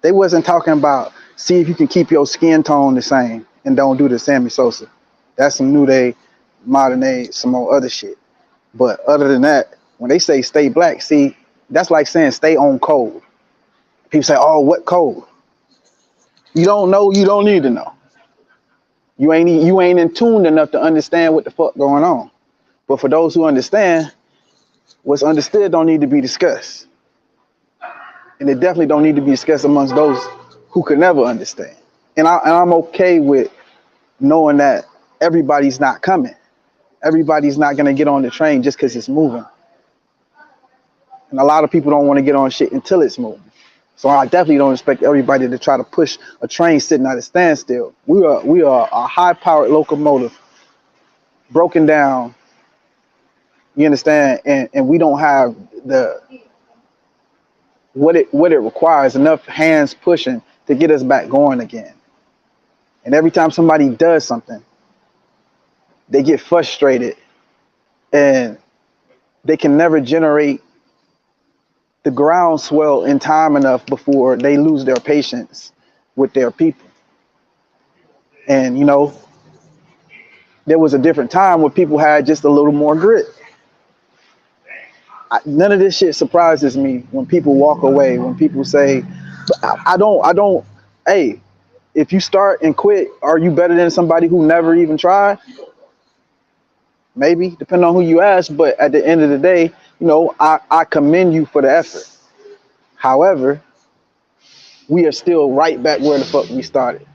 they wasn't talking about see if you can keep your skin tone the same and don't do the Sammy Sosa. That's some new day, modern day, some more other shit. But other than that, when they say stay black, see, that's like saying stay on code. People say, oh, what code? You don't know, you don't need to know. You ain't in tune enough to understand what the fuck going on. But for those who understand, what's understood don't need to be discussed. And it definitely don't need to be discussed amongst those who could never understand. And I'm okay with knowing that everybody's not coming. Everybody's not gonna get on the train just because it's moving. And a lot of people don't want to get on shit until it's moving. So I definitely don't expect everybody to try to push a train sitting at a standstill. We are a high-powered locomotive, broken down. You understand? And we don't have the what it requires, enough hands pushing to get us back going again. And every time somebody does something, they get frustrated and they can never generate the groundswell in time enough before they lose their patience with their people. And there was a different time where people had just a little more grit. None of this shit surprises me when people walk away, when people say, I don't, hey, if you start and quit, are you better than somebody who never even tried? Maybe, depending on who you ask, but at the end of the day, I commend you for the effort. However, we are still right back where the fuck we started.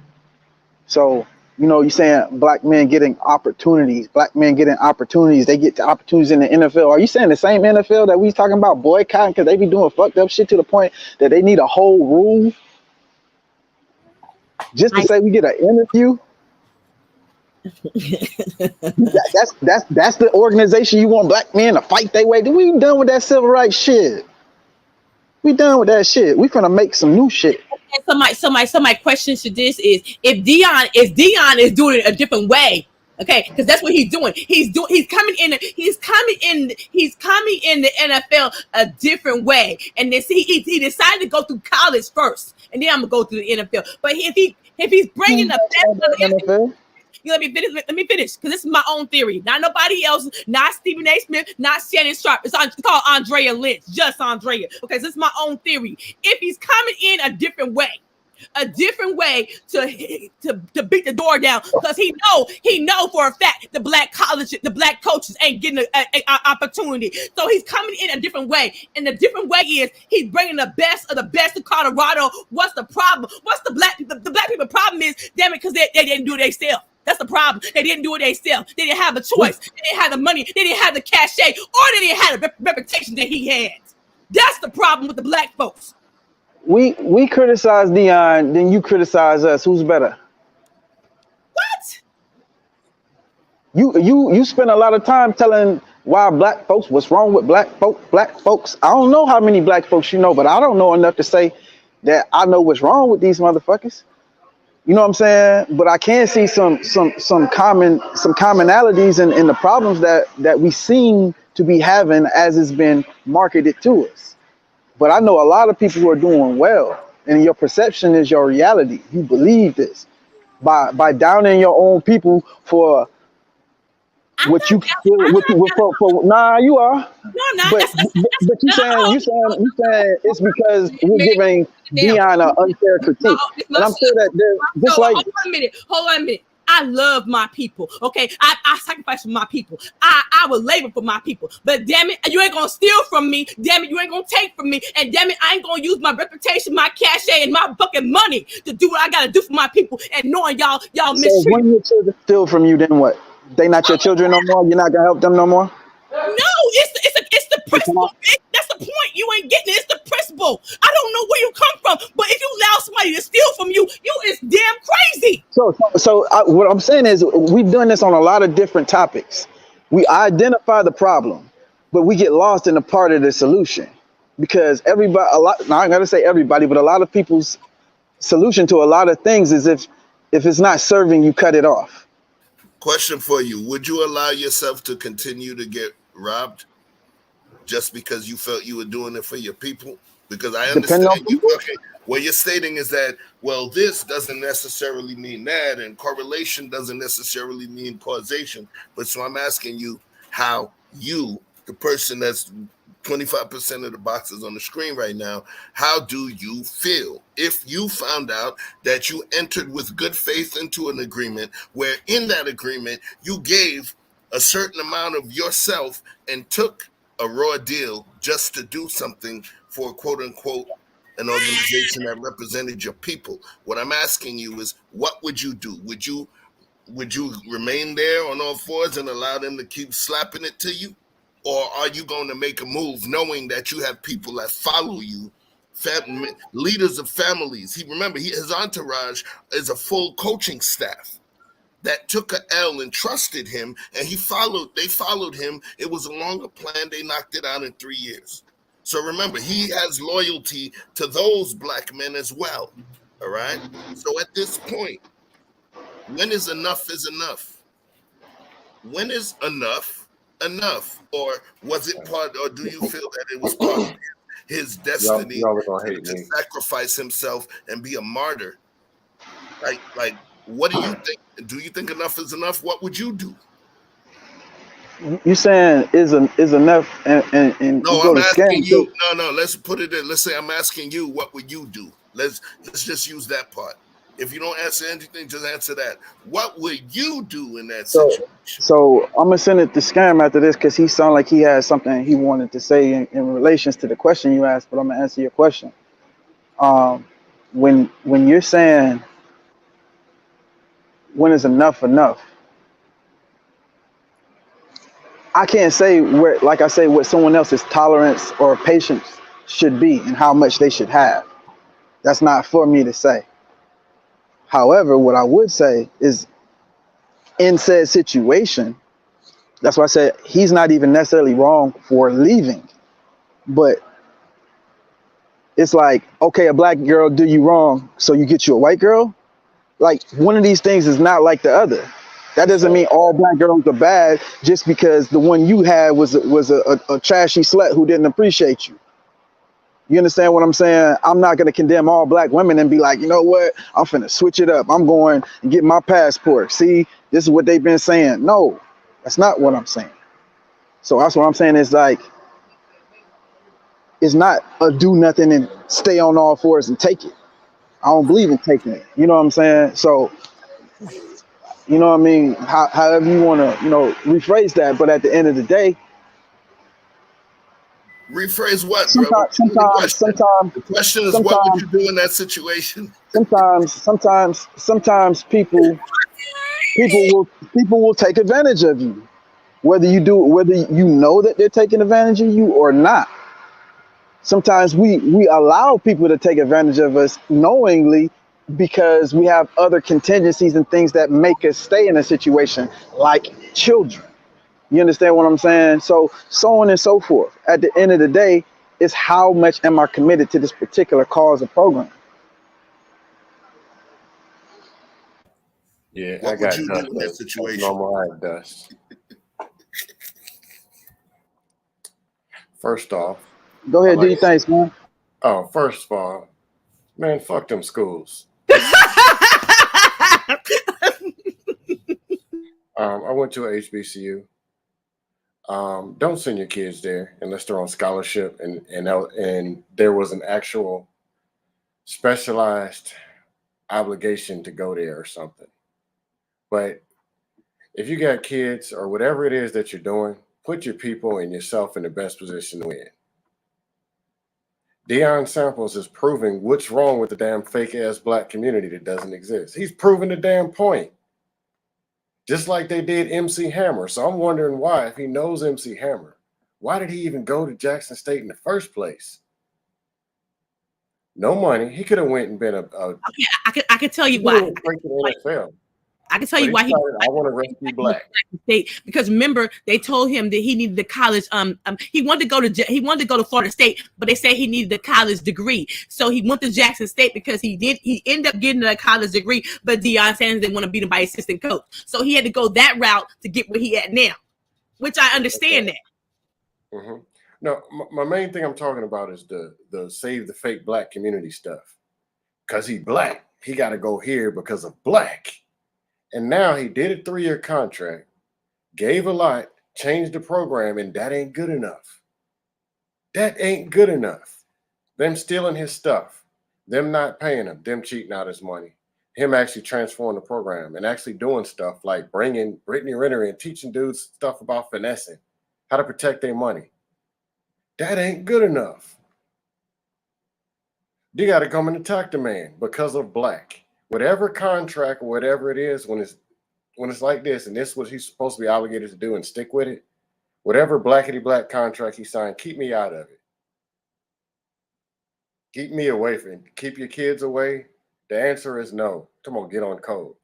So, you're saying black men getting opportunities, they get the opportunities in the NFL. Are you saying the same NFL that we talking about boycotting because they be doing fucked up shit to the point that they need a whole rule just to say we get an interview? That's the organization you want black men to fight their way. We done with that civil rights shit. We done with that shit. We finna make some new shit. And so my question to this is, if Deion is doing it a different way, okay, because that's what he's doing. He's coming in the NFL a different way, and then he decided to go through college first, and then I'm gonna go through the NFL. But if he's bringing the best of the NFL. Let me finish, because this is my own theory. Not nobody else, not Stephen A. Smith, not Shannon Sharp. It's called Andrea Lynch, just Andrea. Okay, so this is my own theory. If he's coming in a different way to beat the door down, because he know for a fact the black coaches ain't getting an opportunity. So he's coming in a different way, and the different way is he's bringing the best of the best to Colorado. What's the problem? What's the black people problem is, damn it, because they didn't do it themselves. That's the problem. They didn't do it themselves. They didn't have a choice. They didn't have the money. They didn't have the cachet, or they didn't have the reputation that he had. That's the problem with the black folks. We criticize Deion, then you criticize us. Who's better? What? You spend a lot of time telling why black folks, what's wrong with black folks. I don't know how many black folks you know, but I don't know enough to say that I know what's wrong with these motherfuckers. You know what I'm saying? But I can see some commonalities in the problems that we seem to be having as it's been marketed to us. But I know a lot of people who are doing well, and your perception is your reality. You believe this by downing your own people for what you feel. Nah, you are. No, I'm not. But you saying it's because we're giving Deion an unfair critique, and I'm sure that there's just like. Hold on a minute. I love my people. Okay, I sacrifice for my people. I will labor for my people. But damn it, you ain't gonna steal from me. Damn it, you ain't gonna take from me. And damn it, I ain't gonna use my reputation, my cachet, and my fucking money to do what I gotta do for my people. And knowing y'all mistreat. So when your children steal from you, then what? They not your children no more? You're not gonna help them no more? No, it's the principle. That's the point. You ain't getting it. It's the principle. I don't know where you come from, but if you allow somebody to steal from you, you is damn crazy. So what I'm saying is, we've done this on a lot of different topics. We identify the problem, but we get lost in a part of the solution, because now I'm gonna say everybody, but a lot of people's solution to a lot of things is if it's not serving, you cut it off. Question for you: would you allow yourself to continue to get robbed just because you felt you were doing it for your people? Because I understand you. Okay, what you're stating is that, well, this doesn't necessarily mean that, and correlation doesn't necessarily mean causation. But so I'm asking you how you, the person that's 25% of the boxes on the screen right now, how do you feel if you found out that you entered with good faith into an agreement where in that agreement you gave a certain amount of yourself and took a raw deal just to do something for, quote unquote, an organization that represented your people? What I'm asking you is, what would you do? Would you remain there on all fours and allow them to keep slapping it to you? Or are you going to make a move knowing that you have people that follow you, leaders of families? His entourage is a full coaching staff that took a L and trusted him, and they followed him. It was a longer plan. They knocked it out in 3 years. So remember, he has loyalty to those black men as well. All right. So at this point, when is enough is enough? when is enough enough? Or was it part, or do you feel that it was part of his destiny Y'all are gonna hate to me. sacrifice himself and be a martyr? Like, what do you think? Do you think enough is enough? What would you do? You saying is enough, and you No, go I'm to asking scam you. too. No, no. Let's put it in. Let's say I'm asking you. What would you do? Let's just use that part. If you don't answer anything, just answer that. What would you do in that So, situation? so I'm gonna send it to scam after this because he sounded like he had something he wanted to say in relations to the question you asked. But I'm gonna answer your question. Um, when you're saying when is enough enough, I can't say where, like I say, what someone else's tolerance or patience should be and how much they should have. That's not for me to say. However, what I would say is in said situation, that's why I said he's not even necessarily wrong for leaving. But it's like, okay, a black girl do you wrong, so you get you a white girl? Like, one of these things is not like the other. That doesn't So mean all black girls are bad just because the one you had was a trashy slut who didn't appreciate you. You understand what I'm saying? I'm not gonna condemn all black women and be like, you know what? I'm finna switch it up. I'm going and get my passport. See, this is what they've been saying. No, that's not what I'm saying. So that's what I'm saying is like, it's not a do nothing and stay on all fours and take it. I don't believe in taking it. You know what I'm saying? So, you know what I mean? However you want to, rephrase that. But at the end of the day, Rephrase what, bro? sometimes, Give me the sometimes, question. sometimes, The question is, what would sometimes, you do in that situation? sometimes people will take advantage of you, whether you know that they're taking advantage of you or not. Sometimes we allow people to take advantage of us knowingly because we have other contingencies and things that make us stay in a situation, like children. You understand what I'm saying? So on and so forth. At the end of the day, it's how much am I committed to this particular cause or program. yeah, I What would got you do dust in that as situation? normal. I have dust. First off, Go I ahead, do like. your thing, man. Oh, first of all, man, fuck them schools. I went to a HBCU. Don't send your kids there unless they're on scholarship and there was an actual specialized obligation to go there or something. But if you got kids or whatever it is that you're doing, put your people and yourself in the best position to win. Deion Samples is proving what's wrong with the damn fake ass black community that doesn't exist. He's proving the damn point. Just like they did MC Hammer. So I'm wondering why, if he knows MC Hammer, why did he even go to Jackson State in the first place? No money. He could have went and been Okay, I can tell he you could have why. went straight to the NFL. I can tell But you he why he decided, I want to rescue black. State, because remember they told him that he needed the college. He wanted to go to Florida State, but they said he needed the college degree, so he went to Jackson State because he ended up getting a college degree. But Deion Sanders didn't want to beat him by assistant coach, so he had to go that route to get where he at now, which I understand Okay. that. Mm-hmm. No, my main thing I'm talking about is the save the fake black community stuff. Because he black, he got to go here because of black. And now he did a 3-year contract, gave a lot, changed the program, and that ain't good enough. That ain't good enough. Them stealing his stuff, them not paying him, them cheating out his money, him actually transforming the program and actually doing stuff like bringing Brittany Renner and teaching dudes stuff about finessing, how to protect their money. That ain't good enough. You got to come and attack the man because of black. Whatever contract or whatever it is, when it's like this, and this is what he's supposed to be obligated to do and stick with it, whatever blackety black contract he signed, keep me out of it. Keep me away from it. Keep your kids away. The answer is no. Come on, get on code.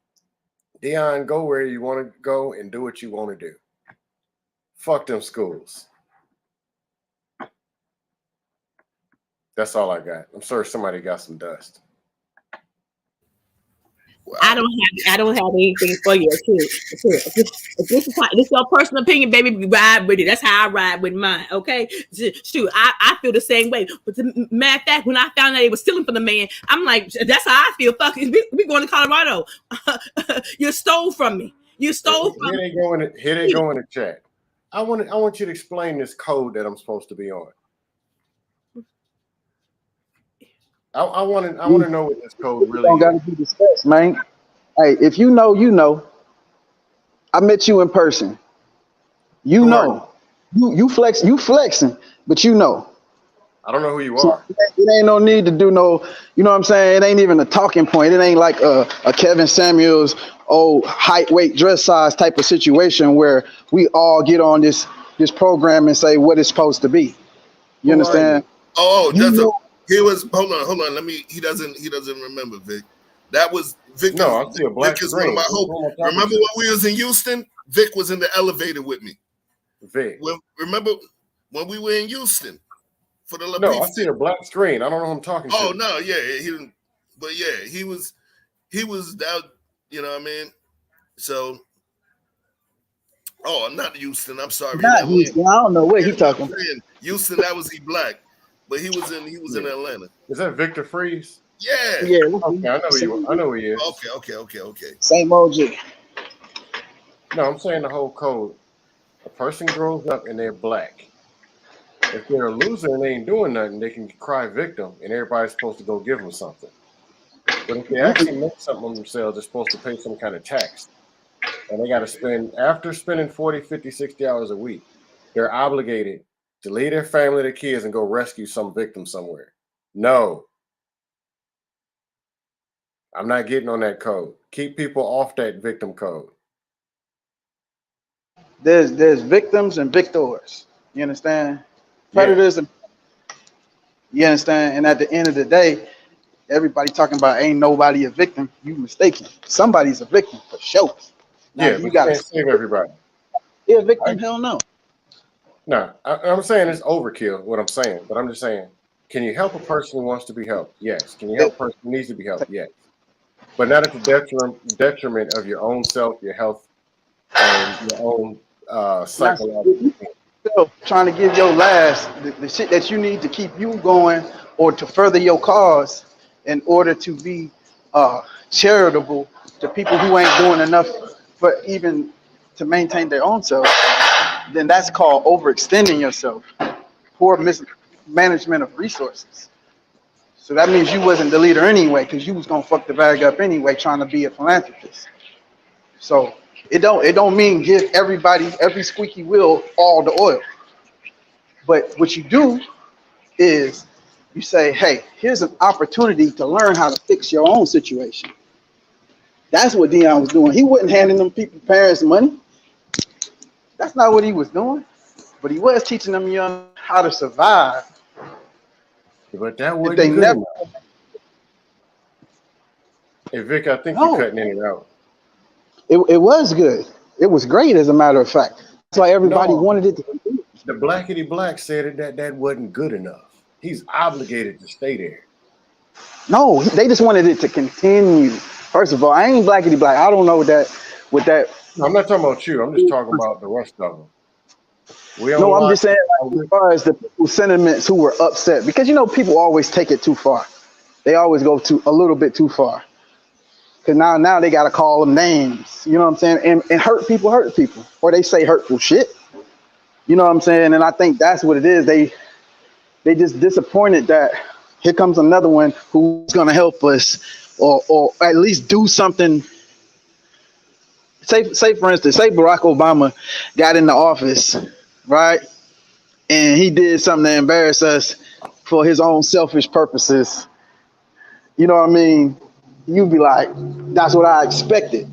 Deion, go where you want to go and do what you want to do. Fuck them schools. That's all I got. I'm sure somebody got some dust. I Wow. don't have anything for you. If this is your personal opinion, baby, ride with it. That's how I ride with mine. Okay, shoot, I feel the same way. But the matter of fact, when I found out they were stealing from the man, I'm like, that's how I feel. Fuck, we going to Colorado. You stole from me. You stole from me. Here they go in the chat. I want you to explain this code that I'm supposed to be on. I want to know what this code really Don't got is. to be discussed, man. Hey, if you know, you know. I met you in person. You Who are know. You flexing, but you know. I don't know who you So are. it ain't no need to do no, you know what I'm saying? It ain't even a talking point. It ain't like a Kevin Samuels, height, weight, dress size type of situation where we all get on this program and say what it's supposed to be. You Who are you? understand? Oh, You know, he was. Hold on. He doesn't remember, Vic. That was Vic. No, I see a black Vic is one of screen. my hope. Who am I talking Remember to? when we was in Houston? Vic was in the elevator with me. Vic. Remember when we were in Houston for the No, I see a black screen. I don't know who I'm talking to. Oh no, yeah, he didn't. But yeah, he was that. You know what I mean? So. Oh, I'm not Houston. I'm sorry. not Houston. I don't know what he talking about. Houston, that was he black, but he was in Atlanta. Is that Victor Freeze? Yeah. Yeah. Okay, I know who he is. Okay. Same OG. No, I'm saying the whole code. A person grows up and they're black. If they're a loser and they ain't doing nothing, they can cry victim, and everybody's supposed to go give them something. But if they actually make something of themselves, they're supposed to pay some kind of tax. And they got to spend, after spending 40, 50, 60 hours a week, they're obligated to leave their family, their kids, and go rescue some victim somewhere. No. I'm not getting on that code. Keep people off that victim code. There's victims and victors. You understand? Predators and you understand? And at the end of the day, everybody talking about ain't nobody a victim. You mistaken. Somebody's a victim for sure. Now, Yeah, you gotta save everybody. Yeah, a victim, hell no. No, I'm saying it's overkill, what I'm saying, but I'm just saying, can you help a person who wants to be helped? Yes. Can you help a person who needs to be helped? Yes. But not at the detriment of your own self, your health, and your own psychological. Still trying to give your last, the shit that you need to keep you going or to further your cause in order to be charitable to people who ain't doing enough for even to maintain their own self, then that's called overextending yourself. Poor mismanagement of resources. So that means you wasn't the leader anyway, because you was gonna fuck the bag up anyway, trying to be a philanthropist. So it don't mean give everybody, every squeaky wheel, all the oil. But what you do is you say, hey, here's an opportunity to learn how to fix your own situation. That's what Deion was doing. He wasn't handing them parents money. That's not what he was doing. But he was teaching them young how to survive. But that wasn't good enough. Hey, Vic, I think you're cutting in and out. It was good. It was great, as a matter of fact. That's why everybody wanted it to continue. The blackity black said that wasn't good enough. He's obligated to stay there. No, they just wanted it to continue. First of all, I ain't blackity black. I don't know what that. No, I'm not talking about you. I'm just talking about the rest of them. No, I'm just saying, like, as far as the people's sentiments who were upset, because people always take it too far. They always go a little bit too far. Because now they got to call them names. You know what I'm saying? And hurt people, or they say hurtful shit. You know what I'm saying? And I think that's what it is. They just disappointed that here comes another one who's gonna help us, or at least do something. Say for instance, say Barack Obama got in the office, right? And he did something to embarrass us for his own selfish purposes. You know what I mean? You'd be like, that's what I expected.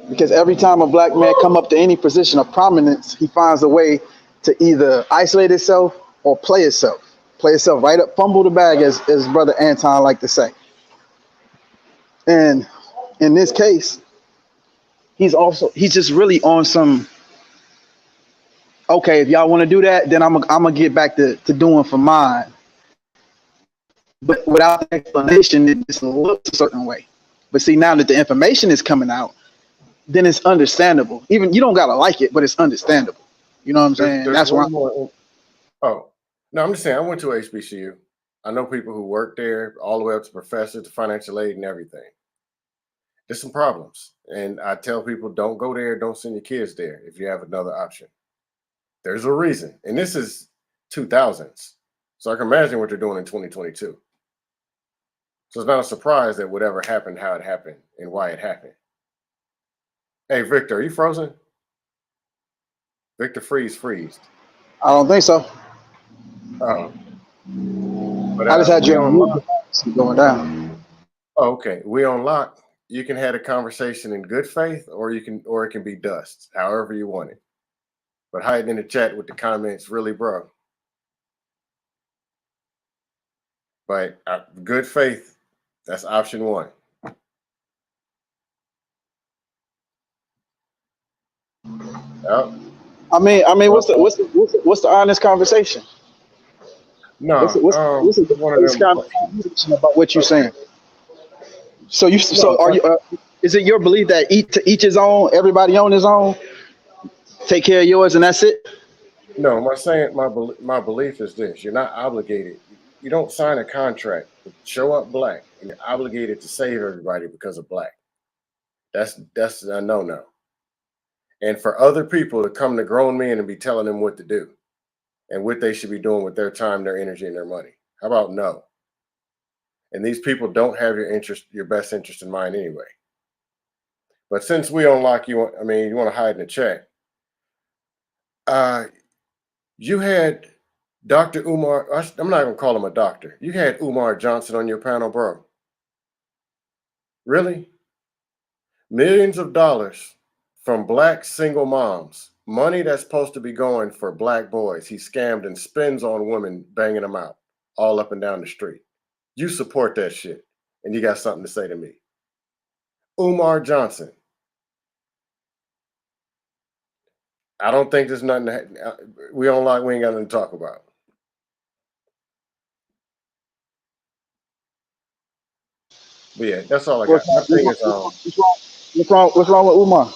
Because every time a black man come up to any position of prominence, he finds a way to either isolate himself or play itself right up, fumble the bag, as brother Anton like to say. And in this case, he's just really on some, okay, if y'all want to do that, then I'm gonna get back to doing for mine. But without explanation, it just looks a certain way. But see, now that the information is coming out, then it's understandable. Even you don't gotta like it, but it's understandable. You know what I'm saying? There's That's why. one more. Oh, no, I'm just saying. I went to HBCU. I know people who work there, all the way up to professors, to financial aid, and everything. There's some problems, and I tell people don't go there. Don't send your kids there if you have another option. There's a reason, and this is 2000s, so I can imagine what they're doing in 2022. So it's not a surprise that whatever happened, how it happened, and why it happened. Hey, Victor, are you frozen? Victor, freezed. I don't think so. Oh, but I just had we your on lock. going down. Oh, okay, we on lock. You can have a conversation in good faith, or it can be dust, however you want it. But hiding in the chat with the comments, really, bro. But good faith, that's option one. Yep. I mean, what's the honest conversation? No, What's the one of honest them. conversation about what you're saying? So No, are you? Is it your belief that each his own, everybody on his own? Take care of yours, and that's it. no, my belief is this: you're not obligated. You don't sign a contract to show up black, and you're obligated to save everybody because of black. That's a no. And for other people to come to grown men and be telling them what to do and what they should be doing with their time, their energy, and their money. How about no? And these people don't have your best interest in mind anyway. But since we unlock you, you want to hide in the chat. You had Dr. Umar. I'm not gonna call him a doctor. You had Umar Johnson on your panel, bro. Really? Millions of dollars from black single moms. Money that's supposed to be going for black boys. He scammed and spends on women, banging them out all up and down the street. You support that shit, and you got something to say to me. Umar Johnson. I don't think there's nothing. We ain't got nothing to talk about. But yeah, that's all I got. My thing is, What's wrong with Umar?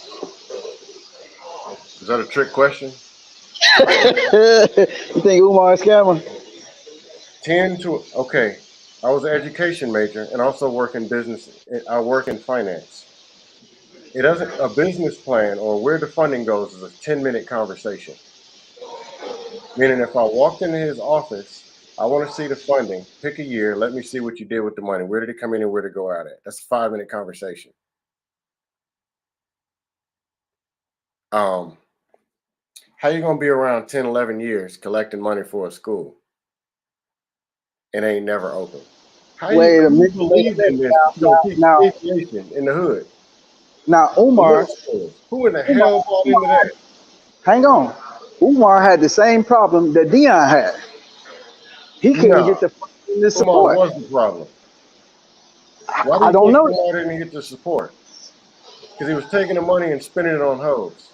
is that a trick question? You think Umar is a scammer? Okay. I was an education major and also work in business. I work in finance. It doesn't a business plan or where the funding goes is a 10-minute conversation. Meaning if I walked into his office, I want to see the funding, pick a year, let me see what you did with the money. Where did it come in and where did it go out at? That's a 5-minute conversation. How you gonna be around 10, 11 years collecting money for a school and ain't never open? How Wait a minute. believe in this? Now, Aviation in the hood. now Umar, Who in the hell bought into that? hang on. Umar had the same problem that Deion had. He couldn't get the Umar support. was the problem. Why do I you don't think know. Umar didn't get the support? Because he was taking the money and spending it on hoes.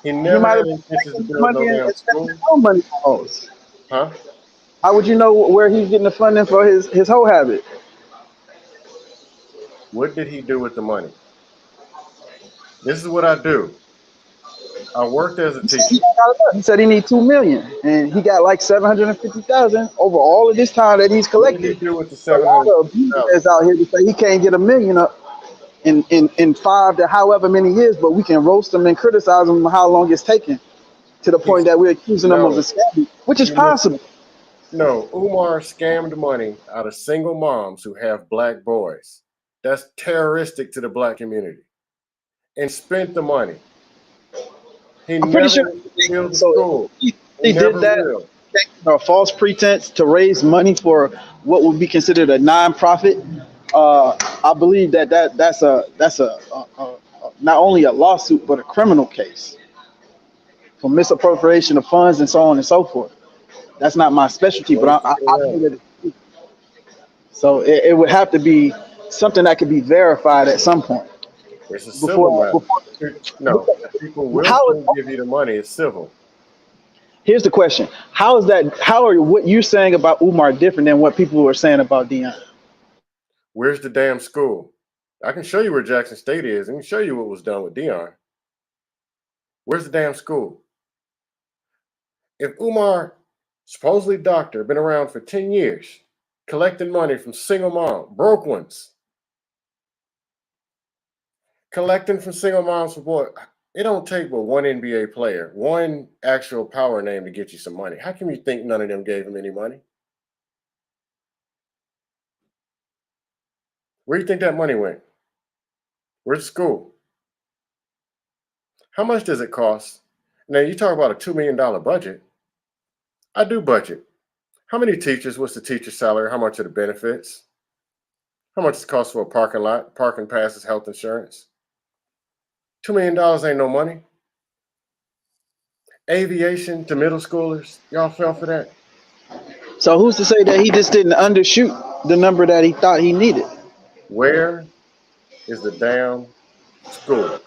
He never might had have intentions to taken build no money damn and spent school. his own money for hoes. Huh? How would you know where he's getting the funding for his whole habit? What did he do with the money? This is what I do. I worked as a teacher. He said he need $2 million, and he got like 750,000 over all of this time that he's What did he collected. do with the A lot of 750,000? abusers out here to say he can't get $1 million up in 5 to however many years, but we can roast him and criticize him how long it's taken to the point that we're accusing him of a scam, which is possible. No, Umar scammed money out of single moms who have black boys. That's terroristic to the black community. And spent the money. He I'm never pretty sure built a school. he never did that will. a false pretense to raise money for what would be considered a nonprofit. I believe that's not only a lawsuit but a criminal case for misappropriation of funds and so on and so forth. That's not my specialty, but I believe that. So it would have to be something that could be verified at some point. It's a civil matter. No, people will still give you the money. It's civil. Here's the question: How are what you're saying about Umar different than what people were saying about Deion? Where's the damn school? I can show you where Jackson State is. I can show you what was done with Deion. Where's the damn school? If Umar, supposedly doctor, been around for 10 years, collecting money from single mom, broke ones, collecting from single moms for boy, it don't take but one NBA player, one actual power name to get you some money. How can you think none of them gave him any money? Where do you think that money went? Where's the school? How much does it cost? Now you talk about a $2 million budget. I do budget. How many teachers? What's the teacher salary? How much are the benefits? How much it costs for a parking lot, parking passes, health insurance? $2 million ain't no money. Aviation to middle schoolers, y'all fell for that. So who's to say that he just didn't undershoot the number that he thought he needed? Where is the damn school?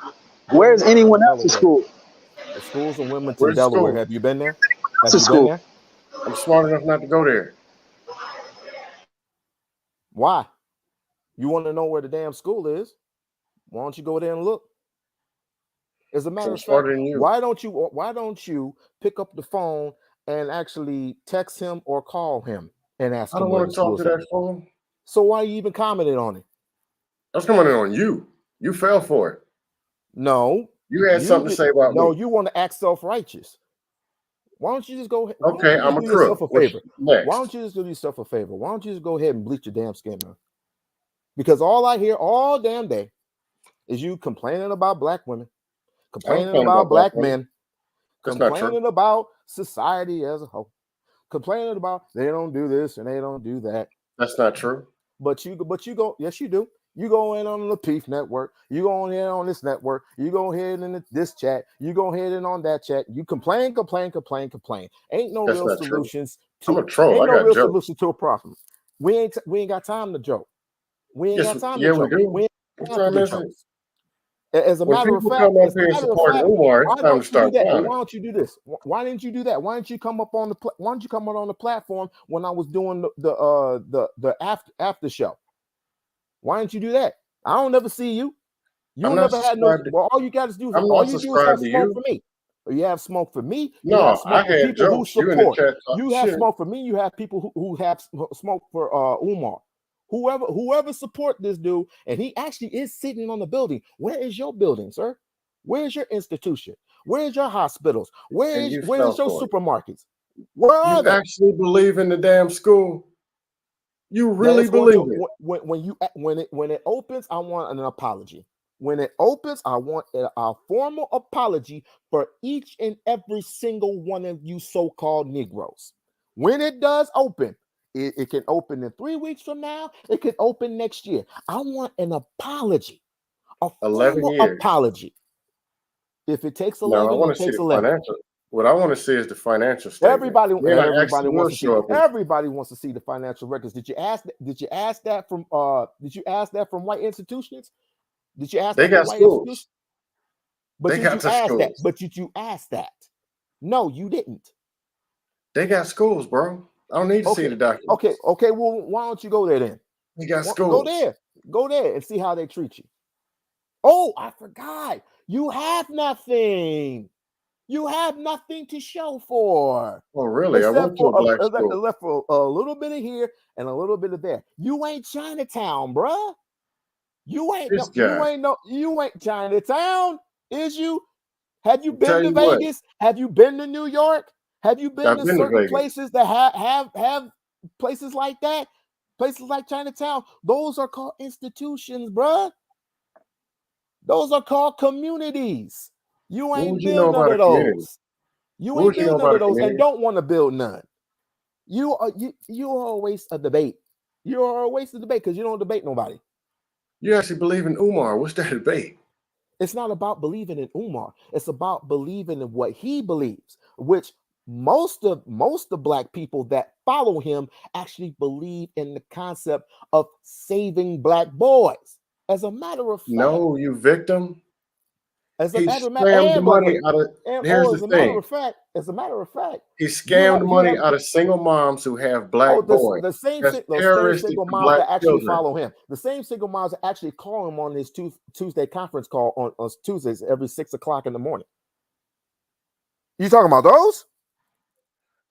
Where's anyone else's Delaware. school? The schools in Wilmington, Where's the Delaware. school? Have you been there? What's Have a you been school? there? I'm smart enough not to go there. Why? You want to know where the damn school is? Why don't you go there and look? As a matter I'm of fact, smarter than you. why don't you pick up the phone and actually text him or call him and ask I him don't where want the to talk school to is at? that fool. So why you even commented on it? That's coming on you. You fell for it. No, You had something to say about no, me. you want to act self-righteous. Why don't you just go? Why don't Okay, you just I'm a do yourself crook. a favor? Next. Why don't you just do yourself a favor? Why don't you just go ahead and bleach your damn skin, man? Because all I hear all damn day is you complaining about black women, complaining about black men, That's not true. complaining about society as a whole, complaining about they don't do this and they don't do that. That's not true. But you go, yes, you do. You go in on the Peef network, you go in on this network, you go ahead in this chat, you go ahead and on that chat, you complain. Ain't no That's real not true. solutions I'm to a troll. ain't I no got real jokes. solution to a problem. We ain't got time to joke. We ain't got time to Yeah, we joke. do. We ain't What got time time to get is it? jokes. As a When matter of people fact, come up here and support Umar, it's why time to don't you do start that? clowning. Why don't you do this? Why didn't you do that? Why didn't you come up on the why don't you come on the platform when I was doing the after show? Why didn't you do that? I don't never see you. You I'm don't not never had no. subscribed to- Well, all you got to do is I'm all not you do is have subscribed to smoke you. for me. You have smoke for me. You No, have smoke I for had people who jokes. You in the support. chat talking You have shit. smoke for me. You have people who have smoke for Umar. Whoever support this dude, and he actually is sitting on the building. Where is your building, sir? Where's your institution? Where's your hospitals? And you Where's fell your for it. supermarkets? Where are You they? actually believe in the damn school? You That really is going believe to it? when it opens, I want an apology. When it opens, I want a formal apology for each and every single one of you so-called Negroes. When it does open, it can open in 3 weeks from now. It can open next year. I want an apology, a 11 formal years. apology. If it takes Now I 11, want it to see takes the 11. financial. What I want to see is the financial statement. Everybody Then I wants actually to will see. show up. Everybody wants to see the financial records. Did you ask that from white institutions? Did you ask They that from got white schools. institutions? But They did got you the ask that? schools. But did you ask that? No, you didn't. They got schools, bro. I don't need to see the documents. Okay. Well, why don't you go there then? They got schools. Go there and see how they treat you. Oh, I forgot. You have nothing. You have nothing to show for. Oh, really? I went to a black school. Except for a little bit of here and a little bit of there. You ain't Chinatown, bruh. You ain't Chinatown, is you? Have you been to Vegas? Have you been to New York? Have you been to certain places that have places like that? Places like Chinatown. Those are called institutions, bruh. Those are called communities. You ain't build none of those. You ain't build none of those and don't want to build none. You are a waste of debate. You are a waste of debate because you don't debate nobody. You actually believe in Umar. What's that debate? It's not about believing in Umar. It's about believing in what he believes, which most of black people that follow him actually believe in the concept of saving black boys. As a matter of fact, no, you victim. As a He matter of fact, scammed the and black money women. out of. And Here's the as a matter thing. of fact, He you scammed have money out of single moms who have black boys. the same That's those same terroristic single to moms black that actually children. follow him. The same single moms that actually call him on his Tuesday conference call on Tuesdays every 6 o'clock in the morning. You talking about those?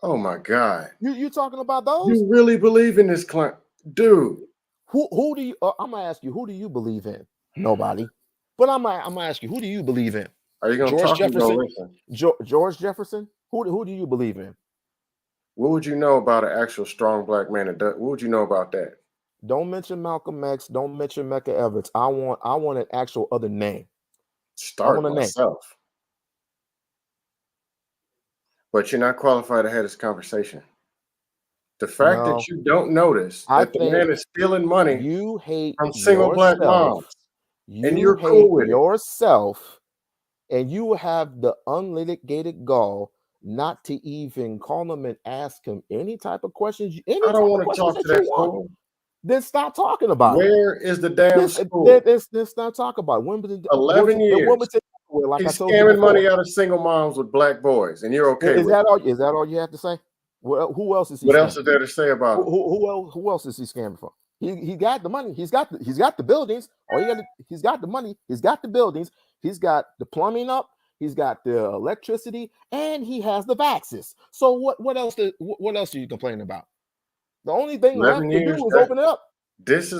Oh my God! You talking about those? You really believe in this, dude? Who do you? I'm gonna ask you. Who do you believe in? Nobody. But I'm gonna ask you. Who do you believe in? Are you gonna George talk? Jefferson. Or listen? George Jefferson. Who do you believe in? What would you know about an actual strong black man? What would you know about that? Don't mention Malcolm X. Don't mention Medgar Evers. I want an actual other name. Start myself. But you're not qualified to have this conversation. The fact that you don't notice that the man is stealing money you hate from single black moms, and you're hate cool with yourself, and you have the unlitigated gall not to even call him and ask him any type of questions. I don't want to talk to that fool. Then stop talking about Where is the damn school? Let's not talk about it. When 11 years. Like He's I told you scamming before. money out of single moms with black boys, and you're okay Is with that it. all? Is that all you have to say? Well, who else is he? What else is there to say about him? Who else is he scamming from? He got the money. He's got the buildings. He's got the money. He's got the buildings. He's got the plumbing up. He's got the electricity, and he has the vaxes. So what else are you complaining about? The only thing left to do is open it up. That's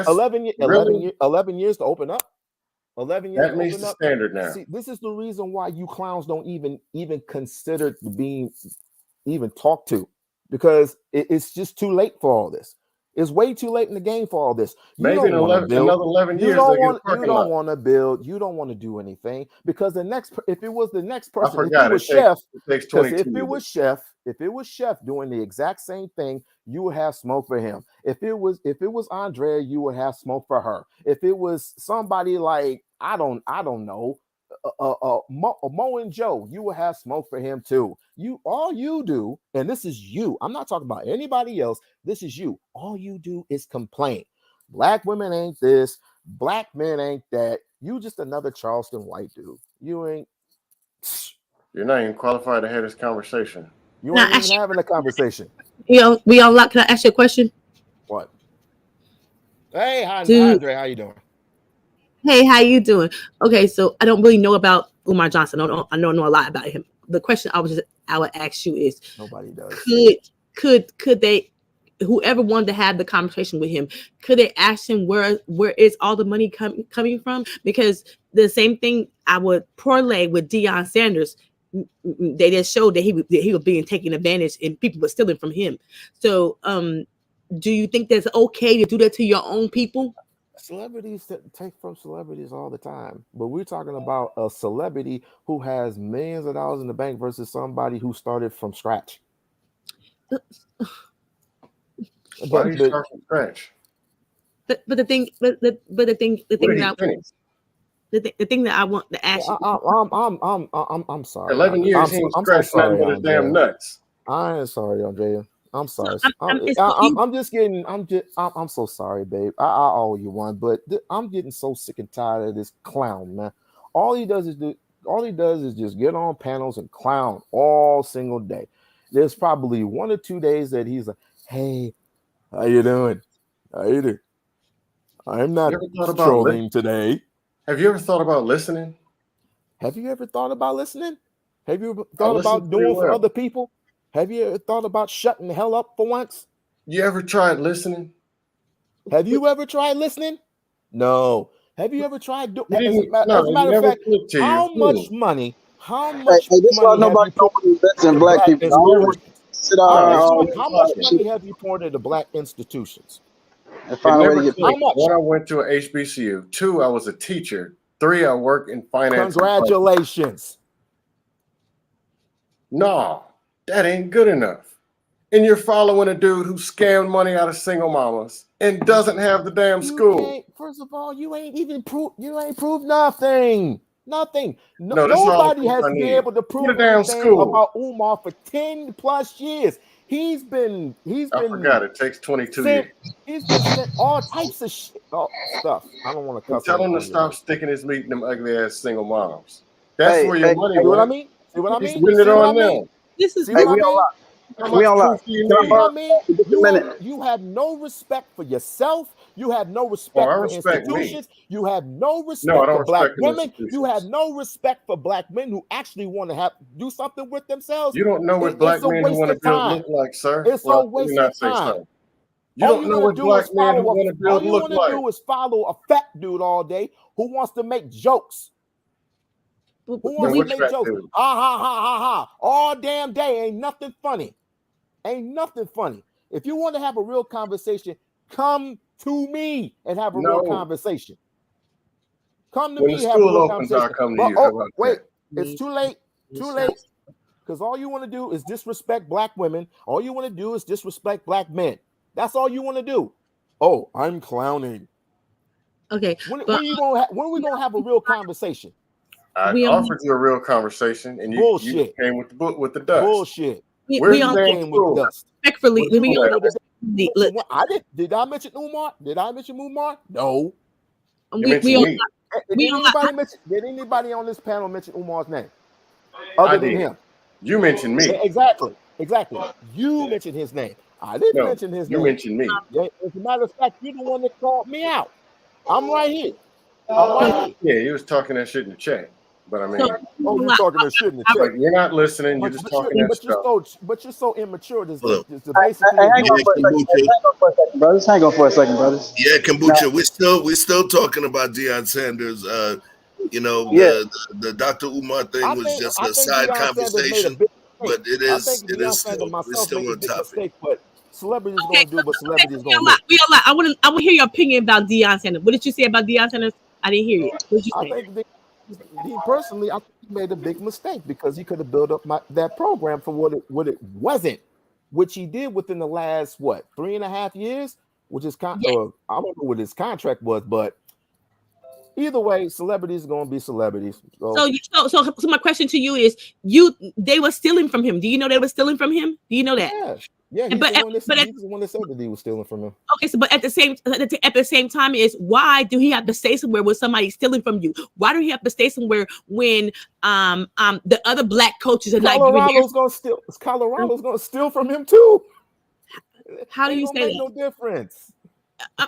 11 years to open up. 11 years. That meets the standard now. See, this is the reason why you clowns don't even consider being even talked to, because it's just too late for all this. It's way too late in the game for all this. Maybe in another 11 years, you don't want to build. You don't want to do anything, because if it was the next person, if it was Chef doing the exact same thing, you would have smoke for him. If it was Andrea, you would have smoke for her. If it was somebody like I don't know, Mo and Joe, you will have smoke for him too. All you do, and this is you. I'm not talking about anybody else. This is you. All you do is complain. Black women ain't this. Black men ain't that. You just another Charleston white dude. You're not even qualified to have this conversation. You ain't even having a conversation. We all locked. Can I ask you a question? What? Hey, Andre, how you doing? Hey, how you doing? Okay, so I don't really know about Umar Johnson. I don't know a lot about him. The question I would ask you is, nobody does. Could they, whoever wanted to have the conversation with him, could they ask him where is all the money coming from? Because the same thing I would parlay with Deion Sanders. They just showed that he was being taken advantage and people were stealing from him. So, do you think that's okay to do that to your own people? Celebrities take from celebrities all the time, but we're talking about a celebrity who has millions of dollars in the bank versus somebody who started from scratch. Why do you start from scratch? But the thing that I want to ask you. I'm sorry. 11 years, he ain't scratched nothing but his damn nuts. I am sorry, Andrea. I'm sorry. No, I'm so sorry, babe. I owe you one, but I'm getting so sick and tired of this clown, man. All he does is just get on panels and clown all single day. There's probably 1 or 2 days that he's like, "Hey, how you doing? How you doing? I'm not trolling today." Have you ever thought about listening? Have you ever thought about listening? Have you ever thought about doing for other people? Have you ever thought about shutting the hell up for once? You ever tried listening? Have you ever tried listening? No. Have you ever tried doing? As a matter of fact, how much money? How much money have you poured into black people? How much money have you poured into black institutions? How much? 1, I went to an HBCU. 2, I was a teacher. 3, I work in finance. Congratulations. No, that ain't good enough. And you're following a dude who scammed money out of single mamas and doesn't have the damn school. First of all, you ain't proved nothing. Nothing. Nobody has been able to prove anything about Umar for 10 plus years. He's been I forgot it takes 22 years. He's been sent all types of stuff. I don't want to And cuss tell him to on stop your sticking his meat in them ugly ass single moms. That's where your money See what I went. mean? See what I He's mean? spending it See what I on mean? them. This is See what I mean? How We much on live. proof do you Can I need? See what I borrow mean? just a minute? You have no respect for yourself. You have no Oh, respect I for respect me. institutions. You have no No, I respect don't for black respect the women. You institutions. have no respect for black men who actually want to do something with themselves. You don't know what black It's a men who waste want to of build time. look like, sir. It's Well, a let me waste not of say time. so. You All don't you know want what to do black is men who follow want to build look like. a fat dude all day who wants to make jokes. Who wants to which make fat jokes? dude? Ha ha ha ha ha! All damn day, ain't nothing funny. Ain't nothing funny. If you want to have a real conversation, come to me and have a real No. conversation. Come to When me, the have a school real opens, I'll conversation. come to But you. How about wait, that? it's too late. Too late. Because all you want to do is disrespect black women. All you want to do is disrespect black men. That's all you want to do. Oh, I'm clowning. Okay. When are we gonna have a real conversation? I offered you a real conversation, and you Bullshit. came with the book with the dust. Bullshit. Where's the You damn came with school? dust. Respectfully, let me I did. Did I mention Umar? Did I mention Umar? No. You mentioned me. Did anybody on this panel mention Umar's name other than him? You mentioned me. Exactly. You mentioned his name. I didn't mention his name. You mentioned me. As a matter of fact, you're the one that called me out. I'm right here. Yeah, you was talking that shit in the chat. But I mean, you're talking that shit in the chat. But you're not listening. You're just talking that stuff. But you're so immature. Just hang on for a second, brothers. Yeah, kombucha. We're still talking about Deion Sanders. The Dr. Umar thing was just a side conversation, but it is still we're still on topic. But celebrities gonna do what celebrities gonna do. We a lot. I want to hear your opinion about Deion Sanders. What did you say about Deion Sanders? I didn't hear you. What did you say? I think personally, I think he made a big mistake because he could have built up that program for what it wasn't, which he did within the last 3.5 years, which is I don't know what his contract was, but either way, celebrities are gonna be celebrities. So my question to you is: they were stealing from him. Do you know they were stealing from him? Do you know that? Yeah. He's the one that said that he was stealing from him. Okay, so but at the same time is why do he have to stay somewhere where somebody's stealing from you? Why do he have to stay somewhere when the other black coaches are not giving Colorado's gonna steal from him too. How do you say that? No difference.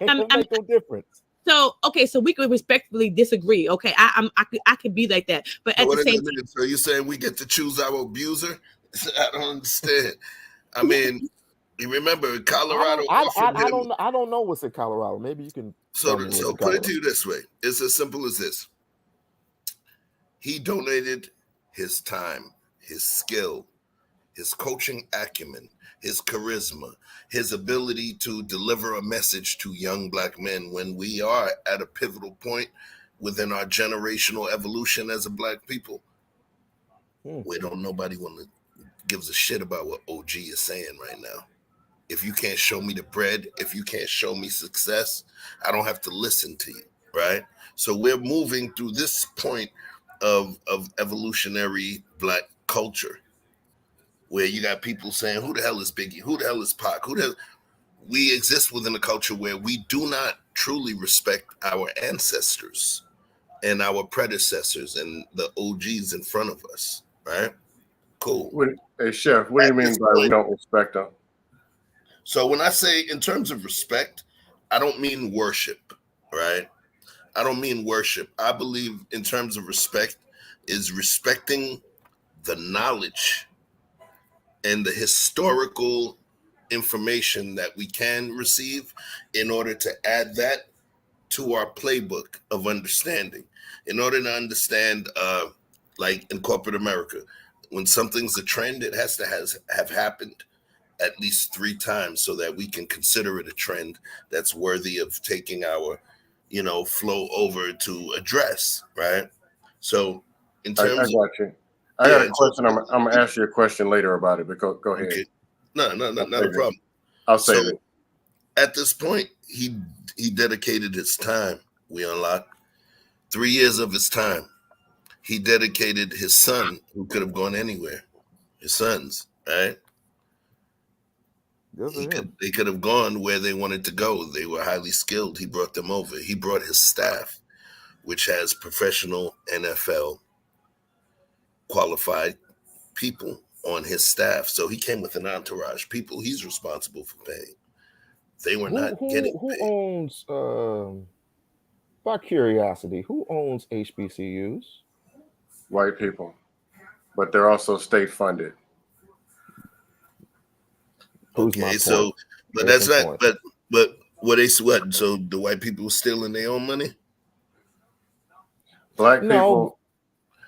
Make no difference. So okay, so we could respectfully disagree. Okay, I could be like that, but at the same time, so you're saying we get to choose our abuser? I don't understand. I mean, you remember Colorado? I don't know what's in Colorado. Maybe you can. So put it to you this way: it's as simple as this. He donated his time, his skill, his coaching acumen, his charisma, his ability to deliver a message to young black men when we are at a pivotal point within our generational evolution as a black people. Nobody gives a shit about what OG is saying right now. If you can't show me the bread, if you can't show me success, I don't have to listen to you, right? So we're moving through this point of evolutionary black culture where you got people saying, who the hell is Biggie? Who the hell is Pac? We exist within a culture where we do not truly respect our ancestors and our predecessors and the OGs in front of us, right? Cool. Hey, Chef, what do you mean by we don't respect them? So when I say in terms of respect, I don't mean worship, right? I don't mean worship. I believe in terms of respect is respecting the knowledge and the historical information that we can receive in order to add that to our playbook of understanding. In order to understand, like in corporate America, when something's a trend, it has to have happened at least 3 times so that we can consider it a trend that's worthy of taking our, flow over to address, right? So in terms I got you. I got a question. I'm going to ask you a question later about it, but go ahead. Okay. No, not a problem. I'll save it. At this point, he dedicated his time. We unlocked 3 years of his time. He dedicated his son, who could have gone anywhere, his sons, right? They could have gone where they wanted to go. They were highly skilled. He brought them over. He brought his staff, which has professional NFL qualified people on his staff. So he came with an entourage, people he's responsible for paying. They were not getting who paid. owns by curiosity, who owns HBCUs? White people, but they're also state funded. Okay, so but that's not but what they what? So the white people stealing their own money? Black people,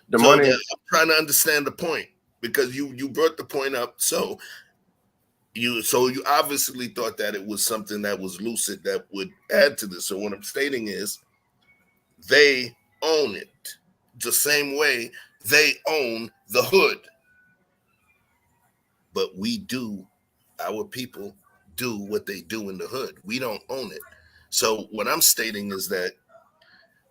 the money. I'm trying to understand the point, because you brought the point up. So you obviously thought that it was something that was lucid that would add to this. So what I'm stating is they own it the same way they own the hood. But our people do what they do in the hood. We don't own it. So what I'm stating is that,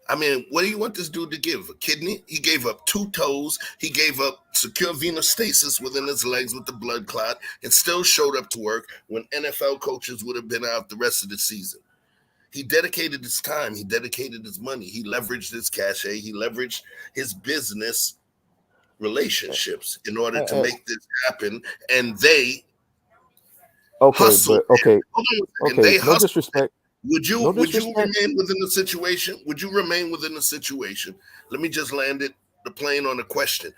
I mean, what do you want this dude to give? A kidney? He gave up 2 toes. He gave up secure venous stasis within his legs with the blood clot, and still showed up to work when NFL coaches would have been out the rest of the season. He dedicated his time. He dedicated his money. He leveraged his cachet. He leveraged his business relationships in order to make this happen. And they hustled. They no disrespect. Would you remain within the situation? Would you remain within the situation? Let me just land the plane on a question.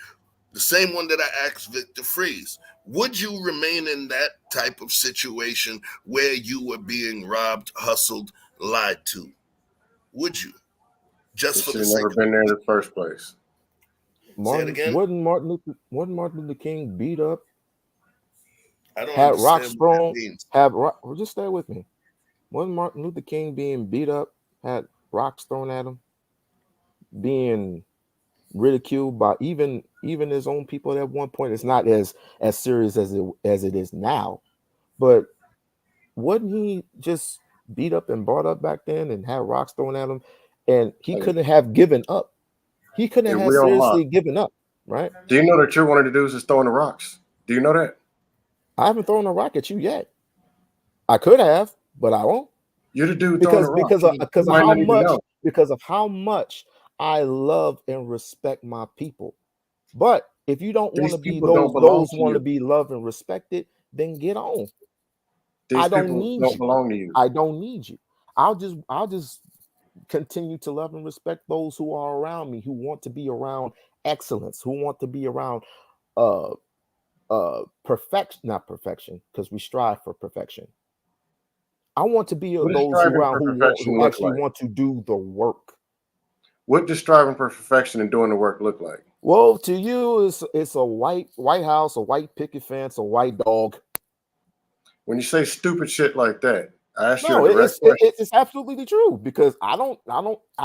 The same one that I asked Victor Freeze. Would you remain in that type of situation where you were being robbed, hustled, lied to? Would you? Just for the sake of never been there in the first place. Say it again. Wasn't Martin Luther King beat up? I don't had rocks understand thrown. what that means. Just stay with me. Wasn't Martin Luther King being beat up, had rocks thrown at him, being ridiculed by even his own people at one point? It's not as serious as it is now, but wasn't he just beat up and brought up back then and had rocks thrown at him, and he couldn't have given up? He couldn't have seriously given up, right? Do you know that you're one of the dudes that's throwing the rocks? Do you know that? I haven't thrown a rock at you yet. I could have, but I won't. You're the dude throwing the rock. Because of how much I love and respect my people. But if you don't want to be those want to be loved and respected, then get on. I don't need you. Belong to you. I don't need you. I'll just continue to love and respect those who are around me, who want to be around excellence, who want to be around perfection, not perfection, because we strive for perfection. I want to be those around who actually want to do the work. What does striving for perfection and doing the work look like? Well, to you, it's a white house, a white picket fence, a white dog. When you say stupid shit like that, I ask you no, a direct question. It's absolutely true, because I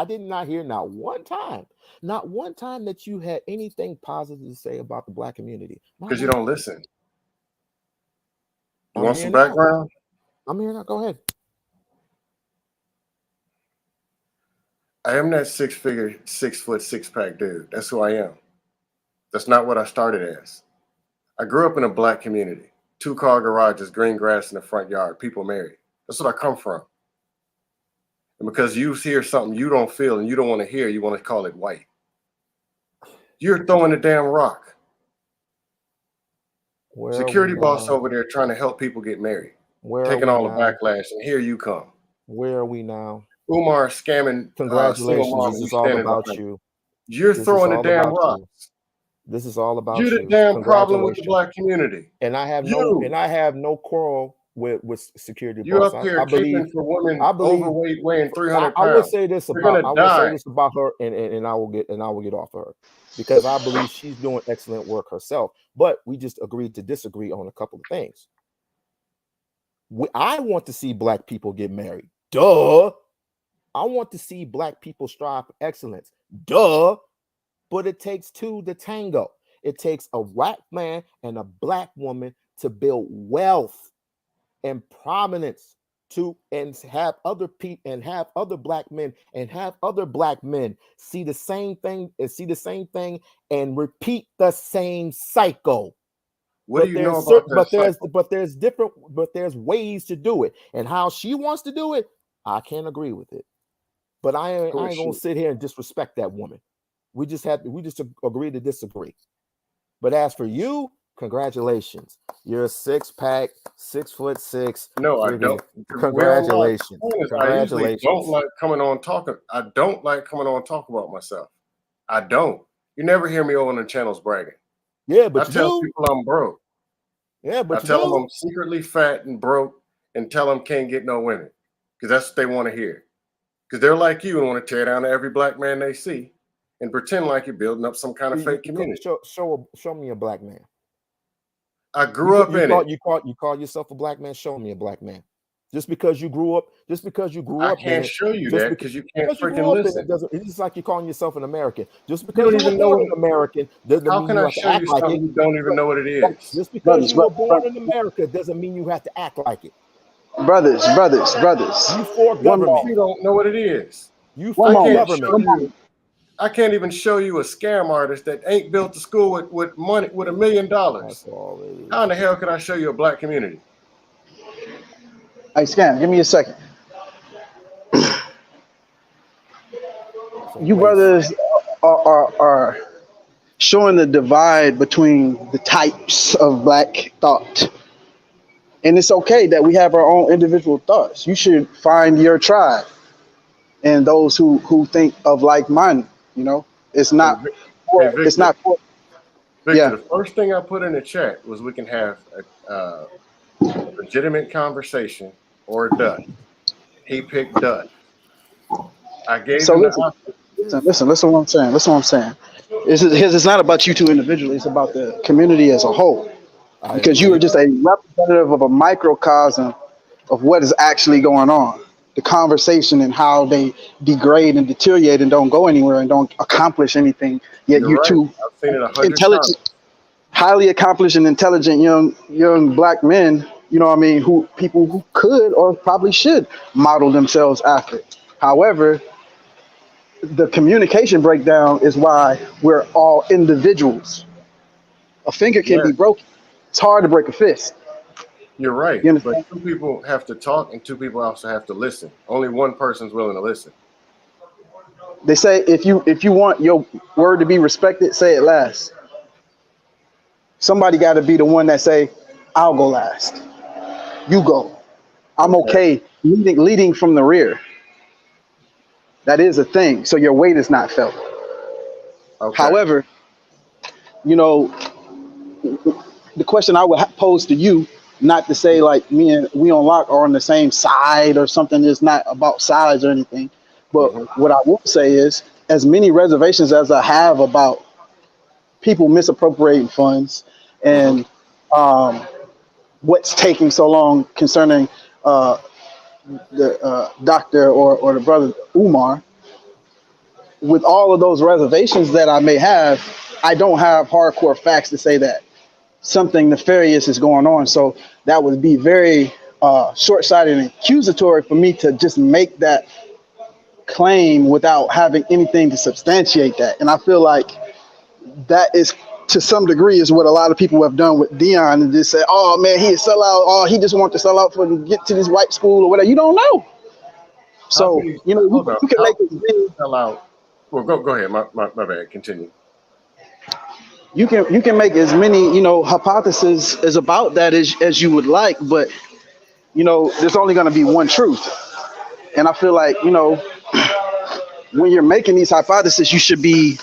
did not hear not one time that you had anything positive to say about the Black community. Because you don't listen. You want some background? I'm here now. Go ahead. I am that 6 foot 6-pack dude. That's who I am. That's not what I started as. I grew up in a Black community. 2-car garages, green grass in the front yard, people married. That's what I come from. And because you hear something you don't feel and you don't want to hear, you want to call it white. You're throwing a damn rock. Security boss over there trying to help people get married. Taking all the backlash, and here you come. Where are we now? Umar scamming. Congratulations. This is all about you. You're throwing the damn rocks. This is all about you. You're the damn problem with the Black community. And I have no quarrel with security. You're up here keeping for women overweight, weighing 300 pounds. I will say this about her, and I will get off of her, because I believe she's doing excellent work herself. But we just agreed to disagree on a couple of things. I want to see Black people get married. Duh. I want to see Black people strive for excellence. Duh. But it takes 2 to tango. It takes a white man and a Black woman to build wealth and prominence and have other people and have other Black men and have other Black men see the same thing and repeat the same cycle. What do you know about that? But there's ways to do it, and how she wants to do it, I can't agree with it. But I ain't gonna sit here and disrespect that woman. We just agree to disagree. But as for you, congratulations. You're a 6-pack, 6'6". No, I don't. Congratulations. I usually don't like coming on talking. I don't like coming on talk about myself. I don't. You never hear me on the channels bragging. Yeah, but I tell people I'm broke. Yeah, but I tell them I'm secretly fat and broke, and tell them can't get no women, because that's what they want to hear. Because they're like you and want to tear down every black man they see and pretend like you're building up some kind of fake community. Show me a black man. I grew up in it. You call yourself a black man? Show me a black man. Just because you grew up, I can't show you that because you can't freaking listen. It's like you're calling yourself an American. Just because you were born an American doesn't mean you have to act like it. You don't even know what it is. Just because you were born in America doesn't mean you have to act like it. Brothers. You for government. You don't know what it is. You for government. I can't even show you a scam artist that ain't built a school with money with $1 million. How in the hell can I show you a black community? Hey, Scam, give me a second. You brothers are showing the divide between the types of black thought. And it's okay that we have our own individual thoughts. You should find your tribe and those who think of like mind. You know, it's not. Victor, it's not. Victor, yeah. The first thing I put in the chat was we can have a legitimate conversation or dust. He picked dust. I gave him listen what I'm saying. Listen what I'm saying. It's not about you two individually. It's about the community as a whole. Because you are just a representative of a microcosm of what is actually going on. The conversation and how they degrade and deteriorate and don't go anywhere and don't accomplish anything. Yet you're two intelligent, highly accomplished and intelligent young black men, you know what I mean, who could or probably should model themselves after. However, the communication breakdown is why we're all individuals. A finger can be broken. It's hard to break a fist. You're right. But two people have to talk and two people also have to listen. Only one person's willing to listen. They say if you want your word to be respected, say it last. Somebody got to be the one that say, I'll go last. You go. I'm okay leading from the rear. That is a thing. So your weight is not felt. Okay. However, you know, the question I would pose to you, not to say like me and We on Lock are on the same side or something. It's not about sides or anything. But what I will say is, as many reservations as I have about people misappropriating funds and what's taking so long concerning the doctor or the brother Umar, with all of those reservations that I may have, I don't have hardcore facts to say that something nefarious is going on. So that would be very short-sighted and accusatory for me to just make that claim without having anything to substantiate that. And I feel like that is, to some degree, is what a lot of people have done with Deion and just say, oh man, he is sell out. Oh, he just wants to sell out to get to this white school or whatever. You don't know. So, you know, you can make it sell out. Well, go ahead. My bad. Continue. You can make as many, you know, hypotheses as about that as you would like, but you know, there's only going to be one truth. And I feel like, you know, when you're making these hypotheses, you should be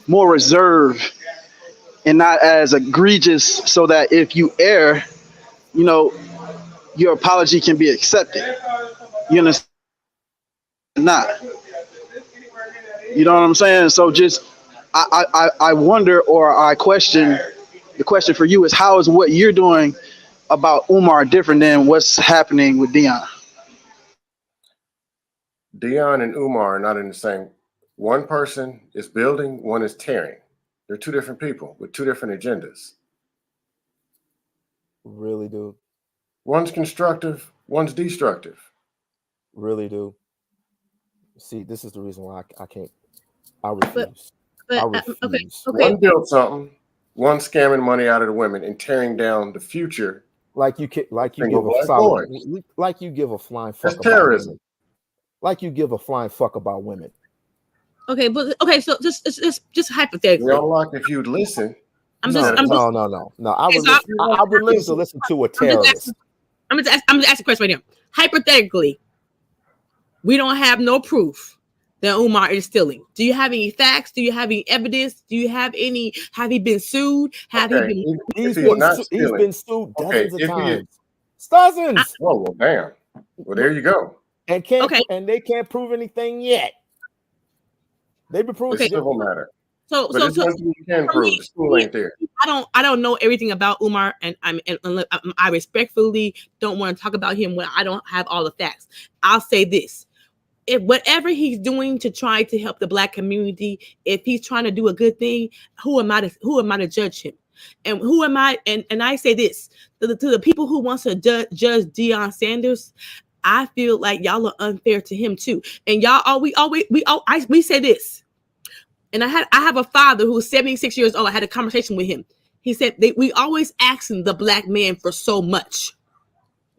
more reserved and not as egregious, so that if you err, you know, your apology can be accepted. You understand? Not. You know what I'm saying? So just, I wonder, or I question, the question for you is, how is what you're doing about Umar different than what's happening with Deion? Deion and Umar are not in the same. One person is building, one is tearing. They're two different people with two different agendas. Really, dude? One's constructive, one's destructive. Really, dude? See, this is the reason why I can't. I refuse. I refuse. One built something, One, scamming money out of the women and tearing down the future. Like you give a solid, like you give a flying fuck about terrorism. women. Like you give a flying fuck about women. Okay, but okay, so just hypothetically. Y'all like if you'd listen. No. I would listen to a terrorist. I'm just asking a question right now. Hypothetically, we don't have no proof that Umar is stealing. Do you have any facts? Do you have any evidence? Do you have any? Have he been sued? Have he been? He's been sued dozens of times. Dozens. Oh well, damn. Well, there you go. And they can't prove anything yet. They've been proving civil matter. So you can prove the school ain't there. I don't know everything about Umar, and I respectfully don't want to talk about him when I don't have all the facts. I'll say this: if whatever he's doing to try to help the Black community, if he's trying to do a good thing, who am I to judge him? And who am I? And I say this to the people who wants to judge Deion Sanders. I feel like y'all are unfair to him too. And y'all, we say this. And I have a father who's 76 years old. I had a conversation with him. He said we always asking the Black man for so much.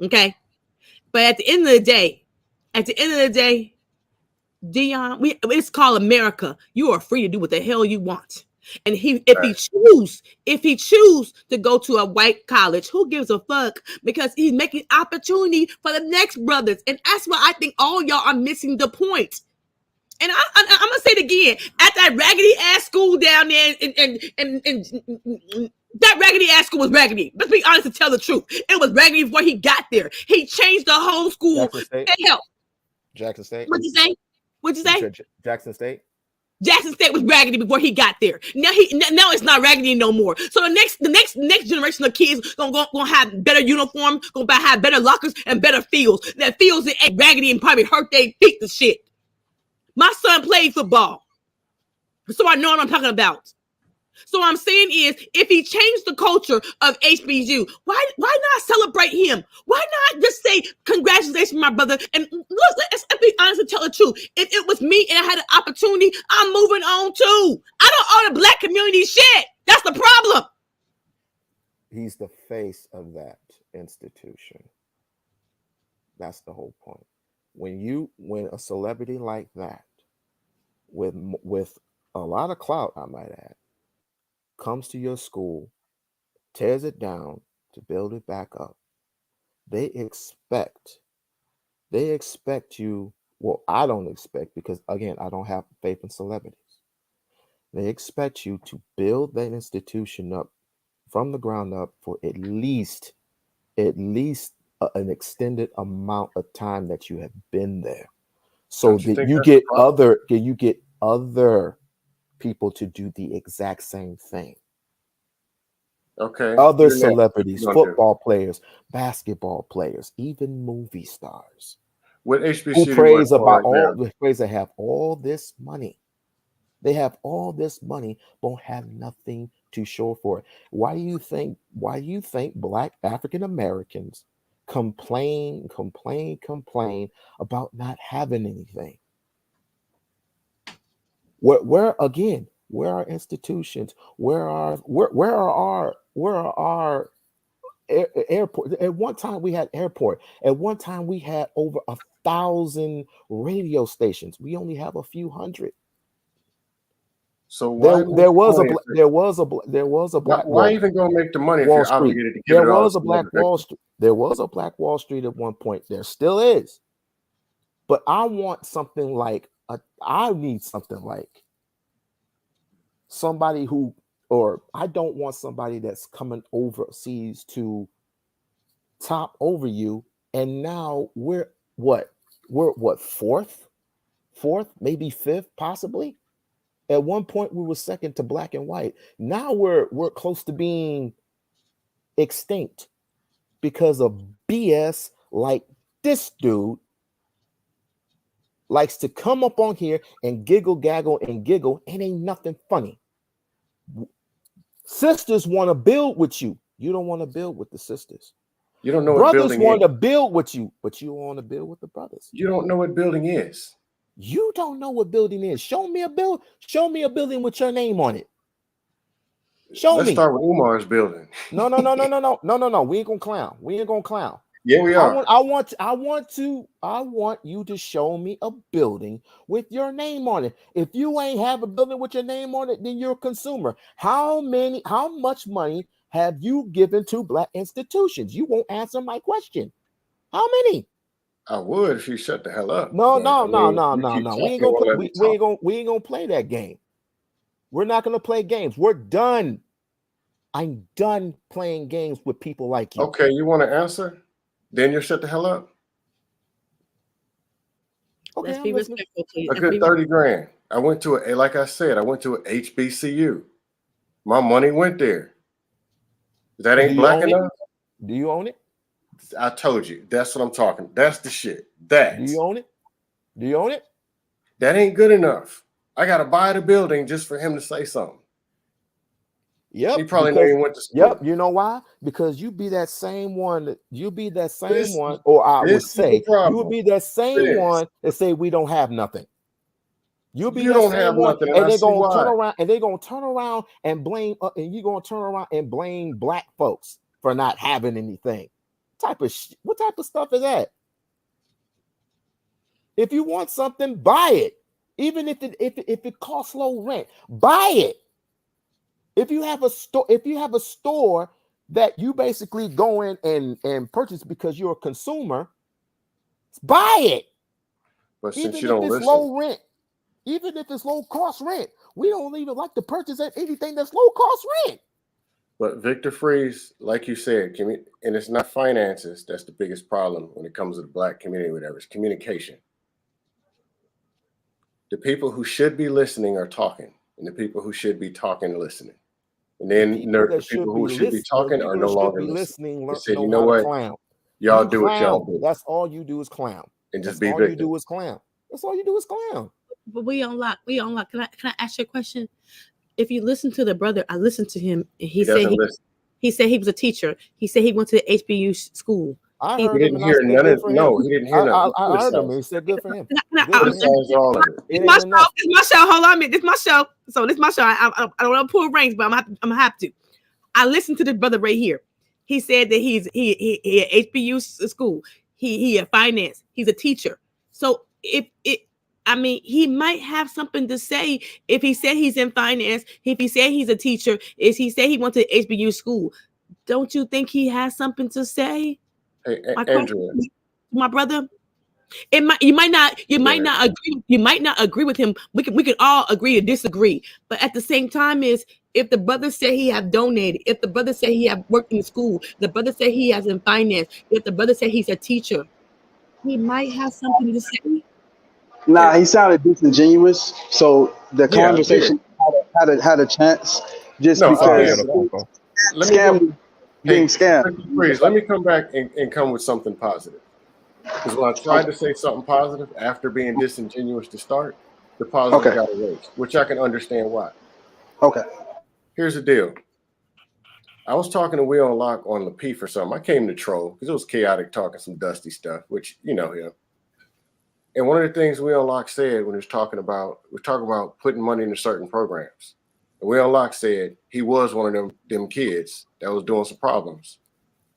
Okay. But at the end of the day, Deion, it's called America. You are free to do what the hell you want. And if he choose to go to a white college, who gives a fuck? Because he's making opportunity for the next brothers. And that's why I think all y'all are missing the point. And I'm gonna say it again. At that raggedy ass school down there, and that raggedy ass school was raggedy. Let's be honest and tell the truth. It was raggedy before he got there. He changed the whole school. Jackson State. What'd you say? Jackson State. Jackson State was raggedy before he got there. Now it's not raggedy no more. So the next generation of kids gonna have better uniform, gonna have better lockers and better fields. That fields that ain't raggedy and probably hurt their feet to shit. My son played football, so I know what I'm talking about. So what I'm saying is, if he changed the culture of HBCU, why not celebrate him? Why not just say congratulations, my brother? And look, let's be honest and tell the truth. If it was me and I had an opportunity, I'm moving on too. I don't owe the Black community shit. That's the problem. He's the face of that institution. That's the whole point. When a celebrity like that, with a lot of clout, I might add, comes to your school, tears it down to build it back up, they expect you. Well, I don't expect, because again, I don't have faith in celebrities. They expect you to build that institution up from the ground up for at least an extended amount of time that you have been there, so that you get other people to do the exact same thing. Okay. Other celebrities, football players, basketball players, even movie stars. What HBCU who praise about all praise they have all this money. They have all this money, but have nothing to show for it. Why do you think Black African Americans complain about not having anything? Where are institutions? Where are our airport? At one time we had airport. At one time we had over 1,000 radio stations. We only have a few hundred. So there was a black. Why even go make the money if Wall you're Street. obligated to give There it all? was a black Wall Street. There was a black Wall Street at one point. There still is. But I want something like I need something like somebody who, or I don't want somebody that's coming overseas to top over you. And now we're fourth, maybe fifth, possibly. At one point we were second to black and white. Now we're close to being extinct because of BS like this dude likes to come up on here and gaggle and ain't nothing funny. Sisters want to build with you. You don't want to build with the sisters. You don't know brothers what building want is. to build with you, but you don't want to build with the brothers. You don't know what building is. You don't know what building is. Show me a building with your name on it. Show Let's me. start with Umar's building. No. We ain't gonna clown. We ain't gonna clown. Yeah, we are. I want you to show me a building with your name on it. If you ain't have a building with your name on it, then you're a consumer. How much money have you given to black institutions? You won't answer my question. How many? I would if you shut the hell up. No. We ain't gonna play that game. We're not gonna play games. We're done. I'm done playing games with people like you. Okay, you want to answer? Then you shut the hell up. Okay, Let's be respectful, please. A good 30 grand. I went to like I said, I went to an HBCU. My money went there. That ain't black enough? Do you own it? I told you. That's what I'm talking. That's the shit. That. Do you own it? Do you own it? That ain't good enough. I gotta buy the building just for him to say something. Yep. He probably never even went to school. Yep. You know why? Because you be that same one. You be that same one, or I would say you would be that same one that say we don't have nothing. You'll be that same one, and they're gonna turn around and they're gonna turn around and blame, and you're gonna turn around and blame black folks for not having anything. What type of stuff is that? If you want something, buy it. Even if it costs low rent, buy it. If you have a store that you basically go in and purchase because you're a consumer, buy it. But since even you don't if it's listen, low rent, even if it's low cost rent, we don't even like to purchase anything that's low cost rent. But Victor Freeze, like you said, and it's not finances that's the biggest problem when it comes to the black community, whatever. It's communication. The people who should be listening are talking, and the people who should be talking are listening. And then the people who should be talking are no longer listening. They said, you know what? Y'all do what y'all do. That's all you do is clown. And just be victim. All you do is clown. That's all you do is clown. But we unlock. Can I ask you a question? If you listen to the brother, I listened to him, and he said he was a teacher. He said he went to the HBU school. He didn't hear none of. No, he didn't hear nothing. I heard him. He said, "Good for him." It's my show. It's my show. Hold on a minute. This is my show. So this is my show. I don't want to pull ranks, but I'm gonna have to. I listened to this brother right here. He said that he at HBU school. He at finance. He's a teacher. So he might have something to say if he said he's in finance. If he said he's a teacher, if he said he went to HBU school, don't you think he has something to say? Hey, Andrea, my brother, you might not agree. You might not agree with him. We can all agree or disagree. But at the same time, if the brother said he have donated, if the brother said he have worked in school, the brother said he has in finance, if the brother said he's a teacher, he might have something to say. Nah, he sounded disingenuous. So the conversation had a chance because being scammed. Please, let me come back and come with something positive. Because when I tried to say something positive after being disingenuous to start, the positive got erased, which I can understand why. Okay. Here's the deal. I was talking to Will and Locke on Lapi for something. I came to troll because it was chaotic talking some dusty stuff, which you know him. And one of the things Will and Locke said when he was talking about putting money into certain programs. And Will and Locke said he was one of them kids that was doing some problems.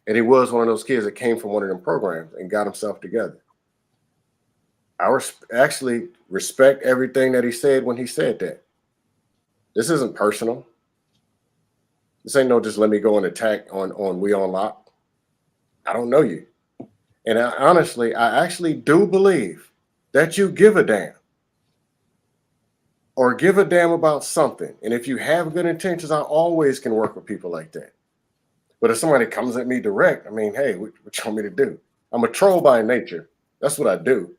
And he was one of those kids that came from one of them programs and got himself together. I actually respect everything that he said when he said that. This isn't personal. This ain't no just let me go and attack on We On Lock. I don't know you. And I actually do believe that you give a damn. Or give a damn about something. And if you have good intentions, I always can work with people like that. But if somebody comes at me direct, I mean, hey, what you want me to do? I'm a troll by nature. That's what I do.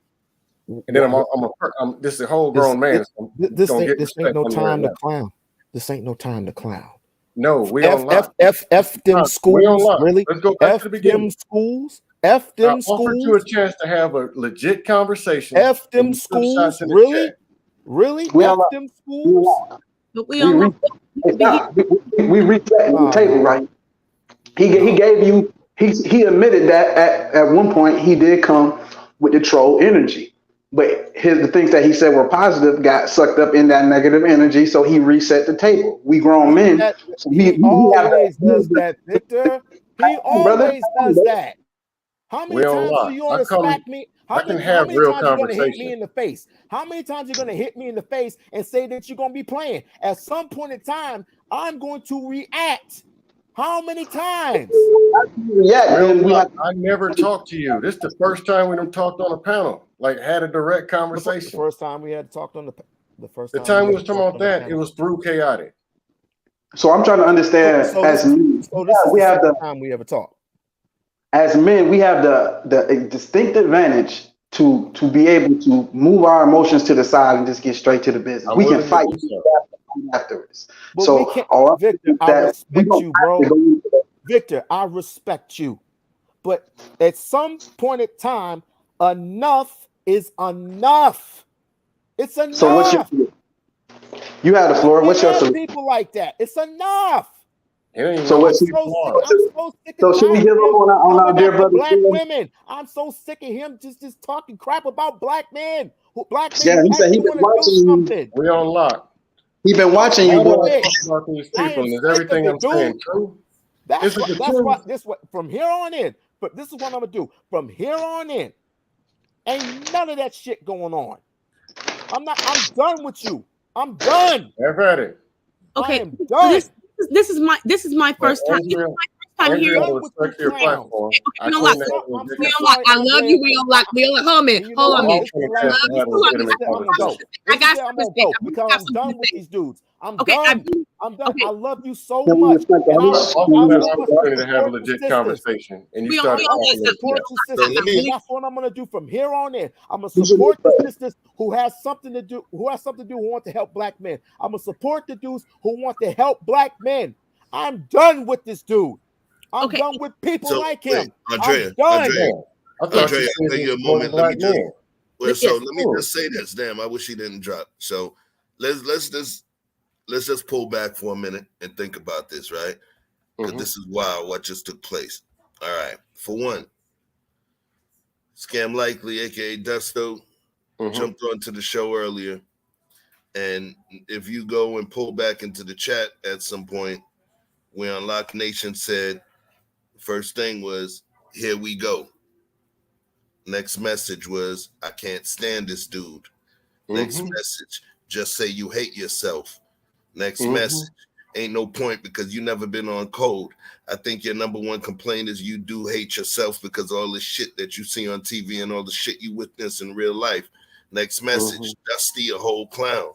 And then I'm just a whole grown man. This ain't no time to clown. This ain't no time to clown. No, we on lock. F them schools, really? Let's go back to the beginning. Them schools. F them schools. Offered you a chance to have a legit conversation. F them schools, really? Really? F them schools? But we reset the table, right? He gave you. He admitted that at one point he did come with the troll energy. But the things that he said were positive got sucked up in that negative energy, so he reset the table. We grown men, so He we have always does that, that, Victor. He brother. always does that. How We many on times are lock. you going to smack me? I can How have many real times are you going to hit me conversation. in the face? How many times are you going to hit me in the face and say that you're going to be playing? At some point in time, I'm going to react. How many times? Yeah, and we have. I never talked to you. This is the first time we done talked on a panel, like had a direct The conversation. first time we had talked on the first The time time we was talking about that, it was through chaotic. So I'm trying to understand as men. So this is We the have second time we ever talked. as men, we have the distinct advantage to be able to move our emotions to the side and just get straight to the business. We can fight afterwards. But So we can't, all Victor, I that we respect don't you, have bro. to go into that. Victor, I respect you. But at some point in time, enough is enough. It's enough. So what's your? You have the floor. What's your solution? People like that? It's enough. So what's I'm so sick and so should we tired give of up him on our coming dear after brother? black women. I'm so sick of him just talking crap about black men. Black men Yeah, who he said he actually been want to do watching you. something. We on lock. He been watching you, How do boy. I talk about these people? And is everything I'm saying true? That's what from here on in. But this is what I'm gonna do. From here on in, ain't none of that shit going on. I'm done with you. I'm done. I've had it. Okay, I am done. So this is my first time. Andrea, I'm Andrea, here. I respect your platform. I love you. We don't lock. Hold on a minute. Hold on a minute. I love you. I got something to say. Because I'm done with these dudes. I'm okay, done. I'm done. okay. I love you so much. And opportunity to have a legit conversation, and you started talking support like the sisters. And that's what I'm gonna do from here on in. I'm gonna support the sisters who has something to do, who want to help black men. I'm gonna support the dudes who want to help black men. I'm done with this dude. I'm done with people like him. Andrea, I'm done. Andrea, I'll take you a moment. Let me just let me Yes. just say this. Damn, I wish he didn't drop. So let's just pull back for a minute and think about this, right? Because this is wild what just took place. All right. For one, Scam Likely, aka Dusto, jumped onto the show earlier. And if you go and pull back into the chat at some point, where Unlock Nation said, first thing was, here we go. Next message was, I can't stand this dude. Next message, just say you hate yourself. Next message, ain't no point because you never been on code. I think your number one complaint is you do hate yourself because all the shit that you see on TV and all the shit you witness in real life. Next message, Dusty a whole clown.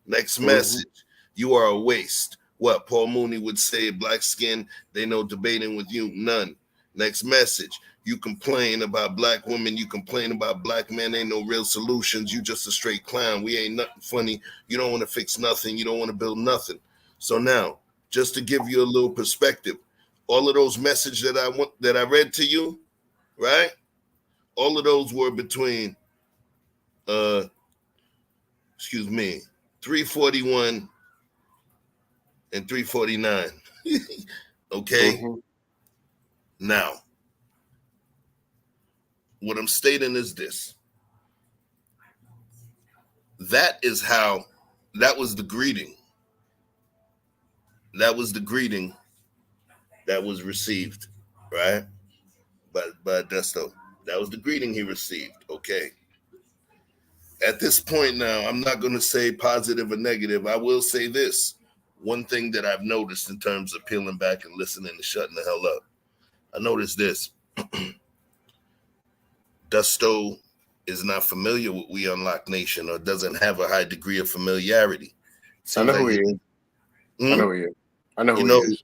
Next message, you are a waste. What Paul Mooney would say, black skin, they know debating with you, none. Next message, you complain about black women, you complain about black men, ain't no real solutions, you just a straight clown. We ain't nothing funny, you don't want to fix nothing, you don't want to build nothing. So now, just to give you a little perspective, all of those messages that I read to you, right? All of those were between 341 and 349. Okay. Now, what I'm stating is this. That was the greeting. That was the greeting that was received, right? By Desto. That was the greeting he received. Okay. At this point now, I'm not going to say positive or negative. I will say this. One thing that I've noticed in terms of peeling back and listening and shutting the hell up, I noticed this. Dusto is not familiar with We Unlock Nation or doesn't have a high degree of familiarity. I know who he is. I know who he is. I know who he is.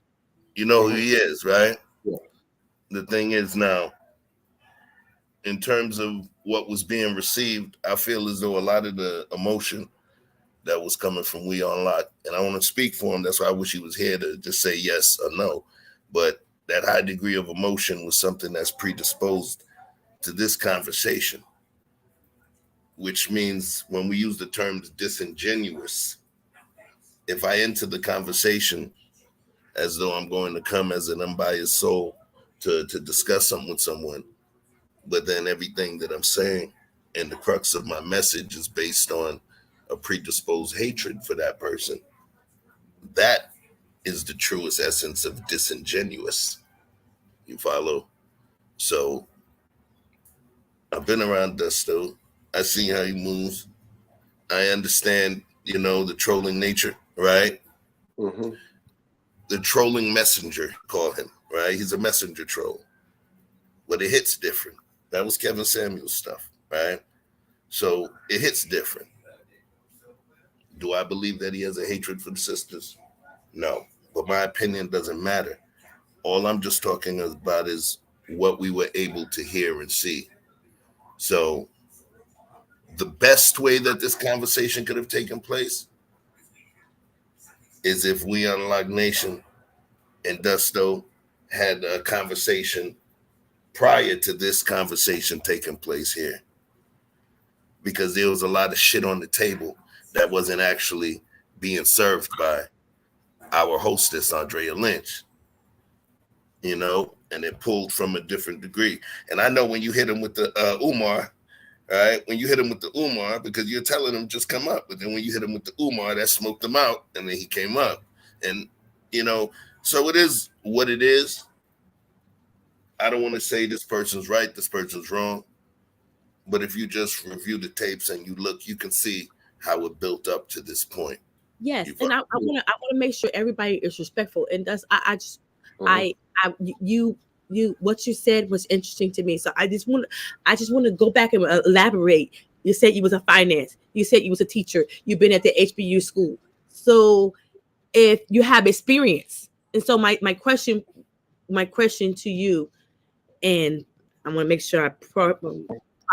You know who he is, right? Yeah. The thing is now, in terms of what was being received, I feel as though a lot of the emotion that was coming from We Unlock, and I want to speak for him. That's why I wish he was here to just say yes or no. But that high degree of emotion was something that's predisposed to this conversation, which means when we use the term disingenuous, if I enter the conversation as though I'm going to come as an unbiased soul to discuss something with someone, but then everything that I'm saying and the crux of my message is based on a predisposed hatred for that person, that is the truest essence of disingenuous. You follow? So I've been around Dusto. I see how he moves. I understand, the trolling nature, right? Mm-hmm. The trolling messenger, call him, right? He's a messenger troll. But it hits different. That was Kevin Samuels stuff, right? So it hits different. Do I believe that he has a hatred for the sisters? No. But my opinion doesn't matter. All I'm just talking about is what we were able to hear and see. So the best way that this conversation could have taken place is if we Unlock Nation and Dusto had a conversation prior to this conversation taking place here. Because there was a lot of shit on the table that wasn't actually being served by our hostess, Andrea Lynch, and it pulled from a different degree. And I know when you hit him with the Umar, right? When you hit him with the Umar, because you're telling him just come up. But then when you hit him with the Umar, that smoked him out, and then he came up. And, so it is what it is. I don't want to say this person's right, this person's wrong. But if you just review the tapes and you look, you can see how it built up to this point. Yes, and I want to make sure everybody is respectful. And that's what you said was interesting to me. So I just want to go back and elaborate. You said you was a finance. You said you was a teacher. You've been at the HBU school. So if you have experience, and so my question to you, and I want to make sure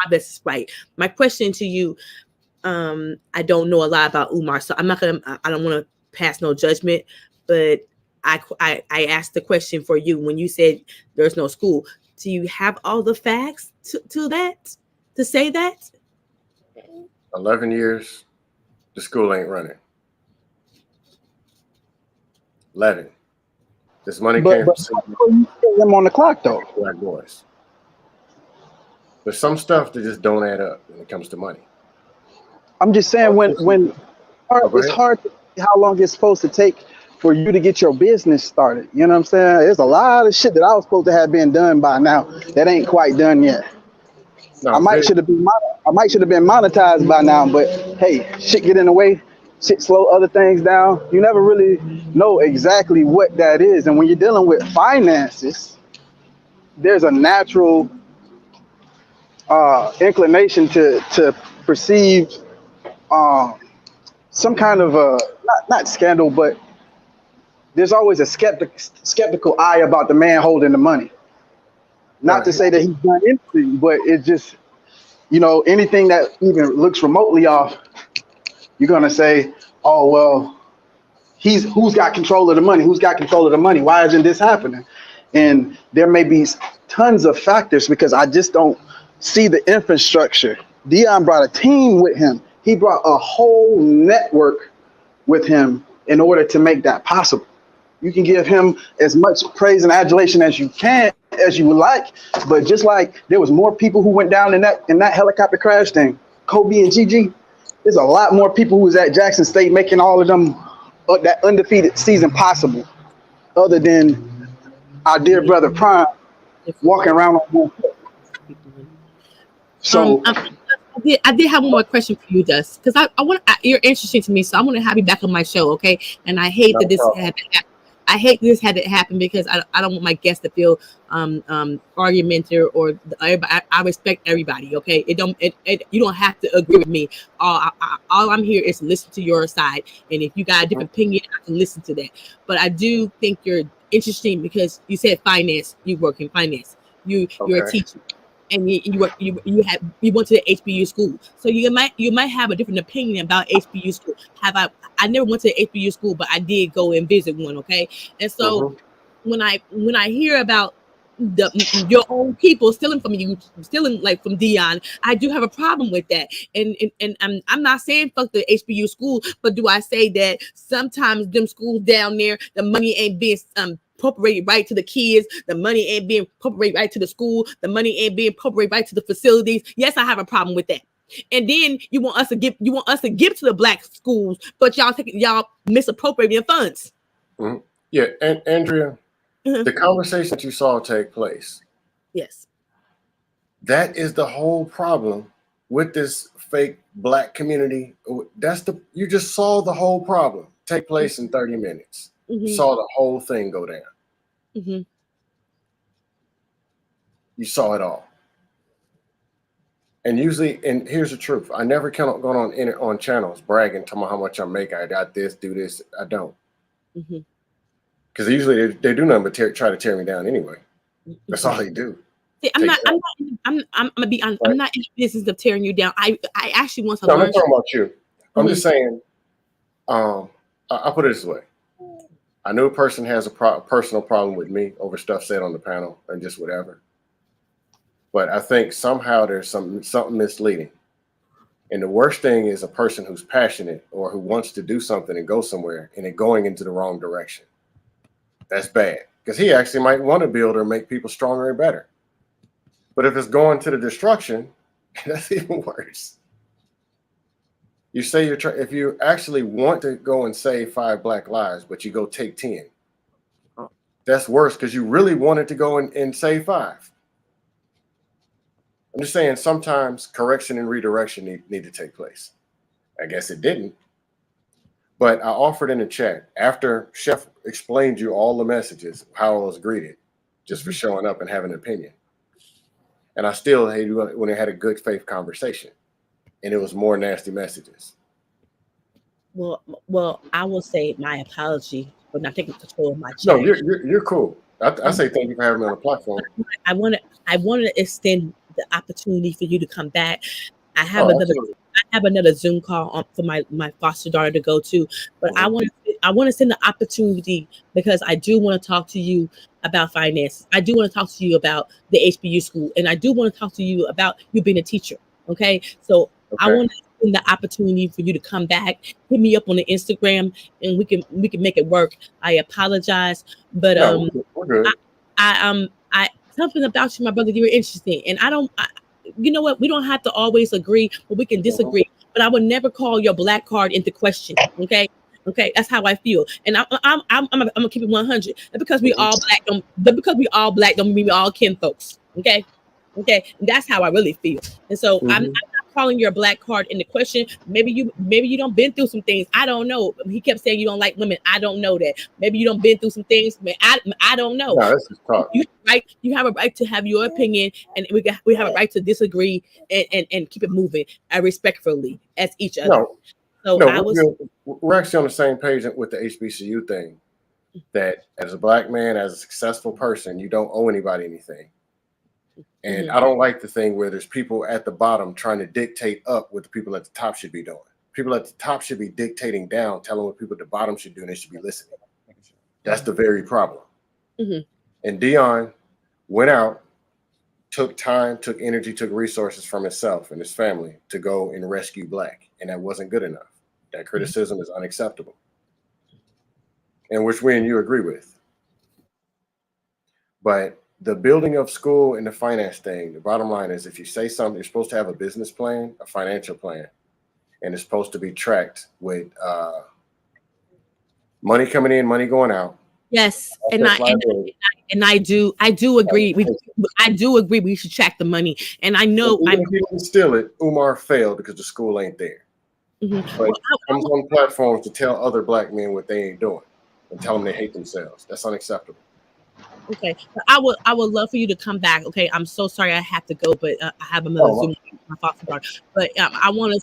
this is right. My question to you, I don't know a lot about Umar, so I don't want to pass no judgment, but I asked the question for you when you said there's no school. Do you have all the facts to say that? 11 years, the school ain't running. 11. This money came from them on the clock though. Black boys. There's some stuff that just don't add up when it comes to money. I'm just saying it's hard to see how long it's supposed to take for you to get your business started. You know what I'm saying? There's a lot of shit that I was supposed to have been done by now that ain't quite done yet. No, I might should have been monetized by now, but hey, shit get in the way, shit slow other things down. You never really know exactly what that is. And when you're dealing with finances, there's a natural inclination to perceive some kind of not scandal, but there's always a skeptical eye about the man holding the money. Not to say that he's done anything, but it's just, anything that even looks remotely off, you're gonna say, oh well, who's got control of the money? Who's got control of the money? Why isn't this happening? And there may be tons of factors because I just don't see the infrastructure. Deion brought a team with him. He brought a whole network with him in order to make that possible. You can give him as much praise and adulation as you would like, but just like there was more people who went down in that helicopter crash than Kobe and Gigi, there's a lot more people who was at Jackson State making all of them that undefeated season possible, other than our dear brother Prime walking around on one foot. So I did have one more question for you, Dust, because you're interesting to me, so I want to have you back on my show, okay? And I hate that this had to happen. I hate this had to happen because I don't want my guests to feel argumentative or I respect everybody, okay? You don't have to agree with me. All I'm here is to listen to your side, and if you got a different opinion, I can listen to that. But I do think you're interesting because you said finance. You work in finance. You're a teacher. And you went to the HBU school, so you might have a different opinion about HBU school. I never went to the HBU school, but I did go and visit one. Okay, and so when I hear about your own people stealing from you, like from Deion, I do have a problem with that. And I'm not saying fuck the HBU school, but do I say that sometimes them schools down there, the money ain't being appropriated right to the kids, the money ain't being appropriated right to the school, the money ain't being appropriated right to the facilities? Yes, I have a problem with that. And then you want us to give to the black schools, but y'all misappropriating funds. Mm-hmm. Yeah, and Andrea, the conversation that you saw take place. Yes. That is the whole problem with this fake black community. You just saw the whole problem take place in 30 minutes. You saw the whole thing go down. You saw it all. And usually, and here's the truth: I never count on going on channels bragging, telling me how much I make. I got this, do this. I don't, because usually they do nothing but try to tear me down anyway. That's all they do. See, I'm gonna be honest. Right. I'm not in the business of tearing you down. I actually want to learn. I'm not talking about you. I'm just saying. I'll put it this way: I know a person has a personal problem with me over stuff said on the panel and just whatever. But I think somehow there's something misleading. And the worst thing is a person who's passionate or who wants to do something and go somewhere and it going into the wrong direction. That's bad, because he actually might want to build or make people stronger and better. But if it's going to the destruction, that's even worse. You say if you actually want to go and save 5 black lives, but you go take 10, that's worse, because you really wanted to go and save 5. I'm just saying sometimes correction and redirection need to take place. I guess it didn't. But I offered in the chat, after Chef explained you all the messages, how I was greeted, just for showing up and having an opinion. And I still hated when they had a good faith conversation. And it was more nasty messages. Well, I will say my apology for not taking control of my chat. No, you're cool. I say thank you for having me on the platform. I want to extend the opportunity for you to come back. I have another Zoom call for my foster daughter to go to, but I want to send the opportunity, because I do want to talk to you about finances. I do want to talk to you about the HBU school, and I do want to talk to you about you being a teacher. Okay, so I want to send the opportunity for you to come back. Hit me up on the Instagram, and we can make it work. I apologize, but we're good. I something about you, my brother, you're interesting, and you know what? We don't have to always agree, but we can disagree. But I would never call your black card into question. Okay, that's how I feel, and I'm gonna keep it 100. And because we all black, don't mean we all kin folks. Okay, and that's how I really feel. And so I'm not calling your black card into question. Maybe you don't been through some things. I don't know. He kept saying you don't like women. I don't know that. Maybe you don't been through some things. I don't know. No, that's just talk. You have a right to have your opinion, and we have a right to disagree and keep it moving respectfully as each other. We're actually on the same page with the HBCU thing. That as a black man, as a successful person, you don't owe anybody anything. And I don't like the thing where there's people at the bottom trying to dictate up what the people at the top should be doing. People at the top should be dictating down, telling what people at the bottom should do, and they should be listening. That's the very problem. And Deion went out, took time, took energy, took resources from himself and his family to go and rescue black. And that wasn't good enough. That criticism is unacceptable. And which we and you agree with. But the building of school and the finance thing, the bottom line is, if you say something, you're supposed to have a business plan, a financial plan, and it's supposed to be tracked with money coming in, money going out. Yes, and I do agree. I do agree we should track the money, and I know if you didn't steal it, Umar failed because the school ain't there. But comes on platforms to tell other black men what they ain't doing and tell them they hate themselves. That's unacceptable. Okay, I would love for you to come back. Okay, I'm so sorry I have to go, but I have another Zoom with my foster daughter. But I want to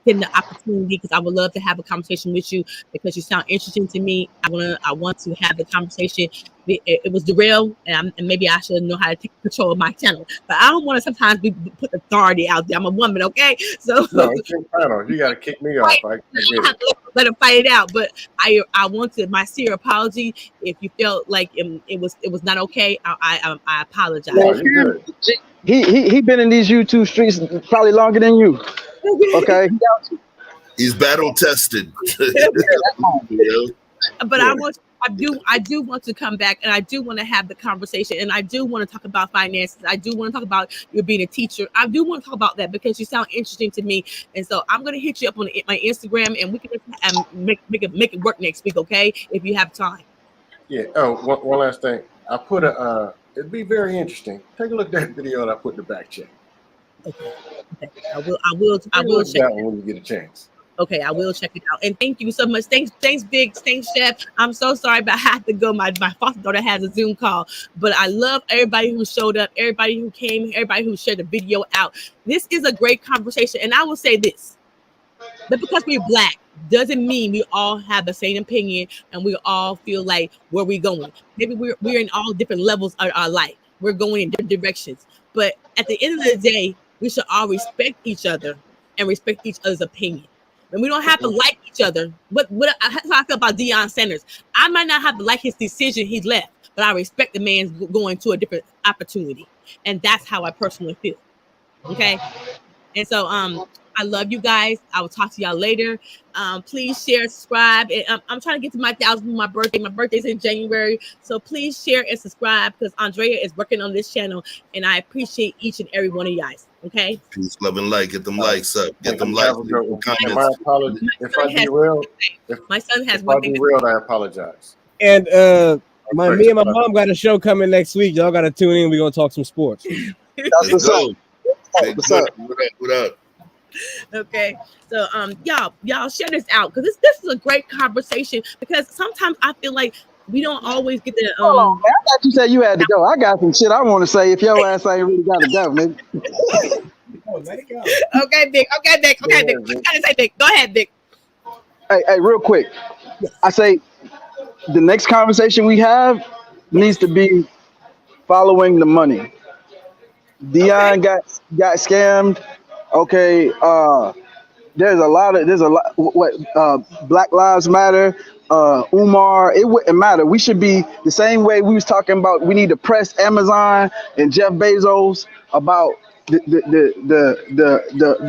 send the opportunity, because I would love to have a conversation with you, because you sound interesting to me. I want to have the conversation. It was derailed, and maybe I should know how to take control of my channel. But I don't want to sometimes put authority out there. I'm a woman, okay? So no, it's your panel. You got to kick me off. I let him fight it out. But I wanted my sincere apology if you felt like it was not okay. I apologize. No, you're good. He been in these YouTube streets probably longer than you. Okay. He's battle tested. But I want I do want to come back, and I do want to have the conversation, and I do want to talk about finances. I do want to talk about you being a teacher. I do want to talk about that because you sound interesting to me, and so I'm gonna hit you up on my Instagram, and we can make it work next week, okay? If you have time. Yeah. Oh, one last thing. I put it'd be very interesting. Take a look at that video that I put in the back check. Okay. I will check that when you get a chance. Okay, I will check it out. And thank you so much. Thanks, Big. Thanks, Chef. I'm so sorry, but I have to go. My foster daughter has a Zoom call. But I love everybody who showed up, everybody who came, everybody who shared the video out. This is a great conversation. And I will say this. But because we're Black doesn't mean we all have the same opinion and we all feel like where we're going. Maybe we're in all different levels of our life. We're going in different directions. But at the end of the day, we should all respect each other and respect each other's opinion. And we don't have to like each other. But that's how I feel about Deion Sanders. I might not have to like his decision he left, but I respect the man's going to a different opportunity. And that's how I personally feel. Okay? And so I love you guys. I will talk to y'all later. Please share, subscribe. And, I'm trying to get to my 1,000 for my birthday. My birthday's in January. So please share and subscribe because Andrea is working on this channel. And I appreciate each and every one of you guys. Okay? Peace, love, and light. Get them likes up. Get them likes. My apologies. If I derailed, my son has one thing. If I derailed, I apologize. And me and my mom got a show coming next week. Y'all got to tune in. We're going to talk some sports. That's what's up. What's up? What up? Okay, so y'all share this out because this is a great conversation because sometimes I feel like we don't always get the Hold on, man. I thought you said you had to go. I got some shit I want to say if your ass ain't really got to go, man. Okay, Vic. Okay, Vic. I gotta say, Vic. Go ahead, Vic. Hey, real quick. I say the next conversation we have needs to be following the money. Deion got scammed. Okay, there's a lot Black Lives Matter, Umar, it wouldn't matter. We should be the same way we was talking about we need to press Amazon and Jeff Bezos about the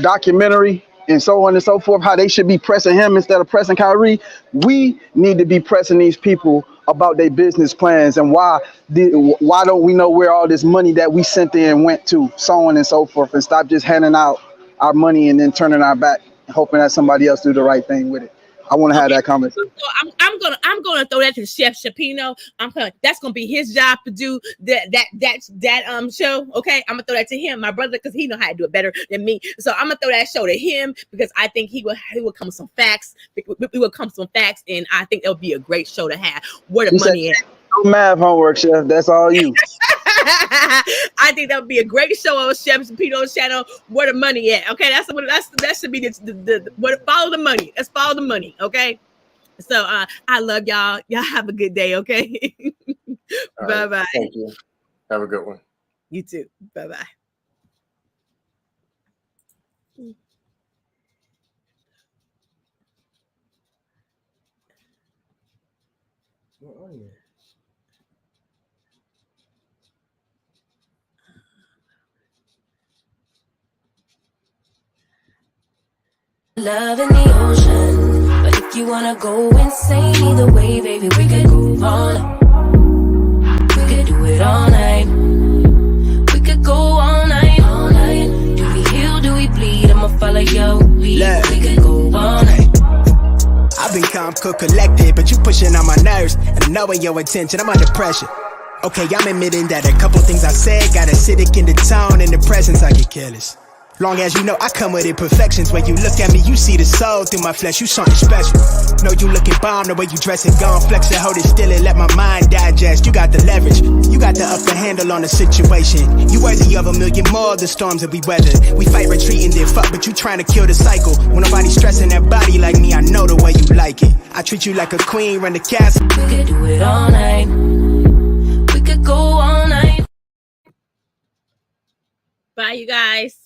documentary and so on and so forth, how they should be pressing him instead of pressing Kyrie. We need to be pressing these people about their business plans and why don't we know where all this money that we sent in went to, so on and so forth, and stop just handing out our money and then turning our back and hoping that somebody else do the right thing with it. I want to have that conversation. So I'm gonna throw that to Chef Shapino. That's gonna be his job to do that show. Okay, I'm gonna throw that to him, my brother, because he know how to do it better than me. So I'm gonna throw that show to him because I think he will come with some facts. We will come with some facts, and I think it'll be a great show to have. Where the money at? No math homework, Chef. That's all you. I think that would be a great show on Chef Shapino's channel. Where the money at? Okay, that should be the follow the money. Let's follow the money. Okay. So I love y'all. Y'all have a good day. Okay. Bye bye. Thank you. Have a good one. You too. Bye bye. Where are you? Love in the ocean, but if you wanna go insane, either way, baby, we could go all night. We could do it all night. We could go all night, all night. Do we heal, do we bleed? I'ma follow your lead. We could go all night. I've been calm, cool, collected, but you pushing on my nerves, and knowing your intention, I'm under pressure. Okay, I'm admitting that a couple things I said got acidic in the tone, in the presence I get careless. Long as you know I come with imperfections. When you look at me, you see the soul through my flesh. You something special. Know you looking bomb, the way you dress it, gone flex it, hold it still and let my mind digest. You got the leverage, you got the upper handle on the situation. You worthy of a million more of the storms that we weather. We fight retreating, then fuck, but you trying to kill the cycle. When nobody's stressing that body like me, I know the way you like it. I treat you like a queen, run the castle. We could do it all night. We could go all night. Bye, you guys.